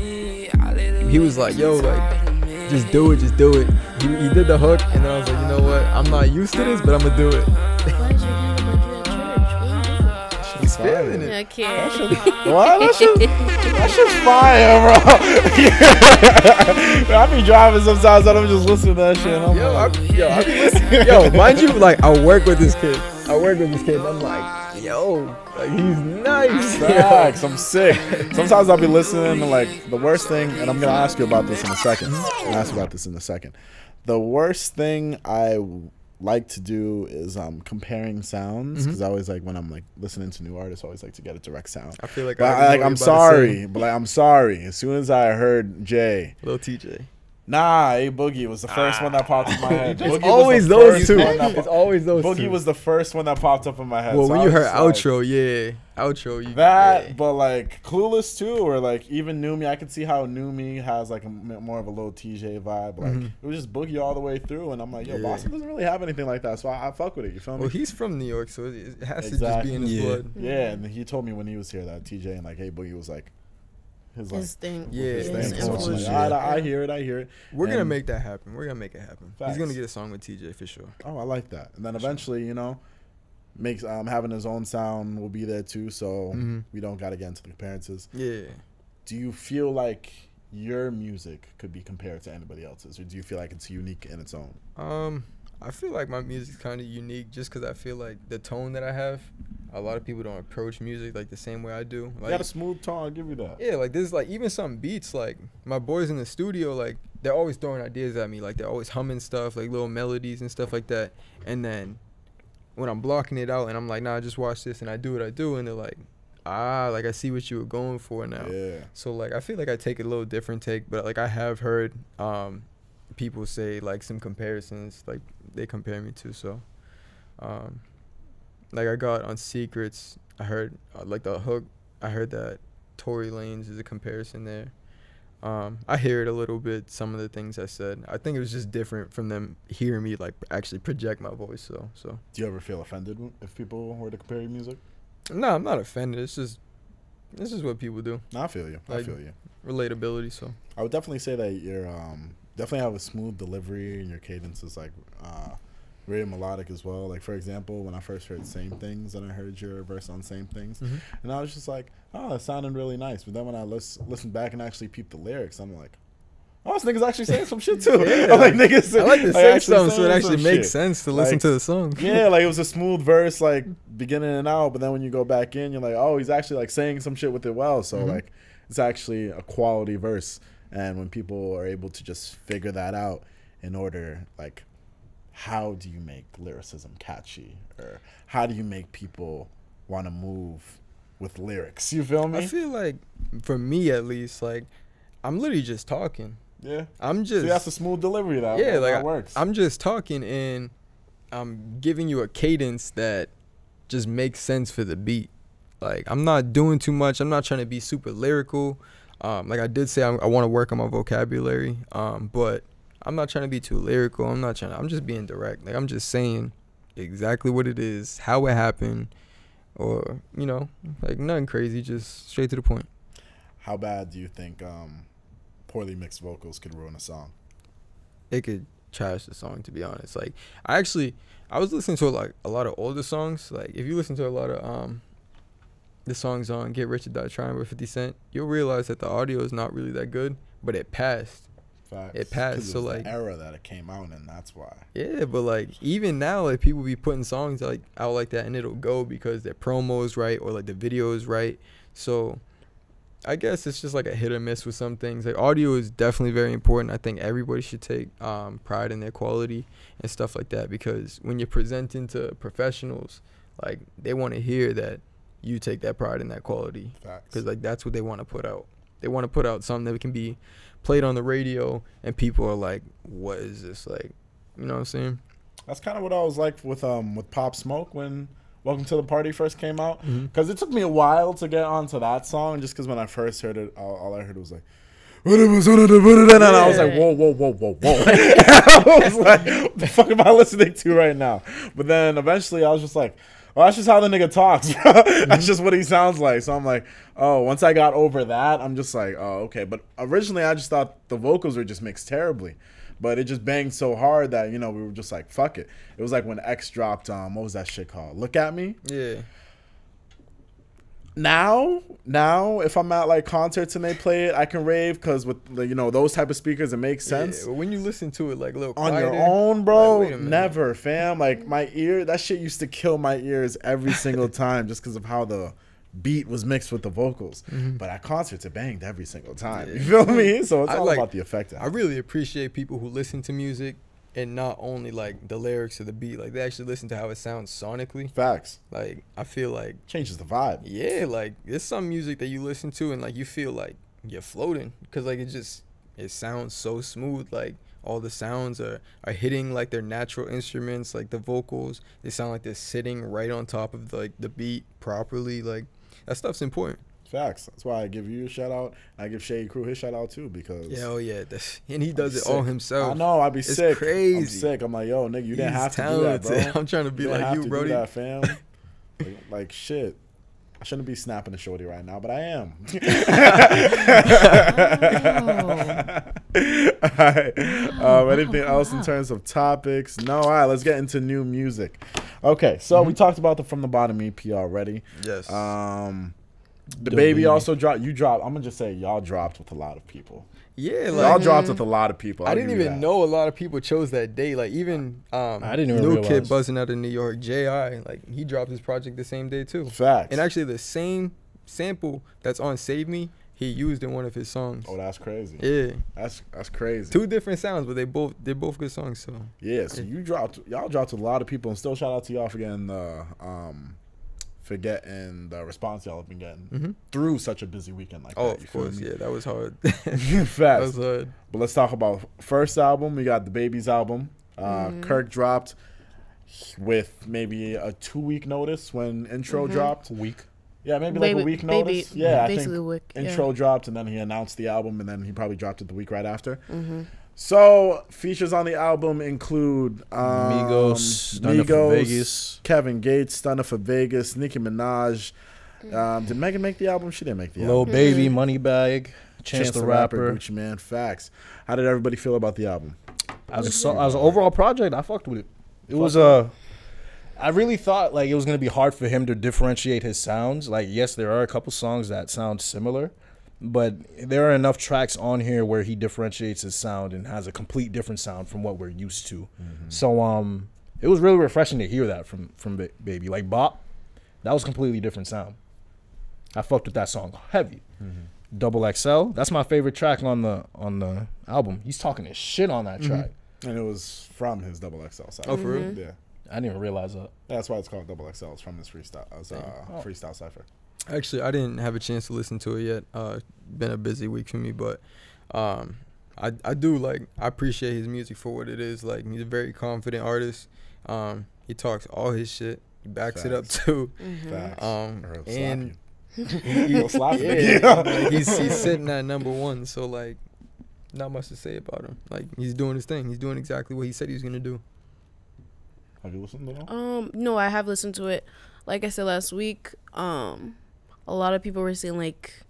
he was like, yo, like just do it. He did the hook, and then I was like, you know what? I'm not used to this, but I'm gonna do it. Why did you have to do that at church? He's feeling it. I can't. What? That shit's fire, bro. I be driving sometimes and I'm just listening to that shit. And I'm I be listening. Yo, mind you, like I work with this kid. And I'm like, yo, like he's nice. Facts, I'm sick. Sometimes I'll be listening to like the worst thing, and I'm gonna ask you about this in a second. The worst thing I like to do is comparing sounds, because I always like when I'm like listening to new artists, I always like to get a direct sound. I feel like I'm sorry, but I'm sorry. As soon as I heard Jay, Lil TJ. Nah, A Boogie was the first one that popped in my head. It's always those two. It's always those two. Boogie was the first one that popped up in my head. Well, so when I you was heard just outro, like, you that, yeah. but like Clueless too, or like even New Me. I could see how New Me has like a more of a little TJ vibe. Like it was just Boogie all the way through, and I'm like, yo, Boston doesn't really have anything like that, so I fuck with it. You feel me? Well, he's from New York, so it has to just be in his blood. Yeah, and he told me when he was here that TJ and like A Boogie was like his thing. Yeah, his his thing. So I'm influence. like, I hear it. We're gonna And- make that happen. Facts. He's gonna get a song with TJ for sure. Oh, I like that. And then eventually, you know, makes having his own sound will be there too. So we don't gotta get into the comparisons. Yeah. Do you feel like your music could be compared to anybody else's, or do you feel like it's unique in its own? I feel like my music's kind of unique just because I feel like the tone that I have, a lot of people don't approach music like the same way I do. Like, You got a smooth tone, I'll give you that. yeah, like there's like even some beats, like my boys in the studio, like they're always throwing ideas at me, like they're always humming stuff, like little melodies and stuff like that. And then when I'm blocking it out and I'm like, nah, just watch this, and I do what I do, and they're like, like I see what you were going for now. Yeah. So like I feel like I take a little different take, but like I have heard people say like some comparisons, like they compare me to. So like I got on Secrets, I heard like the hook, I heard that Tory Lanez is a comparison there. I hear it a little bit, some of the things I said. I think it was just different from them hearing me like actually project my voice. So Do you ever feel offended if people were to compare your music? no, I'm not offended. It's just this is what people do. No, I feel you. I Like- feel you. Relatability. So I would definitely say that you're definitely have a smooth delivery, and your cadence is like very melodic as well. Like for example, when I first heard Same Things, and I heard your verse on Same Things, and I was just like, oh, it sounded really nice. But then when I listened back and actually peeped the lyrics, I'm like, oh, this nigga's actually saying some shit too. Yeah. I'm like, niggas, I like to say actually something so it saying actually some makes shit. sense to listen Like, to the song. Yeah, like it was a smooth verse, like beginning and out, but then when you go back in, you're like, oh, he's actually like saying some shit with it well. So like, it's actually a quality verse. And when people are able to just figure that out in order, like how do you make lyricism catchy, or how do you make people want to move with lyrics? You feel me? I feel like, for me at least, like, I'm literally just talking. Yeah. I'm just. See, that's a smooth delivery. That works. I'm just talking, and I'm giving you a cadence that just makes sense for the beat. Like, I'm not doing too much. I'm not trying to be super lyrical. Like I did say, I want to work on my vocabulary. But I'm not trying to be too lyrical. I'm just being direct. Like, I'm just saying exactly what it is, how it happened, or, you know, like nothing crazy, just straight to the point. How bad do you think poorly mixed vocals could ruin a song? It could trash the song, to be honest. Like, I was listening to like a lot of older songs. Like, if you listen to a lot of the songs on Get Rich or Die Trying by 50 Cent, you'll realize that the audio is not really that good, but it passed. Facts. It passed. So, like, the era that it came out in, that's why. Yeah, but like, even now, like, people be putting songs like out like that, and it'll go because their promo is right or like the video is right. So I guess it's just like a hit or miss with some things. Like, audio is definitely very important. I think everybody should take pride in their quality and stuff like that, because when you're presenting to professionals, like, they want to hear that you take that pride in that quality. Facts. Because, like, that's what they want to put out. They want to put out something that can be played on the radio and people are like, what is this? Like, you know what I'm saying? That's kind of what I was like with Pop Smoke when Welcome to the Party first came out, because it took me a while to get onto that song, just because when I first heard it, all I heard was like, and I was like, whoa. I was like, what the fuck am I listening to right now? But then eventually I was just like, well, that's just how the nigga talks, bro. That's just what he sounds like. So I'm like, oh, once I got over that, I'm just like, oh, okay. But originally I just thought the vocals were just mixed terribly. But it just banged so hard that, you know, we were just like, fuck it. It was like when X dropped, what was that shit called? Look At Me? Yeah. Now, if I'm at like concerts and they play it, I can rave, because with the, you know, those type of speakers, it makes sense. Yeah, but when you listen to it like a little on quieter, your own, bro, like, wait a minute. never, fam. Like, my ear, that shit used to kill my ears every single time, just because of how the beat was mixed with the vocals. But at concerts, it banged every single time. You feel me? So it's all about the effect. I really appreciate people who listen to music and not only like the lyrics or the beat, like they actually listen to how it sounds sonically. Facts. Like, I feel like changes the vibe. Yeah, like there's some music that you listen to and like you feel like you're floating, because like it sounds so smooth. Like, all the sounds are hitting like their natural instruments, like the vocals, they sound like they're sitting right on top of like the beat properly. Like, that stuff's important. Facts. That's why I give you a shout out. I give Shady Crew his shout out too, because and he does it all himself. I know. I'd be it's sick. Crazy. I'm sick. I'm like, yo, nigga, you didn't have talented. To do that, bro. I'm trying to be like you, bro. That, fam. like shit. I shouldn't be snapping a shorty right now, but I am. All right. Anything else in terms of topics? No. All right, let's get into new music. Okay, so we talked about the From the Bottom EP already. Yes. DaBaby also dropped. You dropped. I'm gonna just say y'all dropped with a lot of people. Yeah, like, y'all dropped with a lot of people. I didn't even know a lot of people chose that day. Like, even I didn't even New realize. Kid buzzing out of New York, J.I., like, he dropped his project the same day too. Facts. And actually, the same sample that's on Save Me, he used in one of his songs. Oh, that's crazy. Yeah, that's crazy. Two different sounds, but they're both good songs. So yeah, so y'all dropped with a lot of people, and still shout out to y'all for getting the response y'all have been getting through such a busy weekend like that. Of course, yeah, that was hard. Facts. That was hard. But let's talk about first album. We got DaBaby's album. Kirk dropped with maybe a 2-week notice when intro dropped. Yeah, maybe like a week notice. Yeah, I think intro dropped, and then he announced the album, and then he probably dropped it the week right after. So features on the album include Migos, Stunner for Vegas, Kevin Gates, Stunner for Vegas, Nicki Minaj. Did Megan make the album? She didn't make the album. Lil Baby, Moneybag, Chance the Rapper, Gucci Man. Facts. How did everybody feel about the album? As an overall project, I fucked with it. It was I really thought like it was gonna be hard for him to differentiate his sounds. Like, yes, there are a couple songs that sound similar, but there are enough tracks on here where he differentiates his sound and has a complete different sound from what we're used to. So it was really refreshing to hear that from Baby. Like Bop, that was a completely different sound. I fucked with that song heavy. Double XL, that's my favorite track on the album. He's talking his shit on that track. And it was from his XXL side. Oh, for real? Yeah. I didn't even realize that. That's why it's called XXL. It's from his freestyle. It was freestyle cipher. Actually, I didn't have a chance to listen to it yet. Been a busy week for me, but I appreciate his music for what it is. Like, he's a very confident artist. He talks all his shit. He backs it up too. Facts. And He'll slap you. like, he's sitting at #1. So like, not much to say about him. Like, he's doing his thing. He's doing exactly what he said he was gonna do. Have you listened to it? No, I have listened to it. Like I said last week, a lot of people were saying like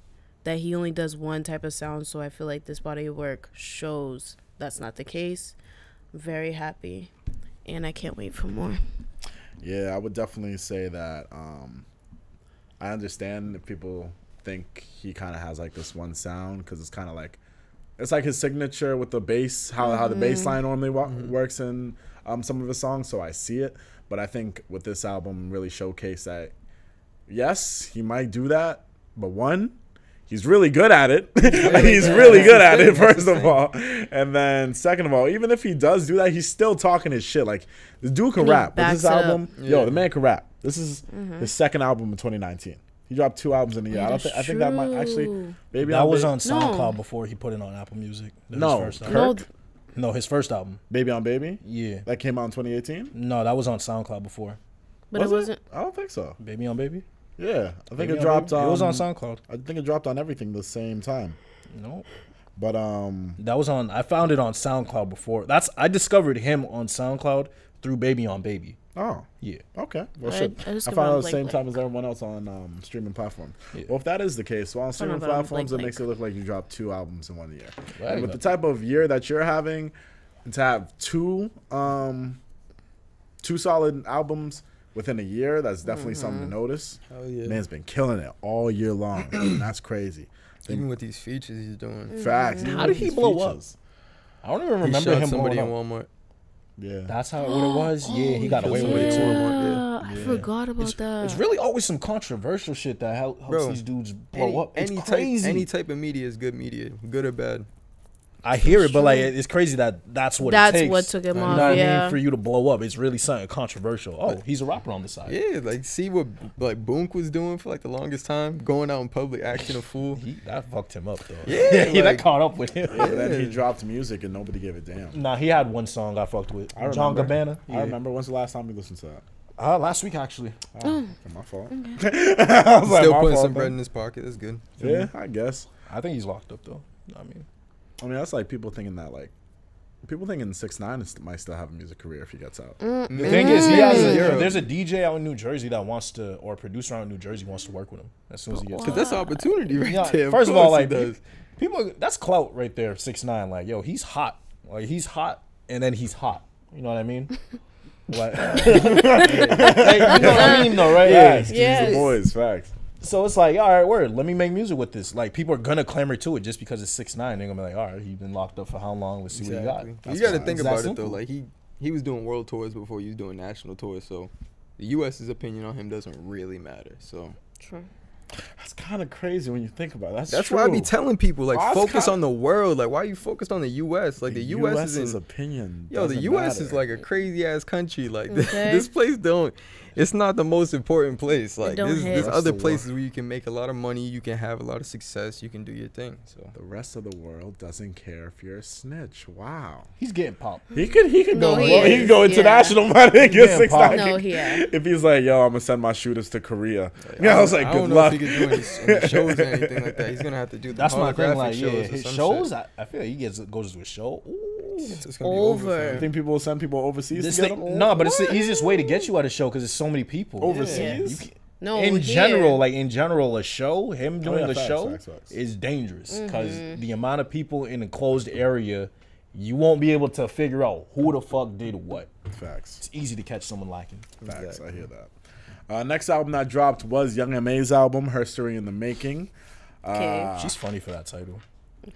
that he only does one type of sound, so I feel like this body of work shows that's not the case. I'm very happy, and I can't wait for more. Yeah, I would definitely say that I understand if people think he kind of has like this one sound, because it's kind of like, it's like his signature with the bass, how the bass line normally works in some of his songs, so I see it. But I think with this album really showcased that, yes, he might do that, but one, he's really good at it. He's really good at it, first of all. And then second of all, even if he does do that, he's still talking his shit. Like, the dude can rap. With this album, the man can rap. This is his second album in 2019. He dropped 2 albums in a year. I think that might actually, maybe that was on SoundCloud before he put it on Apple Music. His first album. Baby on Baby? Yeah. That came out in 2018? No, that was on SoundCloud before. But it wasn't. I don't think so. Baby on Baby? Yeah. I think Baby it dropped on. It was on SoundCloud. I think it dropped on everything the same time. No. But that was on, I found it on SoundCloud before. I discovered him on SoundCloud through Baby on Baby. Oh. Yeah. Okay. Well, I shit. I found out at the same time as everyone else on streaming platforms. Yeah. Well, if that is the case, on streaming platforms, it makes it look like you dropped 2 albums in 1 year. Right. And with the type of year that you're having, and to have two solid albums within a year, that's definitely something to notice. Hell yeah. Man's been killing it all year long. That's crazy. Even with these features he's doing. Facts. How did he blow up? I don't even remember him somebody in blowing Walmart. Yeah. That's what it was? Yeah, he got away with it too. I forgot about that. It's really always some controversial shit that helps these dudes blow up. It's crazy. Any type of media is good media, good or bad. I hear it, but like it's crazy that's what it takes. That's what took him off. You know what I mean? For you to blow up, it's really something controversial. Oh, he's a rapper on the side. Yeah, like see what like Boonk was doing for like the longest time, going out in public acting a fool. That fucked him up though. Yeah, like, that caught up with him. Yeah, then he dropped music and nobody gave a damn. Nah, he had one song I fucked with. John Gabbana. I remember. When's the last time you listened to that? Last week actually. My fault. Still putting some bread in his pocket. That's good. Yeah, I guess. I think he's locked up though. I mean, that's like people thinking 6ix9ine might still have a music career if he gets out. The thing is, there's a DJ out in New Jersey that wants to, or a producer out in New Jersey wants to work with him as soon as he gets out. Because that's an opportunity right there. First of all, like people, that's clout right there. 6ix9ine, like yo, he's hot. Like he's hot, and then he's hot. You know what I mean? Like, you know what I mean, though, right? Yeah, the boys, facts. So it's like, all right, word. Let me make music with this. Like, people are gonna clamor to it just because it's 6ix9ine. They're gonna be like, all right, he's been locked up for how long? Let's see what he got. You got to think about it though. Like he was doing world tours before he was doing national tours. So the U.S.'s opinion on him doesn't really matter. So True. That's kind of crazy when you think about it. That's why I be telling people, like, focus on the world. Like, why are you focused on the U.S.? Like, the U.S. is opinion. Yo, the U.S. is like a crazy ass country. Like, this place it's not the most important place. Like, there's other places where you can make a lot of money, you can have a lot of success, you can do your thing. So the rest of the world doesn't care if you're a snitch. Wow. He's getting popped. He could go. He can go international money and get 6ix9ine. If he's like, yo, I'm gonna send my shooters to Korea. Yeah, I was like, good luck. If he could do any shows or anything like that. He's gonna have to do the That's my thing. Like, his shows. Shit. I feel like he goes to a show. Ooh, it's gonna be over. I think people will send people overseas to get them? No, but it's the easiest way to get you at a show because there's so many people overseas. No, in general, a show, him doing a show is dangerous because the amount of people in a closed area, you won't be able to figure out who the fuck did what. Facts. It's easy to catch someone lacking. Facts. Exactly. I hear that. Next album that dropped was Young M.A's album, Her Story in the Making. She's funny for that title.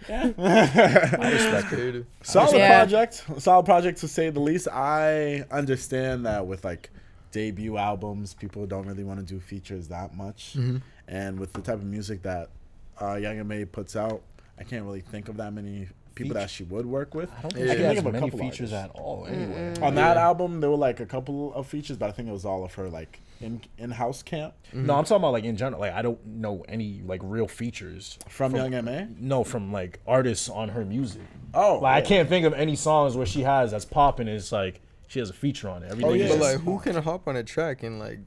Yeah. I respect it. Solid project to say the least. I understand that with like debut albums, people don't really want to do features that much, and with the type of music that Young M.A puts out, I can't really think of that many people that she would work with. I don't I think she can has think of a many couple features artists. at all. Anyway, On that album, there were like a couple of features, but I think it was all of her like in-house camp no, I'm talking about like in general. Like I don't know any like real features from Young M.A. No, from like artists on her music. Oh, Like I yeah. can't think of any songs where she has that's popping. It's like she has a feature on it. Everything. yeah. is But just- like, who can hop on a track and like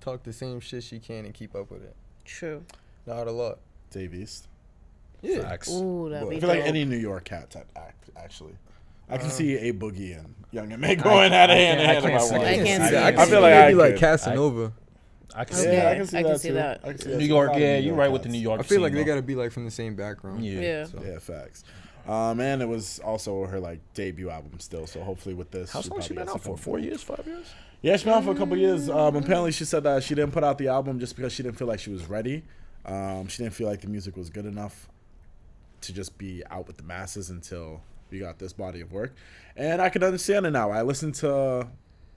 talk the same shit she can and keep up with it? True. Not a lot. Dave East. Yeah. facts. Ooh, that'd But be I feel like dope. any New York cat type act, actually. I can see A Boogie and Young M.A. going at it hand in I hand. can't if see want. that. I can't see I that. I feel like maybe I like could. Casanova. I can see Okay. Yeah, that. I can see I that can see too. that. I can see New that too. York, A lot of yeah, New you're York right with the cats. New York. I feel like scene, they though. gotta be like from the same background. Yeah. So. Yeah, facts. And it was also her like debut album still. So hopefully with this, How long she been probably out for? gets 4 years, 5 years? Yeah, she's been out for a couple years. Apparently, she said that she didn't put out the album just because she didn't feel like she was ready. She didn't feel like the music was good enough to just be out with the masses until we got this body of work. And I can understand it now. I listened to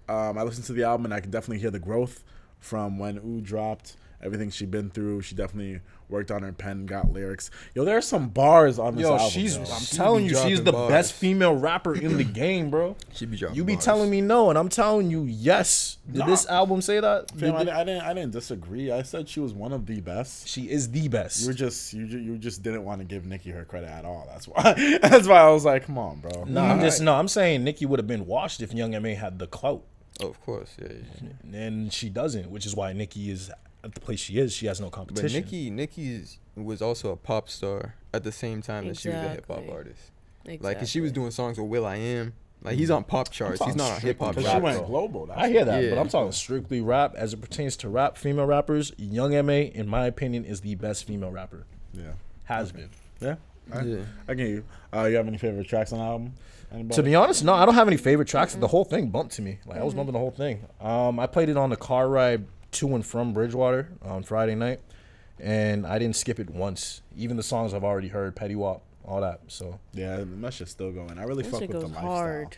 the album, and I can definitely hear the growth from when Ooh dropped. Everything she'd been through, she definitely worked on her pen, got lyrics. Yo, there are some bars on this Yo, album. she's. yo. I'm She telling be you, she's dropping the bars. best female rapper in the game, bro. She be dropping You be bars. telling me no, and I'm telling you yes. Did Nah. this album say that? Fam, Did I didn't disagree. I said she was one of the best. she is the best. You just didn't want to give Nicki her credit at all. That's why. That's why I was like, come on, bro. No, I'm saying Nicki would have been washed if Young M.A. had the clout, Oh, of course, yeah. and she doesn't, which is why Nicki is at the place she is. She has no But competition. Nicki was also a pop star at the same time that she was a hip hop Exactly. artist. Exactly. Like, 'cause she was doing songs with Will.I.Am. Like, he's on pop charts. He's talking not on hip hop strictly Because she rap, went though. global. That's I hear that, Yeah. but I'm talking strictly rap as it pertains to rap. Female rappers, Young M.A. in my opinion is the best female rapper. Yeah. Has been. Yeah. Yeah. I get you. You have any favorite tracks on the album? Anybody? To be honest, no, I don't have any favorite tracks. The whole thing bumped to me. Like I was bumping the whole thing. I played it on the car ride to and from Bridgewater on Friday night, and I didn't skip it once. Even the songs I've already heard, Petty Wop, all that. So Yeah, that shit's still going. I really That fuck shit with the goes lifestyle. hard.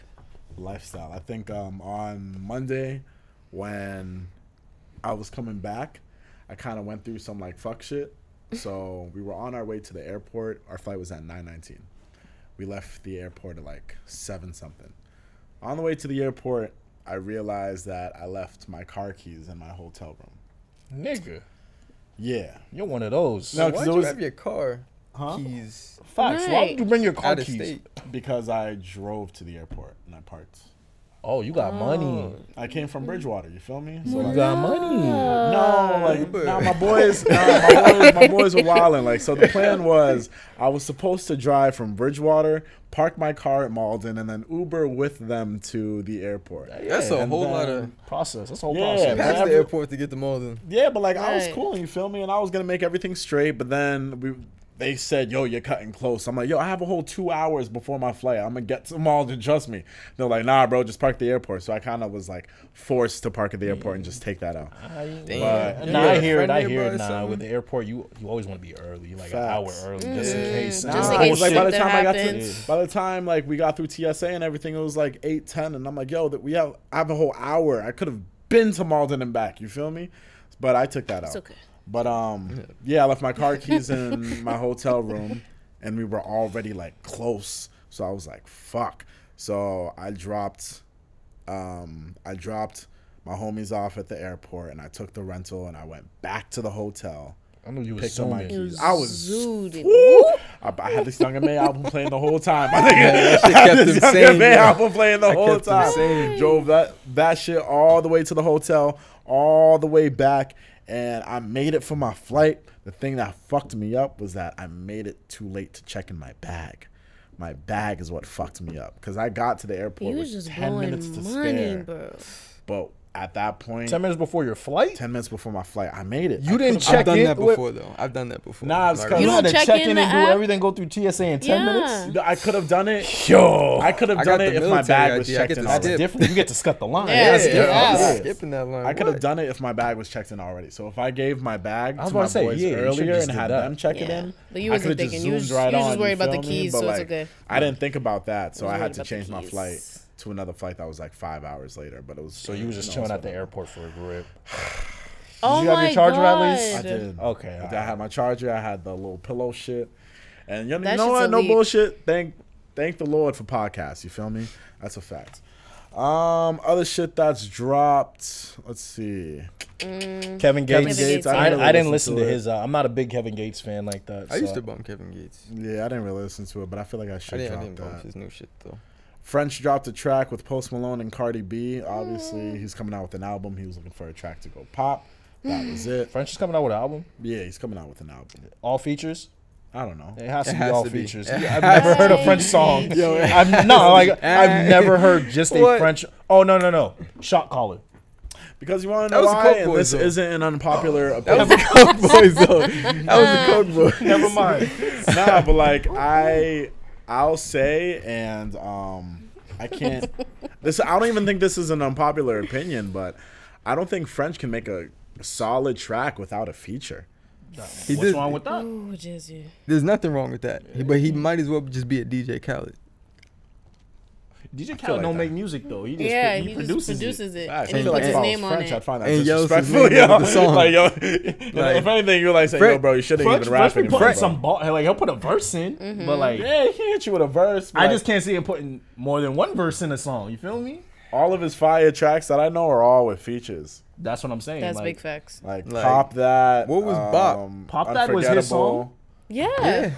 Lifestyle. I think on Monday when I was coming back, I kind of went through some like fuck shit. So we were on our way to the airport. Our flight was at 9:19. We left the airport at like 7 something. On the way to the airport, I realized that I left my car keys in my hotel room. nigga, Yeah. you're one of those. No, Why'd 'cause it you was- have your car Huh? keys Facts. Why would you bring your car out of keys? state? Because I drove to the airport and I parked. Oh, you got money. I came from Bridgewater, you feel me? So You like, got money. no, like Uber. nah, my boys were wilding. Like, so the plan was I was supposed to drive from Bridgewater, park my car at Malden, and then Uber with them to the airport. That's a And whole lot then- of Process. That's a whole Yeah, process. man. past the every- airport to get to Malden. Yeah, but like I was Right. cool, you feel me? And I was gonna make everything straight, but then they said, yo, you're cutting close. I'm like, yo, I have a whole 2 hours before my flight. I'm gonna get to Malden, trust me. They're like, nah, bro, just park at the airport. So I kind of was like forced to park at the airport and just take that out. Damn. Nah, I hear it. Friend I hear nearby it. or Nah, something? with the airport, you always want to be early, like an hour Facts. early, just in case. Just Nah, in it case was like by the shit time I got happens. to, by the time like we got through TSA and everything, it was like 8:10, and I'm like, yo, I have a whole hour. I could have been to Malden and back. You feel me? But I took that out. It's okay. But yeah, I left my car keys in my hotel room, and we were already like close. So I was like, fuck. So I dropped my homies off at the airport, and I took the rental, and I went back to the hotel. I knew you was Picked up my zooming. keys. I was zooted. woo! I had this Young M.A. album playing the whole time. I think that shit I had kept this him Young sane, M.A. yeah. album playing the whole kept him time. sane. Drove that shit all the way to the hotel, all the way back, and I made it for my flight. The thing that fucked me up was that I made it too late to check in my bag. My bag is what fucked me up because I got to the airport You with was just 10 minutes to blowing money, spare. bro. But at that point, 10 minutes before your flight? 10 minutes before my flight, I made it. You I didn't could've- check I've done in that with- before, though. I've done that before. Nah, it's Like, 'cause- You had don't to check check in in the and do app? everything, go through TSA in 10 Yeah. minutes? I could have done it. Yo. I could have I done got it the if my military bag was ID. I checked get in to That's already. skip. different. You get to cut the line. Yeah, That's yeah. different. I'm Yeah. skipping that line. I could have What? done it if my bag was checked in already. So if I gave my bag I was to about my to say, boys yeah, you should've earlier just and did had that. them check it Yeah. in, But you I wasn't could've just thinking. You was zoomed right just on, worried you about the feel me? keys, But, so it's like, okay. I didn't think about that, so Was I worried had to about the change my keys. flight to another flight that was like 5 hours later. But it was So you was just chilling at the airport for a grip. Oh you have your my charger at least? I God. did. Okay. I had my charger. I had the little pillow shit, and you That know shit's what? No elite. bullshit. thank the Lord for podcasts. You feel me? That's a fact. Other shit that's dropped. Let's see. Kevin Gates. I didn't listen to his. I'm not a big Kevin Gates fan like that. I used to bump Kevin Gates. Yeah, I didn't really listen to it, but I feel like I should drop didn't that. bump his new shit though. French dropped a track with Post Malone and Cardi B. Obviously, he's coming out with an album. He was looking for a track to go pop. That was it. French is coming out with an album. Yeah, he's coming out with an album. All features. I don't know. It has to be has all to be. features. I've never heard a French song. I've never heard just a French. Oh no. Shot caller. Because you want to know why? And this isn't an unpopular opinion. That was the Coke Boys though. That was the Coke Boys. Never mind. Nah, but like I'll say, and I can't. I don't even think this is an unpopular opinion, but I don't think French can make a solid track without a feature. What's wrong with that? Ooh, Jizzy. There's nothing wrong with that. But he might as well just be a DJ Khaled. DJ Khaled don't make music though. He just He produces it. I And he feel like puts if his I was name on French, it. I'd find that And yells his disrespectful. name over the song. Like, yo, if anything, you're like saying, yo, bro, you shouldn't even rap French be anymore. putting Bro. some like he'll put a verse in, but like Yeah, he hit you with a verse. I just can't see him putting more than one verse in a song. You feel me? all of his fire tracks that I know are all with features. That's what I'm saying. That's like, big facts. Like, Like, Pop That. what was Bop? Pop That was his song? Yeah.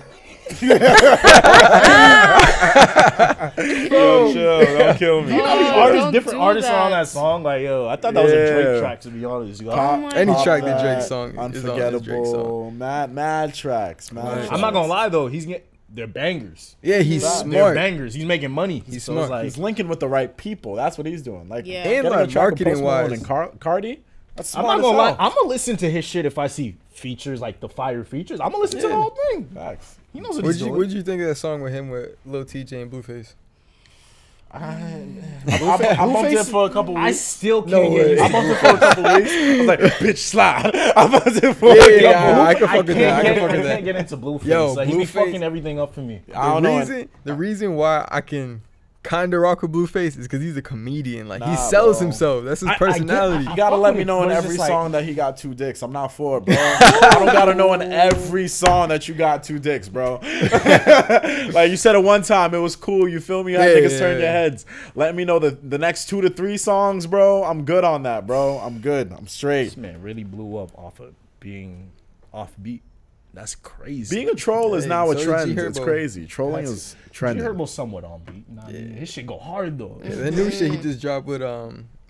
Yo, chill, don't kill me. Don't different do artists are on that. that song. Like, yo, I thought that was a Yeah. Drake track, to be honest. Yo. Any Pop track that That, Drake song is on is Drake Unforgettable, song. mad tracks. I'm not gonna lie though, they're bangers. Yeah, he's They're smart. bangers. He's making money. He's So smart. it's like, He's linking with the right people. That's what he's doing. Like, Yeah. getting And a like track with Post marketing Malone wise, and Cardi. That's I'm smart not gonna as lie. hell. I'm gonna listen to his shit if I see features like the fire features. I'm gonna listen to the whole thing. Facts. He knows what he's doing. What'd you think of that song with him with Lil TJ and Blueface? I bumped it for a couple weeks. I still can't No get way. used I to bumped it for a couple weeks. I was like, bitch, slide. I bumped it for a Yeah, couple I can fuck with that. I can fuck I with can't that. get into Blueface. Yo, Like, he be Blueface- fucking everything up for me. I don't know. The reason why I can kind of rock with Blueface is because he's a comedian. Like, he Nah, sells bro. himself. That's his I get- personality. You gotta fuck let with me it, know in but it's every just like- song that he got 2 dicks. I'm not for it, bro. I don't gotta know in every song that you got 2 dicks, bro. Like you said it one time, it was cool. You feel me? You had Yeah, niggas yeah, turn your yeah. heads. Let me know the next 2 to 3 songs, bro. I'm good on that, bro. I'm good. I'm straight. This man really blew up off of being offbeat. That's crazy. Being a troll is Hey, now a so is trend. G It's Herbo. crazy. Trolling is trending. Herbo's somewhat on beat. Nah, his shit go hard though. Yeah, that new shit he just dropped with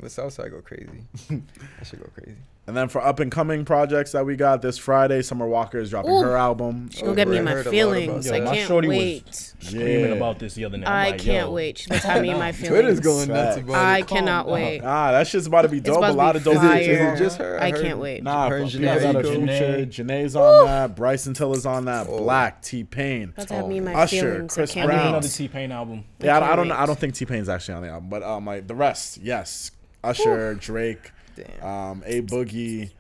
Southside go crazy. That shit go crazy. And then for up and coming projects that we got this Friday, Summer Walker is dropping Ooh. her album. She's gonna get me I in my heard a lot feelings. about I that. My can't shorty was wait. Screaming Yeah. about this the other night. I'm I like, can't yo, wait. She's gonna have me in my feelings. Twitter's going nuts Facts. about I it. cannot wait. Ah, that shit's about to be dope. about A to lot be of dope. fire. Is it just her? I heard- can't wait. Nah, Her and we got Janae Future. Eiko. Janae's on that. Bryson Tiller's on that. Oh. Black, T-Pain. About to have me in my Usher, feelings. Chris I can't I need Brown. another wait. T-Pain album. Yeah, can't I don't. wait. I don't think T-Pain's actually on the album, but like the rest, yes. Usher, Drake, Damn. A Boogie,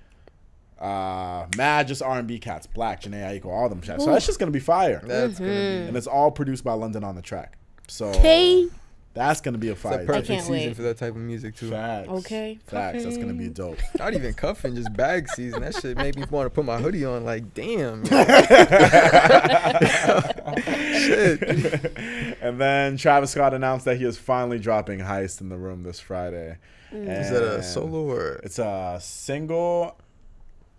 mad just R&B cats. Black, Janae Eiko, all them cats. So that's just gonna be fire. That's gonna be And it's all produced by London on the track. So Okay. that's gonna be a it's a fire. perfect can't season wait. for that type of music too. Facts. Okay. Facts. That's gonna be dope. Not even cuffing, just bag season. That shit made me want to put my hoodie on. Like, damn. Shit. And then Travis Scott announced that he is finally dropping Heist in the Room this Friday. Is that a And solo or? It's a single.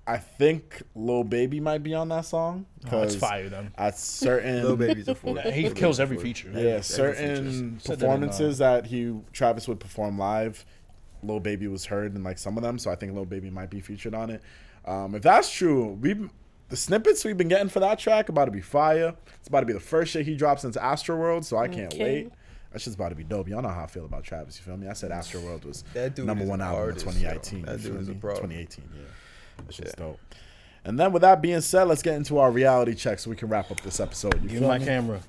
I think Lil Baby might be on that song. Oh, it's 'cause fire then. At certain Lil Baby's a fool. He kills every feature. Yeah, certain Said that in, performances that Travis would perform live, Lil Baby was heard in like some of them, so I think Lil Baby might be featured on it. If that's true, the snippets we've been getting for that track about to be fire. It's about to be the first shit he dropped since Astroworld, so I can't Okay. wait. That shit's about to be dope. Y'all know how I feel about Travis. You feel me? I said Astroworld was That dude number is 1 an album artist, in 2018. yo. That you feel dude is a me? pro. 2018, yeah. That shit's dope. And then with that being said, let's get into our reality check so we can wrap up this episode. You Give me feel my me? camera.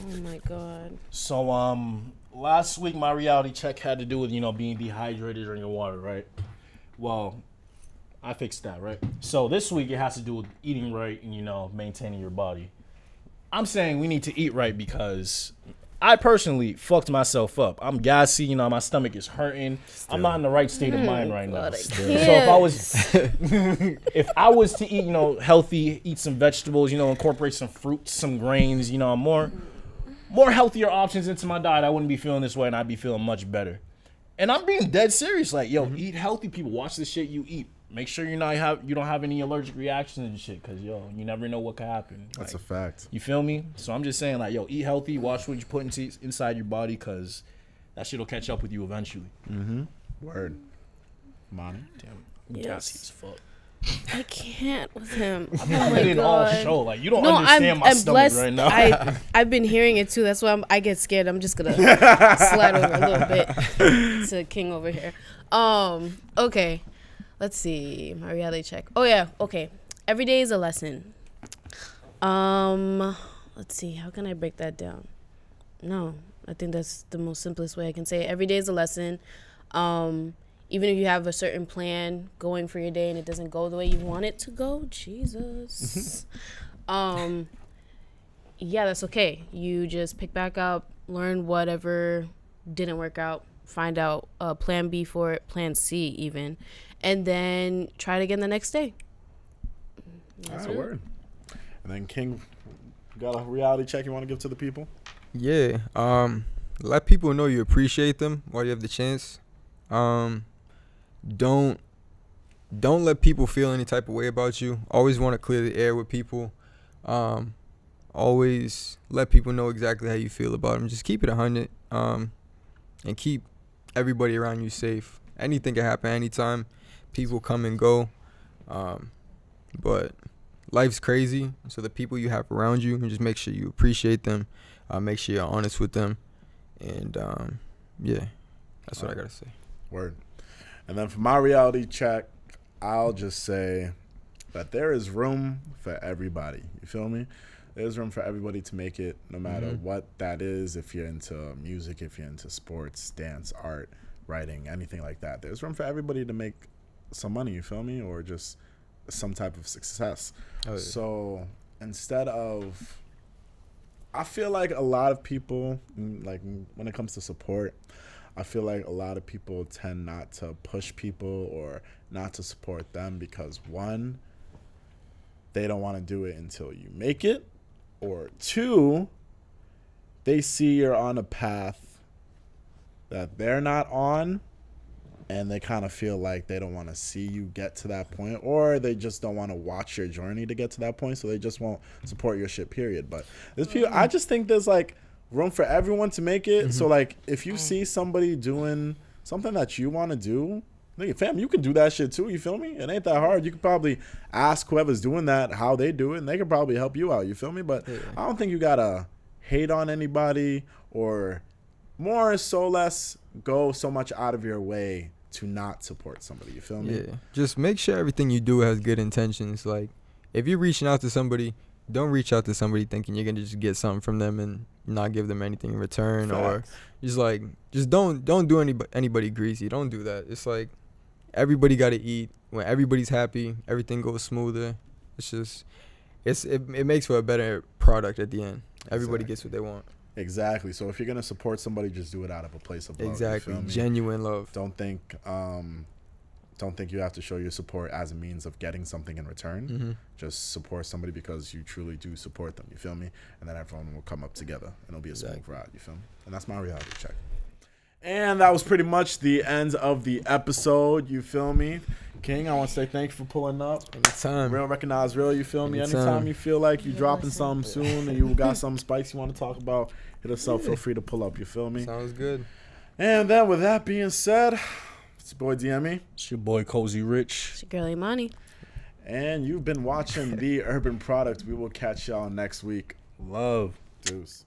Oh my god. So last week my reality check had to do with being dehydrated drinking water, right? Well, I fixed that, right? So this week it has to do with eating right and maintaining your body. I'm saying we need to eat right because I personally fucked myself up. I'm gassy, my stomach is hurting. I'm not in the right state of mind right now. God, I So can't. if I was to eat, healthy, eat some vegetables, incorporate some fruits, some grains, more, more healthier options into my diet, I wouldn't be feeling this way, and I'd be feeling much better. And I'm being dead serious. Like, yo, eat healthy. People, watch the shit you eat. Make sure you don't have any allergic reactions and shit, cause yo, you never know what could happen. That's like, a fact. You feel me? So I'm just saying, like, yo, eat healthy. Watch what you put inside your body, cause that shit'll catch up with you eventually. Word. Imani. Damn, Yes. gassy as fuck. I can't with him. I've been in all show. Like, you don't understand my I'm stomach blessed. right now. I've been hearing it too. That's why I get scared. I'm just gonna slide over a little bit to King over here. Okay. Let's see. My reality check. Oh yeah. Okay. Every day is a lesson. Let's see. How can I break that down? No, I think that's the most simplest way I can say it. Every day is a lesson. Even if you have a certain plan going for your day and it doesn't go the way you want it to go, Jesus. Yeah, that's okay. You just pick back up, learn whatever didn't work out, find out plan B for it, plan C even, and then try it again the next day. That's a word. And then King, got a reality check you want to give to the people? Yeah. Let people know you appreciate them while you have the chance. Don't let people feel any type of way about you. Always want to clear the air with people. Always let people know exactly how you feel about them. Just keep it 100. And keep everybody around you safe. Anything can happen anytime. People come and go. But life's crazy. So the people you have around you, just make sure you appreciate them. Make sure you're honest with them. And yeah, that's what I got to say. Word. And then for my reality check, I'll just say that there is room for everybody. You feel me? There's room for everybody to make it, no matter what that is. If you're into music, if you're into sports, dance, art, writing, anything like that. There's room for everybody to make some money, you feel me? Or just some type of success. Oh, yeah. So instead of... I feel like a lot of people, like when it comes to support, I feel like a lot of people tend not to push people or not to support them because, one, they don't want to do it until you make it, or two, they see you're on a path that they're not on, and they kind of feel like they don't want to see you get to that point, or they just don't want to watch your journey to get to that point, so they just won't support your shit, period. But there's people, I just think there's like room for everyone to make it. So like if you see somebody doing something that you want to do, nigga, fam, you can do that shit too, you feel me? It ain't that hard. You could probably ask whoever's doing that how they do it, and they could probably help you out, you feel me? But I don't think you gotta hate on anybody, or more so less go so much out of your way to not support somebody, you feel me? Yeah, just make sure everything you do has good intentions. Like, if you're reaching out to somebody, don't reach out to somebody thinking you're gonna just get something from them and not give them anything in return. Facts. Or just don't do anybody greasy. Don't do that. It's like everybody got to eat. When everybody's happy, everything goes smoother. It's just it makes for a better product at the end. Everybody gets what they want. Exactly. So if you're gonna support somebody, just do it out of a place of love. Exactly. Genuine love. Don't think you have to show your support as a means of getting something in return. Just support somebody because you truly do support them. You feel me? And then everyone will come up together, and it'll be a smooth ride. You feel me? And that's my reality check. And that was pretty much the end of the episode. You feel me? King, I want to say thank you for pulling up. Anytime. Real recognize real, you feel me? Anytime you feel like you dropping something soon and you got something spicy you want to talk about, hit us up. Feel free to pull up, you feel me? Sounds good. And then with that being said, it's your boy DME. It's your boy Cozy Rich. It's your girl Imani. And you've been watching The Urban Product. We will catch y'all next week. Love. Deuce.